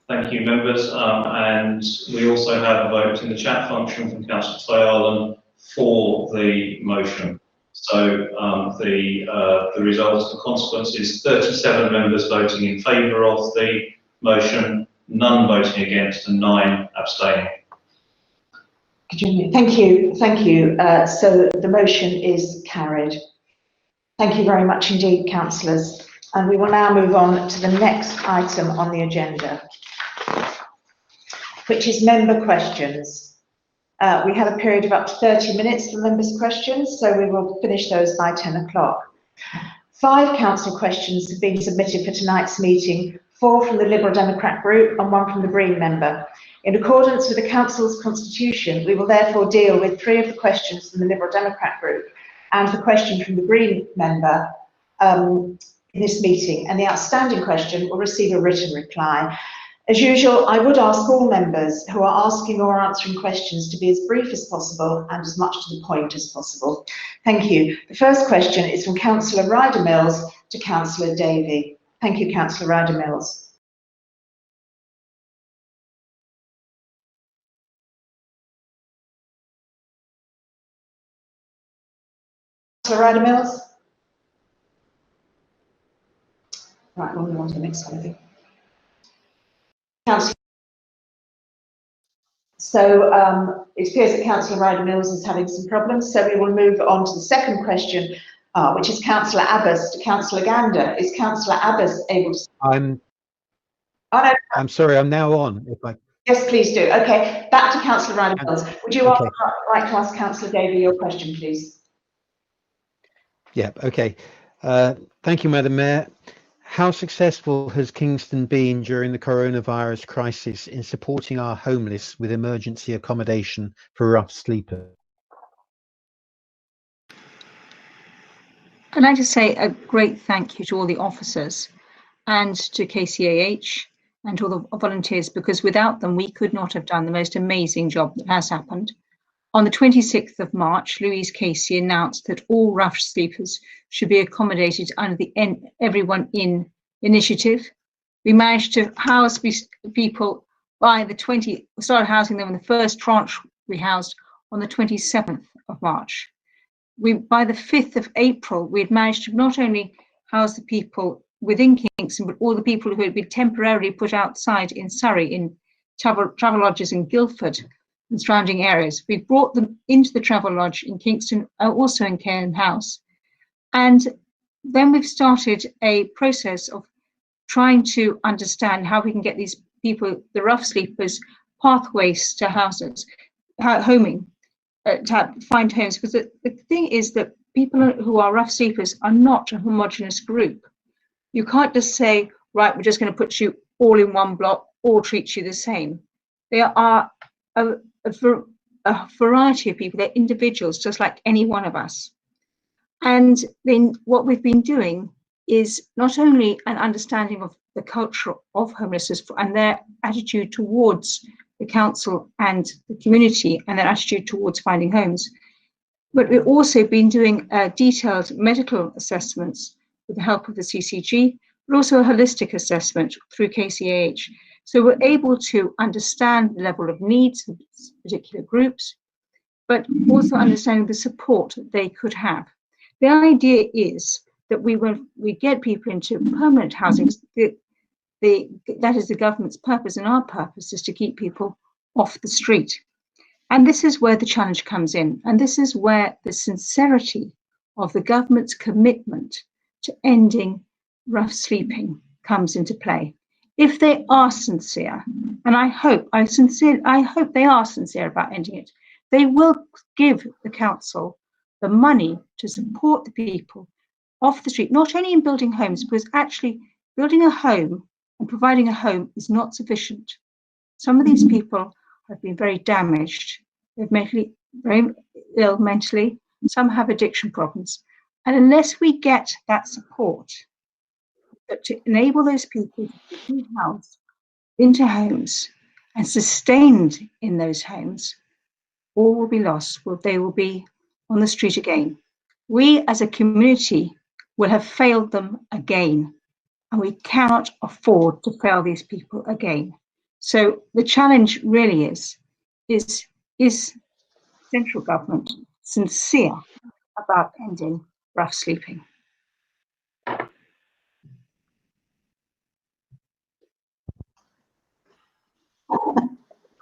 Thank you, members. And we also have a vote in the chat function from Councillor Tyler for the motion. So the result, the consequence is 37 members voting in favour of the motion, none voting against, and 9 abstaining. Thank you. So the motion is carried. Thank you very much indeed, councillors. And we will now move on to the next item on the agenda, which is member questions. We have a period of up to 30 minutes for members' questions, so we will finish those by 10 o'clock. 5 council questions have been submitted for tonight's meeting, 4 from the Liberal Democrat group and 1 from the Green member. In accordance with the council's constitution, we will therefore deal with 3 of the questions from the Liberal Democrat group and the question from the Green member in this meeting, and the outstanding question will receive a written reply. As usual, I would ask all members who are asking or answering questions to be as brief as possible and as much to the point as possible. Thank you. The first question is from Councillor Ryder-Mills to Councillor Davey. Thank you, Councillor Ryder-Mills. Councillor Ryder-Mills? Right, we'll move on to the next one, I think. So it appears that Councillor Ryder-Mills is having some problems, so we will move on to the second question, which is Councillor Abbas to Councillor Gander. Is Councillor Abbas able to... I'm sorry, I'm now on. Yes, please do. Okay, back to Councillor Ryder-Mills. Would you like to ask Councillor Davey your question, please? Yeah, okay. Thank you, Madam Mayor. How successful has Kingston been during the coronavirus crisis in supporting our homeless with emergency accommodation for rough sleepers? I'd like to say a great thank you to all the officers and to KCAH and to all the volunteers, because without them we could not have done the most amazing job that has happened. On the 26th of March, Louise Casey announced that all rough sleepers should be accommodated under the Everyone In initiative. We managed to house people by the started housing them in the first tranche we housed on the 27th of March. By the 5th of April, we had managed to not only house the people within Kingston, but all the people who had been temporarily put outside in Surrey, in travel lodges in Guildford and surrounding areas. We brought them into the travel lodge in Kingston, also in Cairn House. And then we've started a process of trying to understand how we can get these people, the rough sleepers, pathways to houses, homing, to find homes. Because the thing is that people who are rough sleepers are not a homogenous group. You can't just say, right, we're just going to put you all in one block, all treat you the same. There are a variety of people, they're individuals, just like any one of us. And then what we've been doing is not only an understanding of the culture of homelessness and their attitude towards the council and the community and their attitude towards finding homes, but we've also been doing detailed medical assessments with the help of the CCG, but also a holistic assessment through KCAH. So we're able to understand the level of needs of particular groups, but also understanding the support that they could have. The idea is that when we get people into permanent housing, that is the government's purpose, and our purpose is to keep people off the street. And this is where the challenge comes in, and this is where the sincerity of the government's commitment to ending rough sleeping comes into play. If they are sincere, and I hope they are sincere about ending it, they will give the council the money to support the people off the street, not only in building homes, because actually building a home and providing a home is not sufficient. Some of these people have been very damaged. They're very ill mentally. Some have addiction problems. And unless we get that support to enable those people to be housed into homes and sustained in those homes, all will be lost. They will be on the street again. We as a community will have failed them again, and we cannot afford to fail these people again. So the challenge really is central government sincere about ending rough sleeping?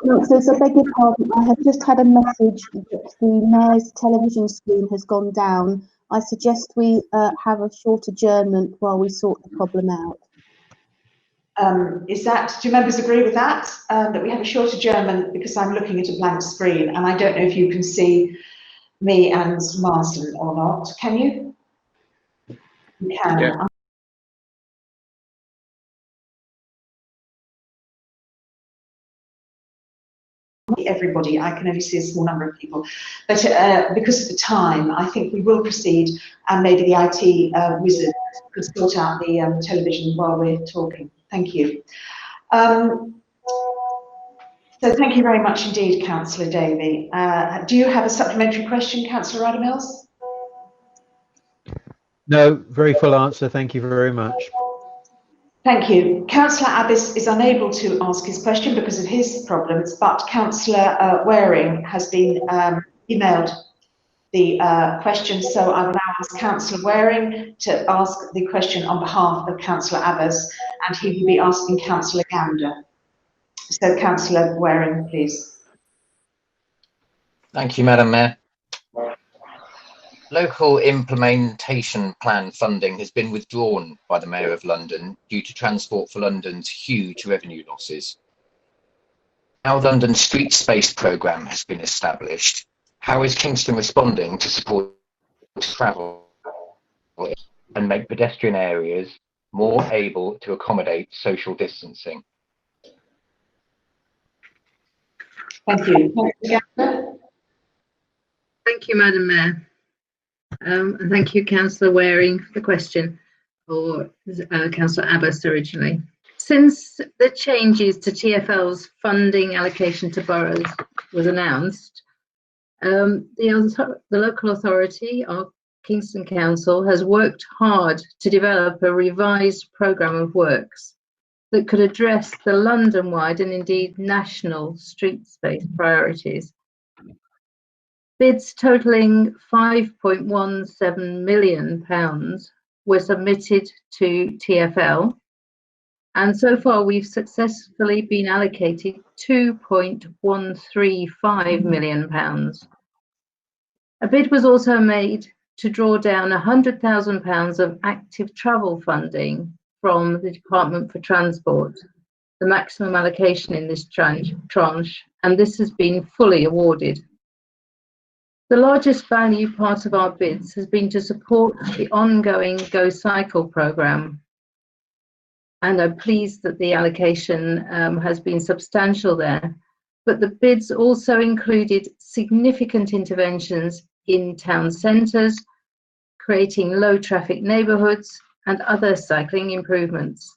So I beg your pardon, I have just had a message that the Mayor's television screen has gone down. I suggest we have a short adjournment while we sort the problem out. Do members agree with that? That we have a short adjournment, because I'm looking at a blank screen and I don't know if you can see me and Marsden or not. Can you? You can. Yeah. Everybody, I can only see a small number of people, but because of the time, I think we will proceed, and maybe the IT wizard could sort out the television while we're talking. Thank you. So thank you very much indeed, Councillor Davey. Do you have a supplementary question, Councillor Radamills? No, very full answer. Thank you very much. Thank you. Councillor Abbas is unable to ask his question because of his problems, but Councillor Waring has been emailed the question, so I will now ask Councillor Waring to ask the question on behalf of Councillor Abbas, and he will be asking Councillor Gander. So Councillor Waring, please. Thank you, Madam Mayor. Local implementation plan funding has been withdrawn by the Mayor of London due to Transport for London's huge revenue losses. Now the London Street Space Programme has been established. How is Kingston responding to support travel and make pedestrian areas more able to accommodate social distancing? Thank you. Thank you, Madam Mayor. And thank you, Councillor Waring, for the question, or Councillor Abbas originally. Since the changes to TfL's funding allocation to boroughs was announced, the local authority, our Kingston Council, has worked hard to develop a revised programme of works that could address the London-wide and indeed national street space priorities. Bids totalling £5.17 million were submitted to TfL, and so far we've successfully been allocated £2.135 million. A bid was also made to draw down £100,000 of active travel funding from the Department for Transport, the maximum allocation in this tranche, and this has been fully awarded. The largest value part of our bids has been to support the ongoing Go Cycle programme. and I'm pleased that the allocation has been substantial there. But the bids also included significant interventions in town centres, creating low traffic neighbourhoods and other cycling improvements.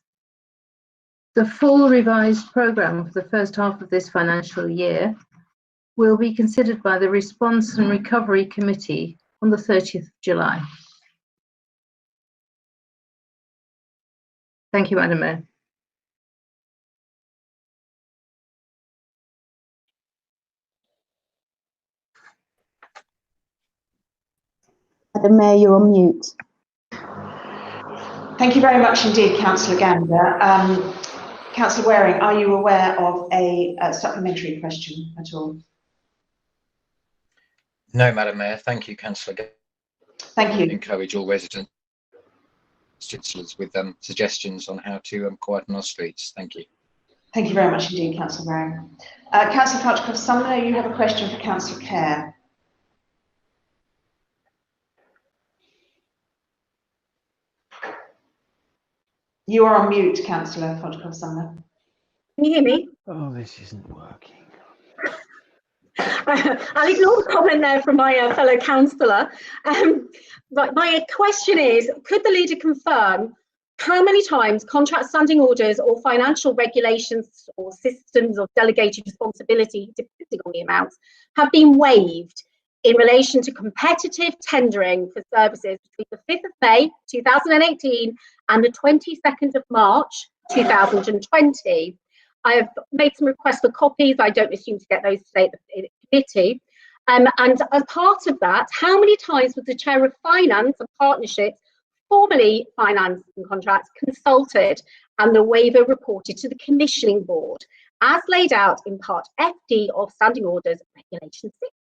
The full revised programme for the first half of this financial year will be considered by the Response and Recovery Committee on the 30th of July. Thank you, Madam Mayor. Madam Mayor, you're on mute. Thank you very much indeed, Councillor Gander. Councillor Waring, are you aware of a supplementary question at all? No, Madam Mayor. Thank you, Councillor. Thank you. Encourage all residents with suggestions on how to quieten our streets. Thank you. Thank you very much indeed, Councillor Waring. Councillor Farchcroft-Sumner, you have a question for Councillor Kerr. You are on mute, Councillor Farchcroft-Sumner. Can you hear me? Oh, this isn't working. I'll ignore the comment there from my fellow councillor. But my question is, could the leader confirm how many times contract standing orders or financial regulations or systems of delegated responsibility, depending on the amounts, have been waived in relation to competitive tendering for services between the 5th of May 2018 and the 22nd of March 2020? I have made some requests for copies. I don't assume to get those today at the committee. And as part of that, how many times was the Chair of Finance and Partnerships, formerly Finance and Contracts, consulted and the waiver reported to the Commissioning Board, as laid out in Part FD of Standing Orders Regulation 6?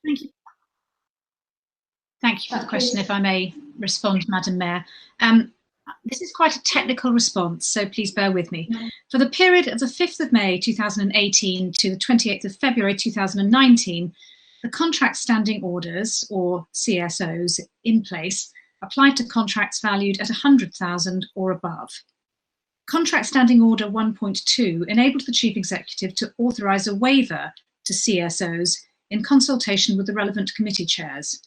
Thank you. Thank you for the question, if I may respond, Madam Mayor. This is quite a technical response, so please bear with me. For the period of the 5th of May 2018 to the 28th of February 2019, the contract standing orders, or CSOs, in place applied to contracts valued at 100,000 or above. Contract Standing Order 1.2 enabled the Chief Executive to authorise a waiver to CSOs in consultation with the relevant committee chairs.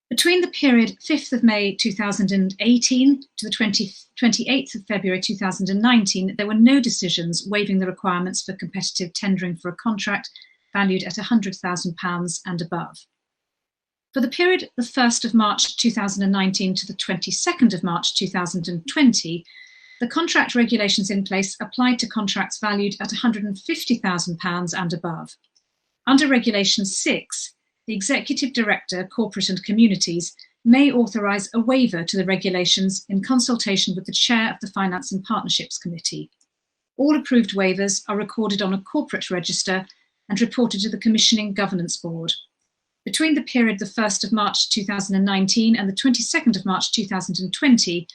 Between the period 5th of May 2018 to the 28th of February 2019, there were no decisions waiving the requirements for competitive tendering for a contract valued at £100,000 and above. For the period the 1st of March 2019 to the 22nd of March 2020, the contract regulations in place applied to contracts valued at £150,000 and above. Under Regulation 6, the Executive Director, Corporate and Communities, may authorise a waiver to the regulations in consultation with the Chair of the Finance and Partnerships Committee. All approved waivers are recorded on a corporate register and reported to the Commissioning Governance Board. Between the period the 1st of March 2019 and the 22nd of March 2020,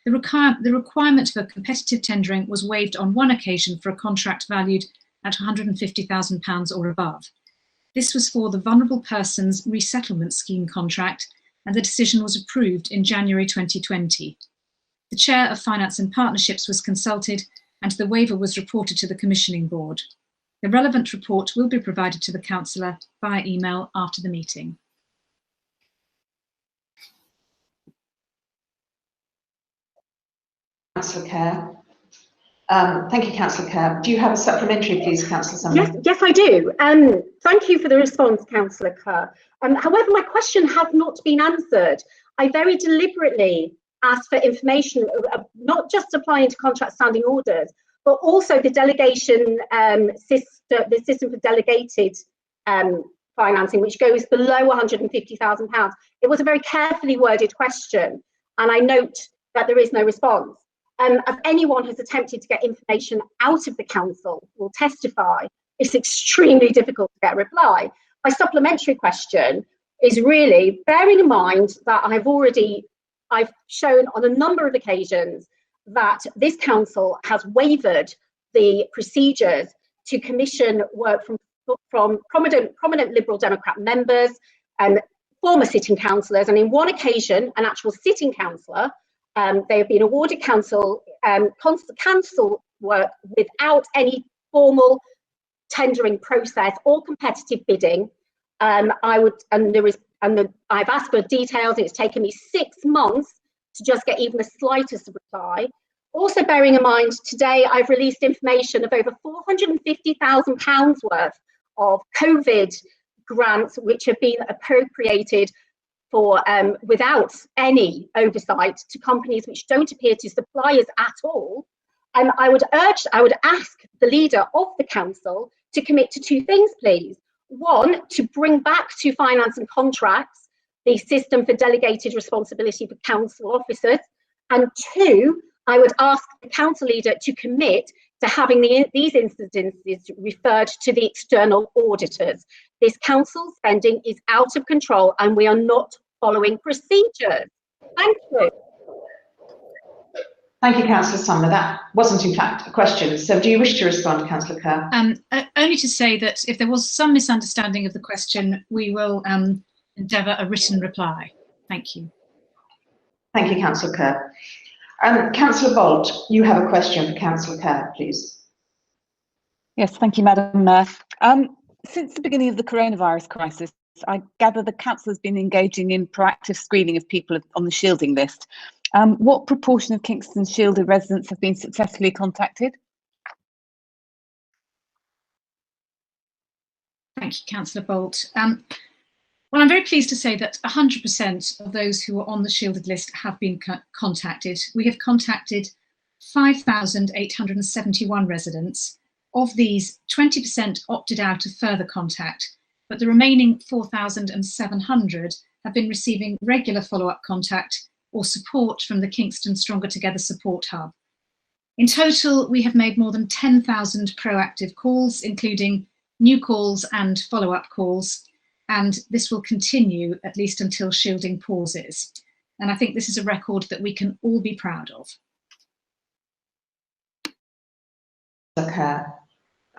the requirement for competitive tendering was waived on one occasion for a contract valued at £150,000 or above. This was for the Vulnerable Persons Resettlement Scheme contract, and the decision was approved in January 2020. The Chair of Finance and Partnerships was consulted, and the waiver was reported to the Commissioning Board. The relevant report will be provided to the Councillor via email after the meeting. Councillor Kerr. Thank you, Councillor Kerr. Do you have a supplementary, please, Councillor Sumner? Yes, I do. Thank you for the response, Councillor Kerr. However, my question has not been answered. I very deliberately asked for information, not just applying to contract standing orders, but also the delegation system, the system for delegated financing, which goes below £150,000. It was a very carefully worded question, and I note that there is no response. As anyone who's attempted to get information out of the council will testify, it's extremely difficult to get a reply. My supplementary question is really bearing in mind that I've shown on a number of occasions that this council has waived the procedures to commission work from prominent Liberal Democrat members, former sitting councillors, and in one occasion, an actual sitting councillor, they have been awarded council work without any formal tendering process or competitive bidding. I've asked for details. It's taken me 6 months to just get even the slightest reply. Also bearing in mind, today I've released information of over £450,000 worth of COVID grants which have been appropriated for without any oversight to companies which don't appear to supply us at all. I would ask the leader of the council to commit to 2 things, please. 1, to bring back to finance and contracts the system for delegated responsibility for council officers, and 2, I would ask the council leader to commit to having these incidences referred to the external auditors. This council spending is out of control and we are not following procedures. Thank you. Thank you, Councillor Sumner. That wasn't in fact a question. So do you wish to respond, Councillor Kerr? Only to say that if there was some misunderstanding of the question, we will endeavour a written reply. Thank you. Thank you, Councillor Kerr. Councillor Bolt, you have a question for Councillor Kerr, please. Yes, thank you, Madam Mayor. Since the beginning of the coronavirus crisis, I gather the council has been engaging in proactive screening of people on the shielding list. What proportion of Kingston's shielded residents have been successfully contacted? Thank you, Councillor Bolt. Well, I'm very pleased to say that 100% of those who are on the shielded list have been contacted. We have contacted 5,871 residents. Of these, 20% opted out of further contact, but the remaining 4,700 have been receiving regular follow-up contact or support from the Kingston Stronger Together Support Hub. In total, we have made more than 10,000 proactive calls, including new calls and follow-up calls, and this will continue at least until shielding pauses. And I think this is a record that we can all be proud of.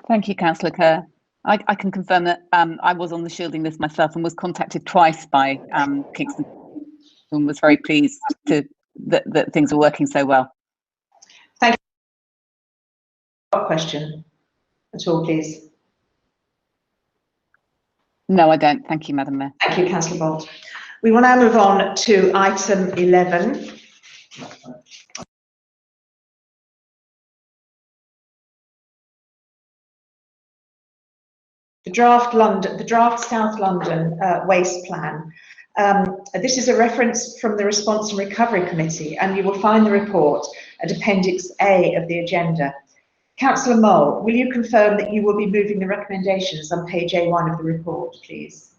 Thank you, Councillor Kerr. I can confirm that I was on the shielding list myself and was contacted twice by Kingston and was very pleased that things are working so well. Thank you. Question at all, please? No, I don't. Thank you, Madam Mayor. Thank you, Councillor Bolt. We will now move on to item 11. The draft South London waste plan. This is a reference from the Response and Recovery Committee, and you will find the report at Appendix A of the agenda. Councillor Mole, will you confirm that you will be moving the recommendations on page A1 of the report, please?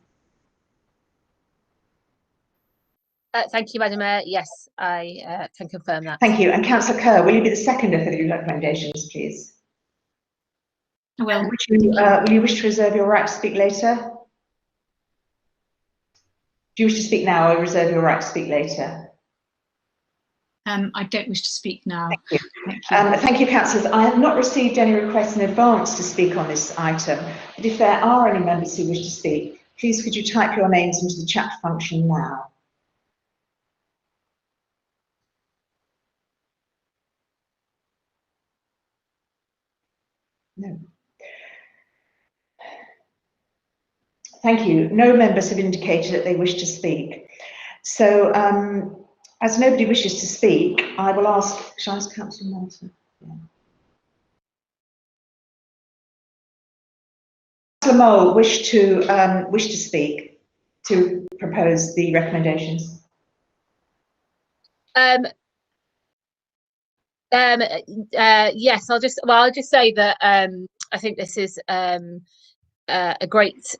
Thank you, Madam Mayor. Yes, I can confirm that. Thank you. And Councillor Kerr, will you be the seconder for the recommendations, please? Well, will you wish to reserve your right to speak later? Do you wish to speak now or reserve your right to speak later? I don't wish to speak now. Thank you. Thank you, councillors. I have not received any requests in advance to speak on this item, but if there are any members who wish to speak, please could you type your names into the chat function now. No. Thank you. No members have indicated that they wish to speak. So, as nobody wishes to speak, I will ask, shall I ask Councillor Moulton? Yeah. Councillor Mole wish to speak to propose the recommendations. Yes, I'll just say that I think this is a great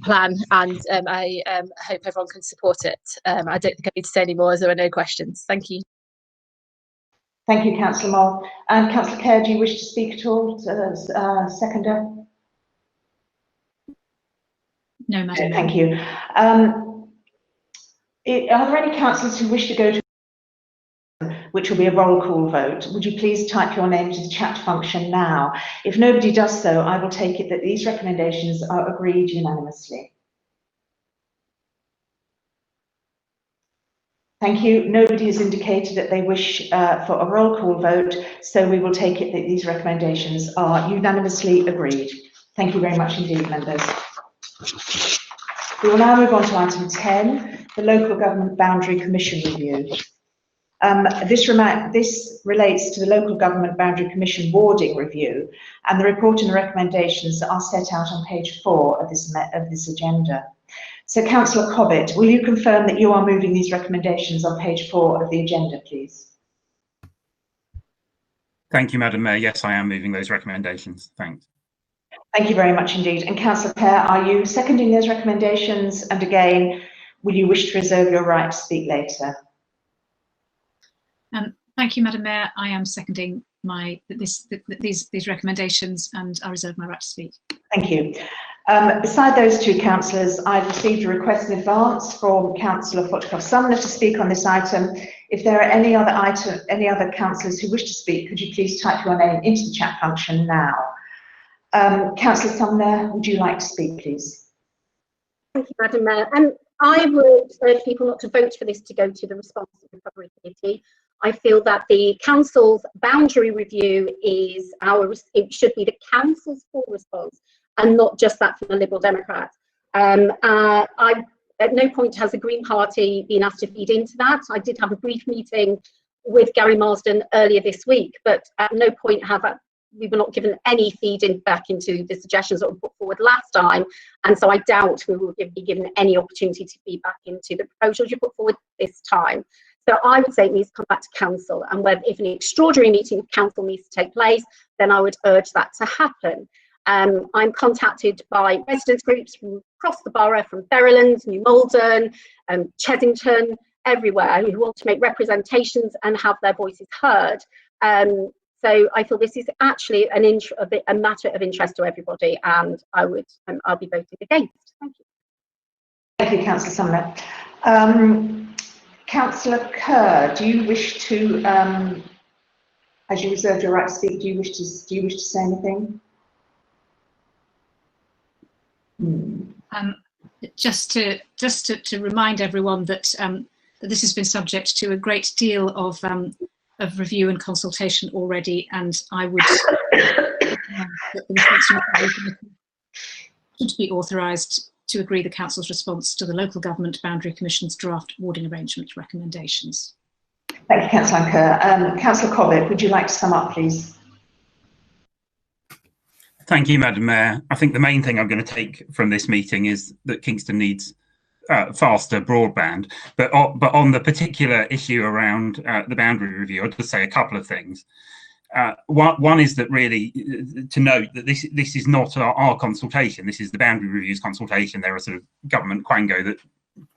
plan, and I hope everyone can support it. I don't think I need to say any more as there are no questions. Thank you. Thank you, Councillor Mole. And Councillor Kerr, do you wish to speak at all, seconder? No, Madam. Thank you. Are there any councillors who wish to go to which will be a roll call vote? Would you please type your name to the chat function now? If nobody does so, I will take it that these recommendations are agreed unanimously. Thank you. Nobody has indicated that they wish for a roll call vote, so we will take it that these recommendations are unanimously agreed. Thank you very much indeed, members. We will now move on to item 10, the Local Government Boundary Commission Review. This relates to the Local Government Boundary Commission Warding Review, and the report and the recommendations are set out on page 4 of this agenda. So, Councillor Cobbett, will you confirm that you are moving these recommendations on page 4 of the agenda, please? Thank you, Madam Mayor. Yes, I am moving those recommendations. Thanks. Thank you very much indeed. And Councillor Kerr, are you seconding those recommendations? And again, will you wish to reserve your right to speak later? Thank you, Madam Mayor. I am seconding these recommendations, and I reserve my right to speak. Thank you. Beside those two councillors, I've received a request in advance from Councillor Foxcroft-Sumner to speak on this item. If there are any other councillors who wish to speak, could you please type your name into the chat function now? Councillor Sumner, would you like to speak, please? Thank you, Madam Mayor. I would urge people not to vote for this to go to the Response and Recovery Committee. I feel that the council's boundary review is it should be the council's full response and not just that from the Liberal Democrats. At no point has the Green Party been asked to feed into that. I did have a brief meeting with Gary Marsden earlier this week, but at no point we were not given any feeding back into the suggestions that were put forward last time, and so I doubt we will be given any opportunity to feed back into the proposals you put forward this time. So I would say it needs to come back to council, and if an extraordinary meeting of council needs to take place, then I would urge that to happen. I'm contacted by residents groups from across the borough, from Berrylands, New Malden, Chessington, everywhere, who want to make representations and have their voices heard. So I feel this is actually a matter of interest to everybody, and I'll be voting against. Thank you. Thank you, Councillor Sumner. Councillor Kerr, do you wish to, as you reserved your right to speak, do you wish to say anything? Just to remind everyone that that this has been subject to a great deal of review and consultation already, and I would that the Response and Recovery Committee should be authorised to agree the council's response to the Local Government Boundary Commission's draft warding arrangement recommendations. Thank you, Councillor Kerr. Councillor Cobbett, would you like to sum up, please? Thank you, Madam Mayor. I think the main thing I'm going to take from this meeting is that Kingston needs faster broadband. But on the particular issue around the boundary review, I'd just say a couple of things. One is that really to note that this is not our consultation. This is the boundary review's consultation. They're a sort of government quango that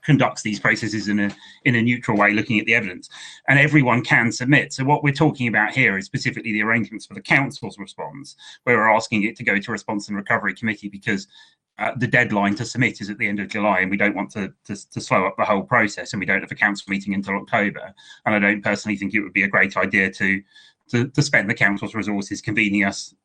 conducts these processes in a neutral way, looking at the evidence, and everyone can submit. So what we're talking about here is specifically the arrangements for the council's response, where we're asking it to go to Response and Recovery Committee because the deadline to submit is at the end of July, and we don't want to slow up the whole process, and we don't have a council meeting until October. And I don't personally think it would be a great idea to spend the council's resources convening us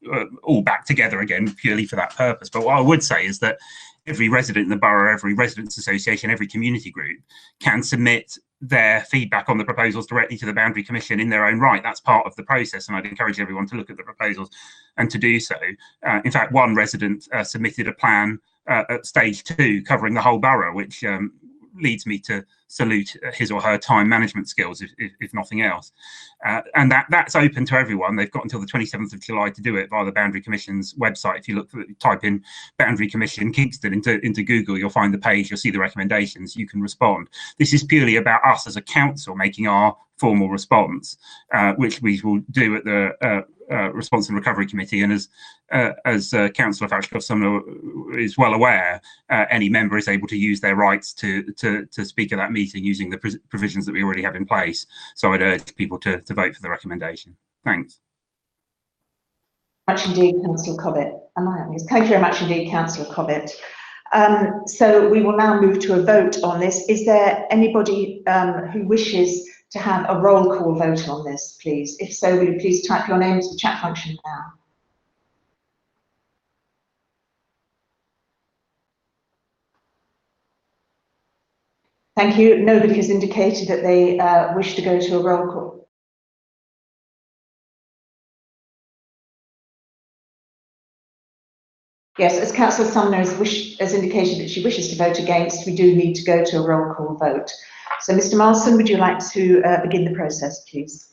all back together again purely for that purpose. But what I would say is that every resident in the borough, every residents association, every community group can submit their feedback on the proposals directly to the Boundary Commission in their own right. That's part of the process, and I'd encourage everyone to look at the proposals and to do so. In fact, one resident submitted a plan at stage 2 covering the whole borough, which leads me to salute his or her time management skills, if nothing else. And that's open to everyone. They've got until the 27th of July to do it via the Boundary Commission's website. If you type in Boundary Commission Kingston into Google, you'll find the page, you'll see the recommendations, you can respond. This is purely about us as a council making our formal response, which we will do at the Response and Recovery Committee. And as Councillor Foxcroft-Sumner is well aware, any member is able to use their rights to speak at that meeting using the provisions that we already have in place. So I'd urge people to vote for the recommendation. Thanks. Much indeed, Councillor Cobbett. Thank you very much indeed, Councillor Cobbett. So we will now move to a vote on this. Is there anybody who wishes to have a roll call vote on this, please? If so, will you please type your name into the chat function now? Thank you. Nobody has indicated that they wish to go to a roll call. Yes, as Councillor Sumner has indicated that she wishes to vote against, we do need to go to a roll call vote. So, Mr. Marston, would you like to begin the process, please?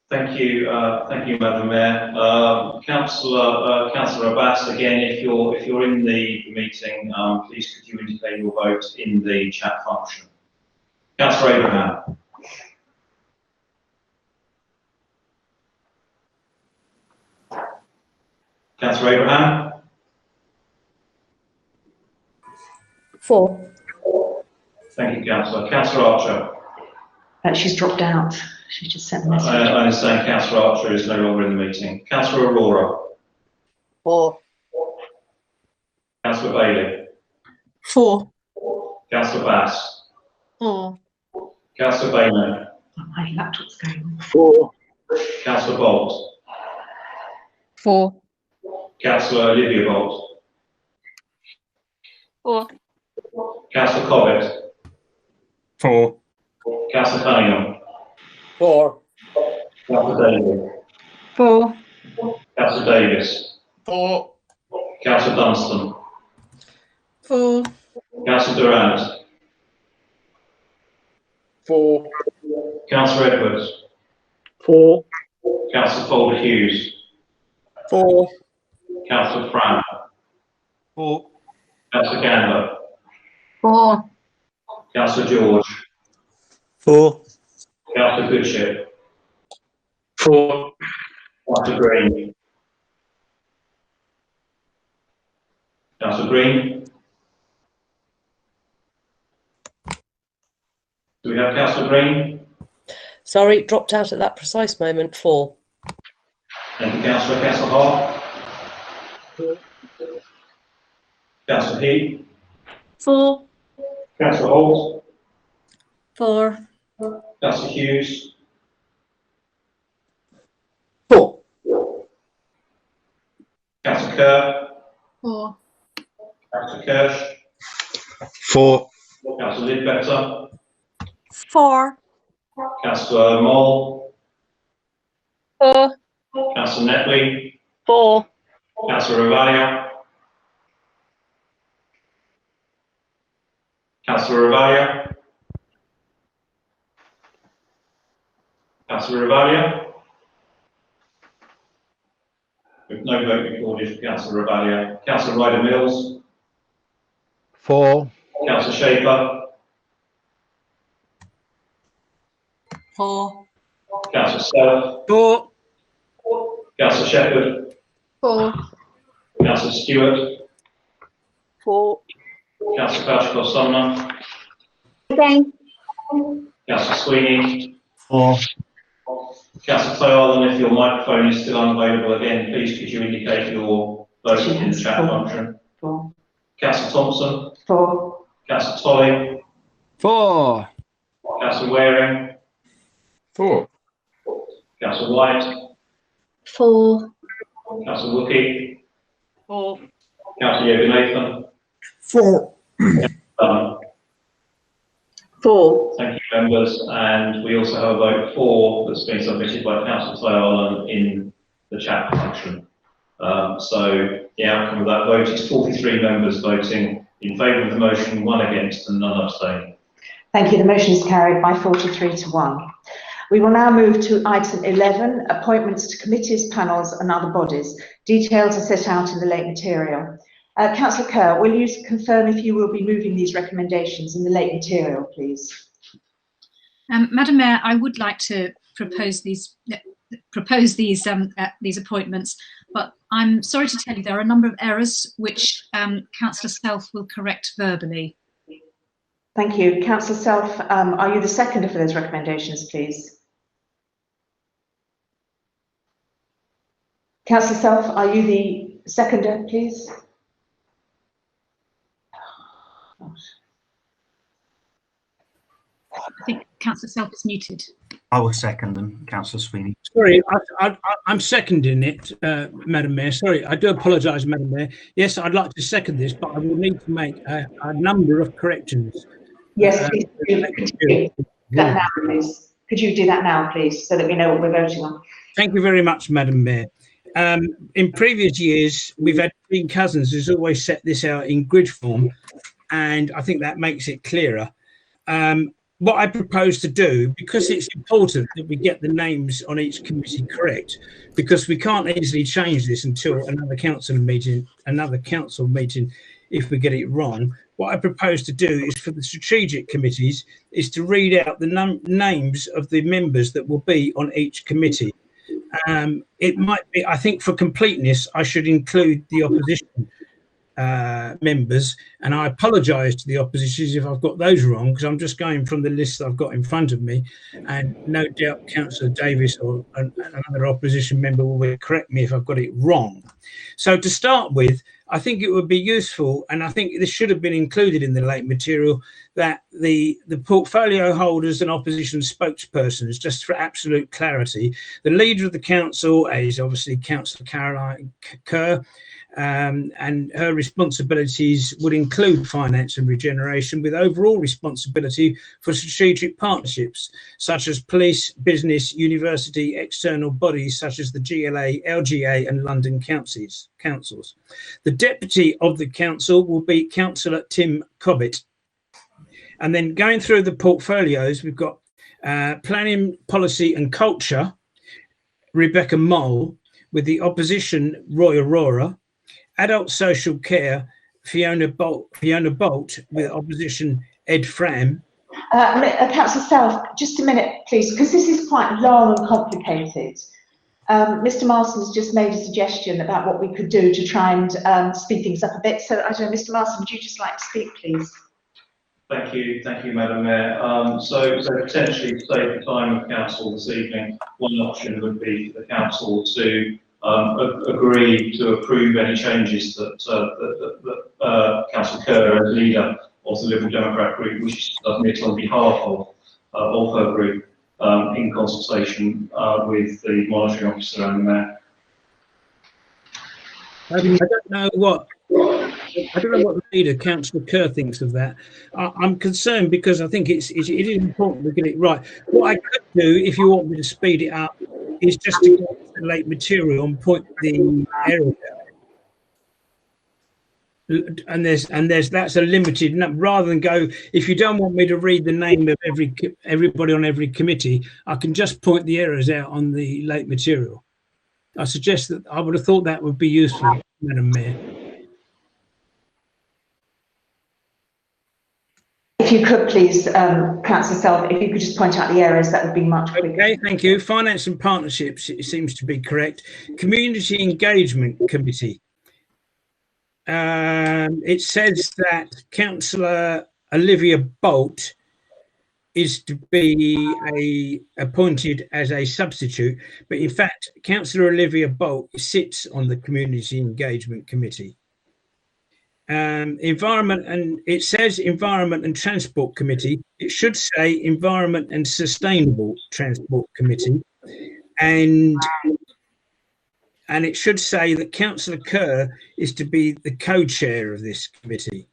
Thank you, Madam Mayor. Councillor Abbas, again, if you're in the meeting, please could you indicate your vote in the chat function. Councillor Abraham. Councillor Abraham. 4. Thank you, Councillor. Councillor Archer. She's dropped out. She just sent a message. I understand Councillor Archer is no longer in the meeting. Councillor Aurora. 4. Councillor Bailey. 4. Councillor Bass. 4. Councillor Bayman. My laptop's going. 4. Councillor Bolt. 4. Councillor Olivia Bolt. 4. Councillor Cobbett. 4. Councillor Cunningham. 4. Councillor Davis. 4. Councillor Davis. 4. Councillor Dunstan. 4. Councillor Durant. 4. Councillor Edwards. 4. Councillor Folder Hughes. 4. Councillor Fran. 4. Councillor Gandler. 4. Councillor George. 4. Councillor Goodship. 4. Councillor Green. Councillor Green. Do we have Councillor Green? Sorry, dropped out at that precise moment. 4. Thank you, Councillor. Councillor Hart. Councillor Heath. 4. Councillor Holt. 4. Councillor Hughes. 4. Councillor Kerr. 4. Councillor Kirsch. 4. Councillor Lidbetter. 4. Councillor Moll. 4. Councillor Netley. 4. Councillor Ravalia. Councillor Ravalia. Councillor Ravalia. With no vote recorded for Councillor Ravalia. Councillor Ryder Mills. 4. Councillor Schaefer. 4. Councillor Self. 4. Councillor Shepherd. 4. Councillor Stewart. 4. Councillor Fauchikoff Sumner. Again. Councillor Sweeney. 4. Councillor Toyalan, if your microphone is still unavailable again, please could you indicate your vote in the chat function. 4. Councillor Thompson. 4. Councillor Tolley. 4. Councillor Waring. 4. Councillor White. 4. Councillor Wookie. 4. Councillor Yoganathan. 4. 4. Thank you, members. And we also have a vote for that's been submitted by Councillor Toyalan in the chat function. So the outcome of that vote is 43 members voting in favour of the motion, 1 against and none abstaining. Thank you. The motion is carried by 43 to 1. We will now move to item 11, appointments to committees, panels and other bodies. Details are set out in the late material. Councillor Kerr, will you confirm if you will be moving these recommendations in the late material, please? Madam Mayor, I would like to propose these appointments, but I'm sorry to tell you there are a number of errors which Councillor Self will correct verbally. Thank you. Councillor Self, are you the seconder for those recommendations, please? Councillor Self, are you the seconder, please? I think Councillor Self is muted. I will second them, Councillor Sweeney. Sorry, I'm seconding it, Madam Mayor. Sorry, I do apologise, Madam Mayor. Yes, I'd like to second this, but I will need to make a number of corrections. Yes, please, could you do that now, please? Could you do that now, please, so that we know what we're voting on? Thank you very much, Madam Mayor. In previous years, we've had Dean Cousins who's always set this out in grid form, and I think that makes it clearer. What I propose to do, because it's important that we get the names on each committee correct, because we can't easily change this until another council meeting if we get it wrong. What I propose to do is for the strategic committees is to read out the names of the members that will be on each committee. It might be, I think for completeness, I should include the opposition members, and I apologise to the oppositions if I've got those wrong, because I'm just going from the list that I've got in front of me, and no doubt Councillor Davis or another opposition member will correct me if I've got it wrong. So to start with, I think it would be useful, and I think this should have been included in the late material, that the portfolio holders and opposition spokespersons, just for absolute clarity, the leader of the council is obviously Councillor Caroline Kerr, and her responsibilities would include finance and regeneration, with overall responsibility for strategic partnerships such as police, business, university, external bodies such as the GLA, LGA and London councils. The deputy of the council will be Councillor Tim Cobbett. And then going through the portfolios, we've got planning, policy and culture, Rebecca Mole, with the opposition Roy Aurora, adult social care, Fiona Bolt, with opposition Ed Fram. Councillor Self, just a minute, please, because this is quite long and complicated. Mr. Marston has just made a suggestion about what we could do to try and speed things up a bit. So, I don't know, Mr. Marston, would you just like to speak, please? Thank you, Madam Mayor. So potentially to save the time of council this evening, one option would be for the council to agree to approve any changes that Councillor Kerr, as leader of the Liberal Democrat group, wishes to submit on behalf of her group in consultation with the monitoring officer and the mayor. I don't know what the leader, Councillor Kerr, thinks of that. I'm concerned because I think it is important to get it right. What I could do, if you want me to speed it up, is just to get the late material and point the error out. And that's a limited number. Rather than go, if you don't want me to read the name of everybody on every committee, I can just point the errors out on the late material. I suggest that I would have thought that would be useful, Madam Mayor. If you could please, Councillor Self, if you could just point out the errors, that would be much quicker. Okay, thank you. Finance and partnerships, it seems to be correct. Community Engagement Committee. It says that Councillor Olivia Bolt is to be appointed as a substitute, but in fact, Councillor Olivia Bolt sits on the Community Engagement Committee. Environment, and it says Environment and Transport Committee. It should say Environment and Sustainable Transport Committee, and it should say that Councillor Kerr is to be the co-chair of this committee.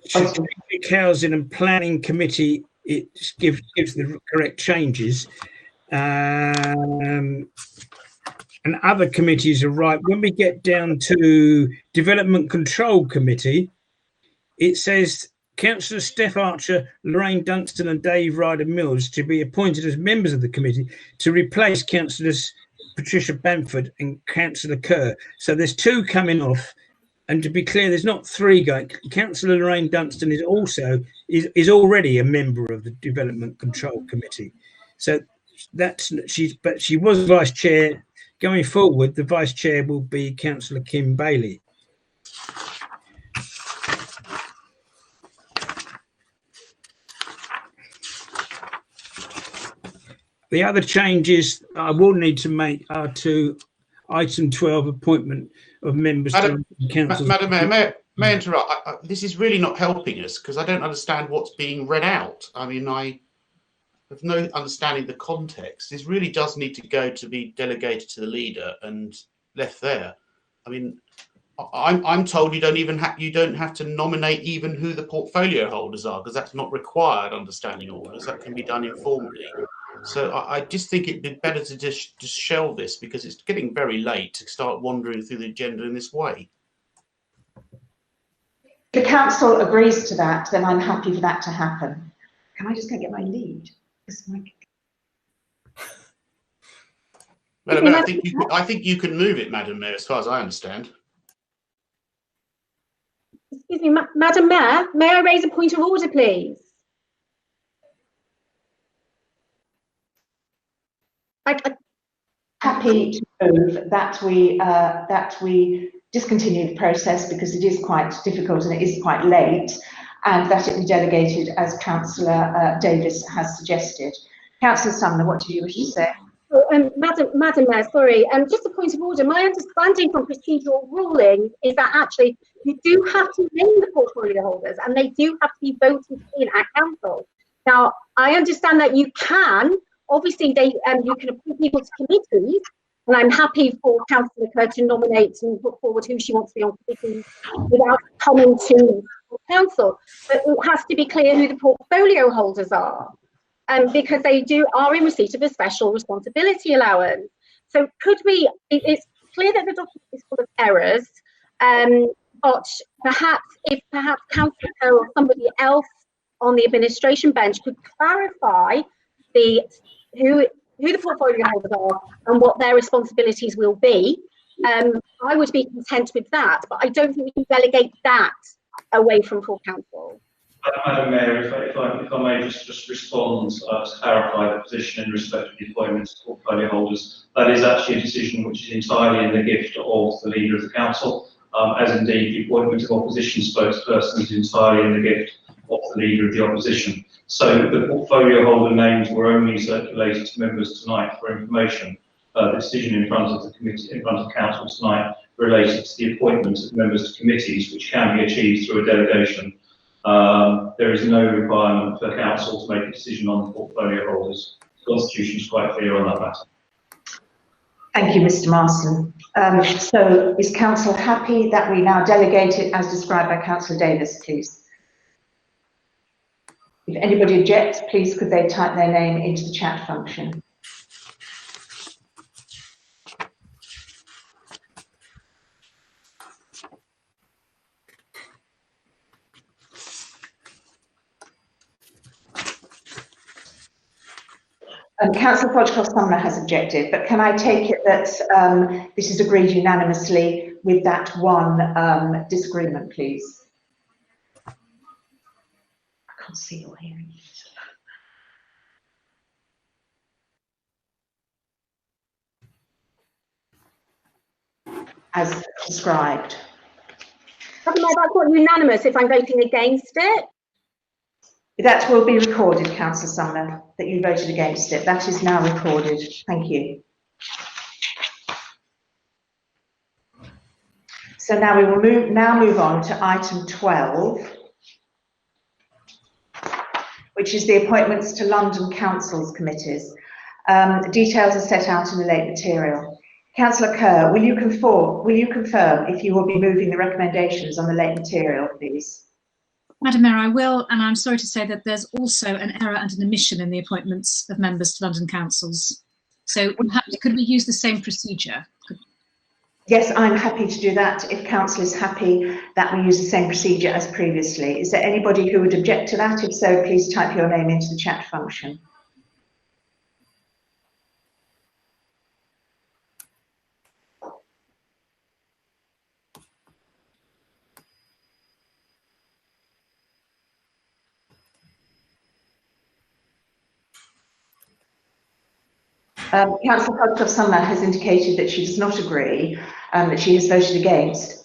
Strategic Housing and Planning Committee, it gives the correct changes. And other committees are right. When we get down to Development Control Committee, it says Councillor Steph Archer, Lorraine Dunstan and Dave Ryder-Mills to be appointed as members of the committee to replace Councillors Patricia Bamford and Councillor Kerr. So there's two coming off. And to be clear, there's not three going. Councillor Lorraine Dunstan is already a member of the Development Control Committee. So but she was vice chair. Going forward, the vice chair will be Councillor Kim Bailey. The other changes I will need to make are to item 12, appointment of members to the council. Madam Mayor, may I interrupt? This is really not helping us because I don't understand what's being read out. I mean, I have no understanding of the context. This really does need to go to be delegated to the leader and left there. I mean, I'm told you don't have to nominate even who the portfolio holders are, because that's not required under standing orders. That can be done informally. So I just think it'd be better to just shelve this, because it's getting very late to start wandering through the agenda in this way. If the council agrees to that, then I'm happy for that to happen. Can I just go get my lead? Madam Mayor, I think you can move it, Madam Mayor, as far as I understand. Excuse me, Madam Mayor, may I raise a point of order, please? Happy to move that we discontinue the process, because it is quite difficult and it is quite late, and that it be delegated as Councillor Davis has suggested. Councillor Sumner, what do you wish to say? Madam Mayor, sorry, just a point of order. My understanding from procedural ruling is that actually you do have to name the portfolio holders, and they do have to be voted in at council. Now, I understand that you can, obviously, you can appoint people to committees, and I'm happy for Councillor Kerr to nominate and put forward who she wants to be on committees without coming to council. But it has to be clear who the portfolio holders are. Because they are in receipt of a special responsibility allowance. So could we, it's clear that the document is full of errors, but if Councillor Kerr or somebody else on the administration bench could clarify who the portfolio holders are and what their responsibilities will be, I would be content with that, but I don't think we can delegate that away from full council. Madam Mayor, if I may just respond to clarify the position in respect of the appointments of portfolio holders. That is actually a decision which is entirely in the gift of the leader of the council, as indeed the appointment of opposition spokesperson is entirely in the gift of the leader of the opposition. So the portfolio holder names were only circulated to members tonight for information. The decision in front of the committee, in front of council tonight, related to the appointment of members to committees, which can be achieved through a delegation. There is no requirement for council to make a decision on the portfolio holders. The Constitution is quite clear on that matter. Thank you, Mr. Marston. So is council happy that we now delegate it as described by Councillor Davis, please? If anybody objects, please could they type their name into the chat function. Councillor Hodgcock-Sumner has objected, but can I take it that this is agreed unanimously with that one disagreement, please? I can't see or hear anything. As described. That's not unanimous if I'm voting against it. That will be recorded, Councillor Sumner, that you voted against it. That is now recorded. Thank you. So now we will move on to item 12, which is the appointments to London Council's committees. Details are set out in the late material. Councillor Kerr, will you confirm if you will be moving the recommendations on the late material, please? Madam Mayor, I will, and I'm sorry to say that there's also an error and an omission in the appointments of members to London councils. So could we use the same procedure? Yes, I'm happy to do that if council is happy that we use the same procedure as previously. Is there anybody who would object to that? If so, please type your name into the chat function. Councillor Hodgcock-Sumner has indicated that she does not agree, that she has voted against. Is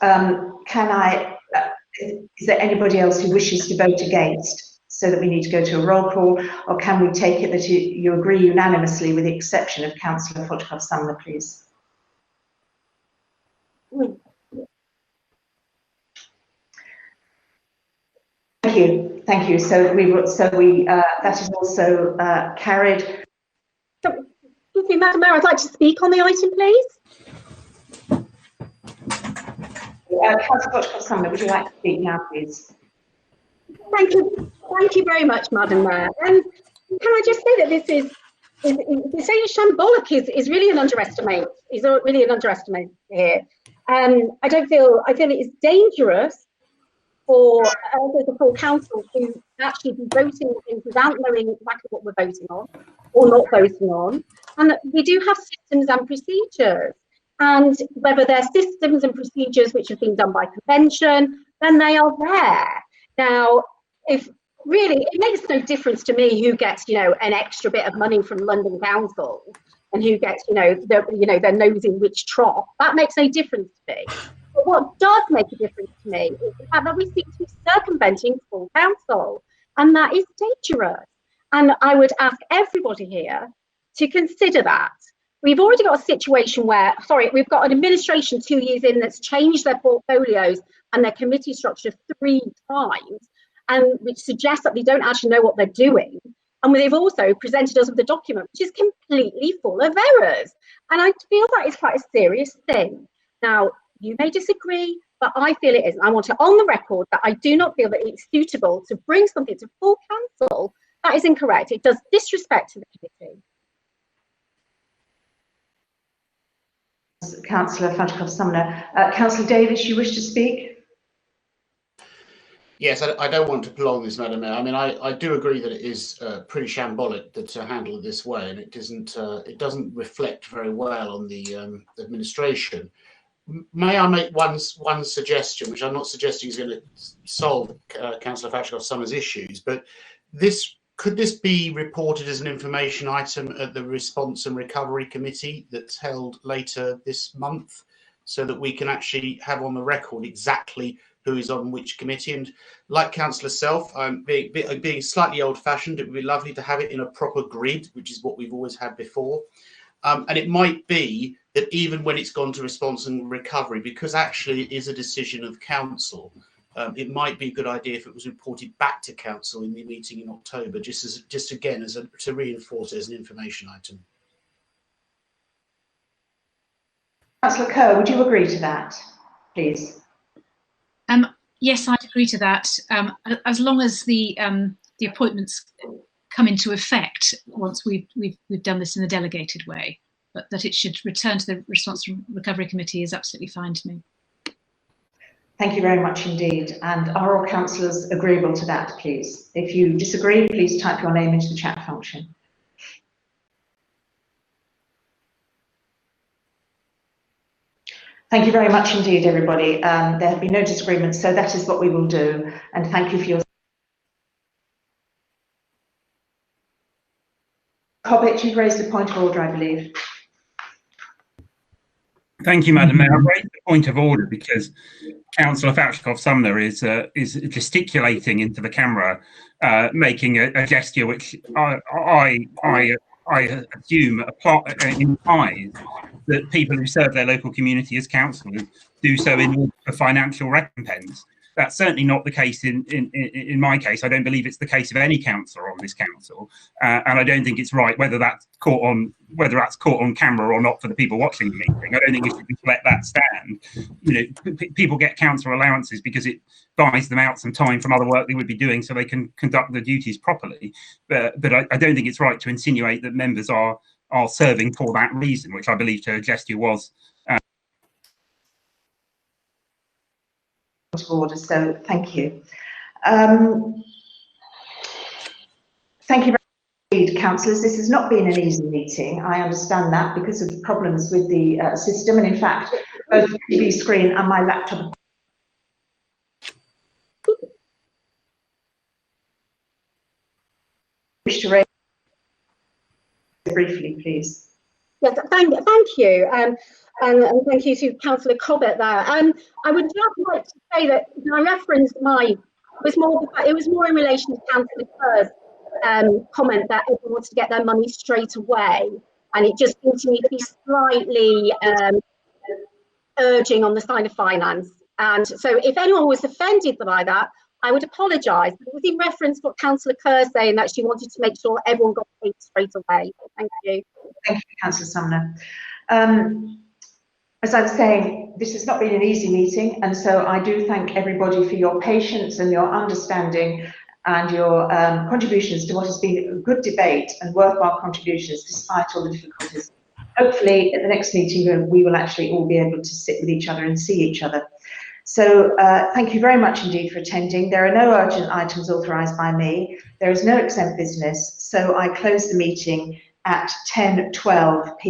there anybody else who wishes to vote against, so that we need to go to a roll call, or can we take it that you agree unanimously with the exception of Councillor Hodgcock-Sumner, please? Thank you. So that is also carried. Excuse me, Madam Mayor, I'd like to speak on the item, please. Councillor Sumner, would you like to speak now, please? Thank you very much, Madam Mayor. Can I just say that this is saying shambolic is really an underestimate. Is really an underestimate here. I feel it is dangerous for the full council to actually be voting things without knowing exactly what we're voting on or not voting on. And we do have systems and procedures. And whether they're systems and procedures which have been done by convention, then they are there. Now, if really, it makes no difference to me who gets, an extra bit of money from London Council and who gets, their nose in which trough. That makes no difference to me. But what does make a difference to me is the fact that we seem to be circumventing full council, and that is dangerous. And I would ask everybody here to consider that. We've already got a situation where, we've got an administration 2 years in that's changed their portfolios and their committee structure 3 times, and which suggests that they don't actually know what they're doing. And they've also presented us with a document which is completely full of errors. And I feel that is quite a serious thing. Now, you may disagree, but I feel it is. And I want it on the record that I do not feel that it's suitable to bring something to full council. That is incorrect. It does disrespect to the committee. Councillor Sumner. Councillor Davis, you wish to speak? Yes, I don't want to prolong this, Madam Mayor. I mean, I do agree that it is pretty shambolic to handle it this way, and it doesn't reflect very well on the administration. May I make one suggestion, which I'm not suggesting is going to solve Councillor Fatchcroft-Summer's issues, but could this be reported as an information item at the Response and Recovery Committee that's held later this month, so that we can actually have on the record exactly who is on which committee? And like Councillor Self, I'm being slightly old-fashioned. It would be lovely to have it in a proper grid, which is what we've always had before. And it might be that even when it's gone to Response and Recovery, because actually it is a decision of Council, it might be a good idea if it was reported back to Council in the meeting in October, just again to reinforce it as an information item. Councillor Kerr, would you agree to that, please? Yes, I'd agree to that. As long as the appointments come into effect once we've done this in a delegated way, but that it should return to the Response and Recovery Committee is absolutely fine to me. Thank you very much indeed. And are all councillors agreeable to that, please? If you disagree, please type your name into the chat function. Thank you very much indeed, everybody. There have been no disagreements, so that is what we will do. And thank you for your... Cobbett, you've raised a point of order, I believe. Thank you, Madam Mayor. I've raised the point of order because Councillor Fatchcroft-Sumner is gesticulating into the camera, making a gesture which I assume implies that people who serve their local community as councillors do so in order for financial recompense. That's certainly not the case in my case. I don't believe it's the case of any councillor on this council, and I don't think it's right whether that's caught on camera or not for the people watching the meeting. I don't think we should let that stand. People get councillor allowances because it buys them out some time from other work they would be doing, so they can conduct their duties properly. But I don't think it's right to insinuate that members are serving for that reason, which I believe to gesture was. Order, so thank you. Thank you very much, councillors. This has not been an easy meeting. I understand that because of problems with the system, and in fact, both the TV screen and my laptop. Wish to raise briefly, please. Yes, thank you. And thank you to Councillor Cobbett there. I would just like to say that I referenced it was more in relation to Councillor Kerr's comment that everyone wants to get their money straight away, and it just seemed to me to be slightly urging on the side of finance. And so if anyone was offended by that, I would apologise. It was in reference to what Councillor Kerr saying that she wanted to make sure everyone got paid straight away. Thank you. Thank you, Councillor Sumner. As I'm saying, this has not been an easy meeting, and so I do thank everybody for your patience and your understanding and your contributions to what has been a good debate and worthwhile contributions despite all the difficulties. Hopefully at the next meeting we will actually all be able to sit with each other and see each other. So thank you very much indeed for attending. There are no urgent items authorised by me. There is no exempt business, so I close the meeting at 10:12 p.m.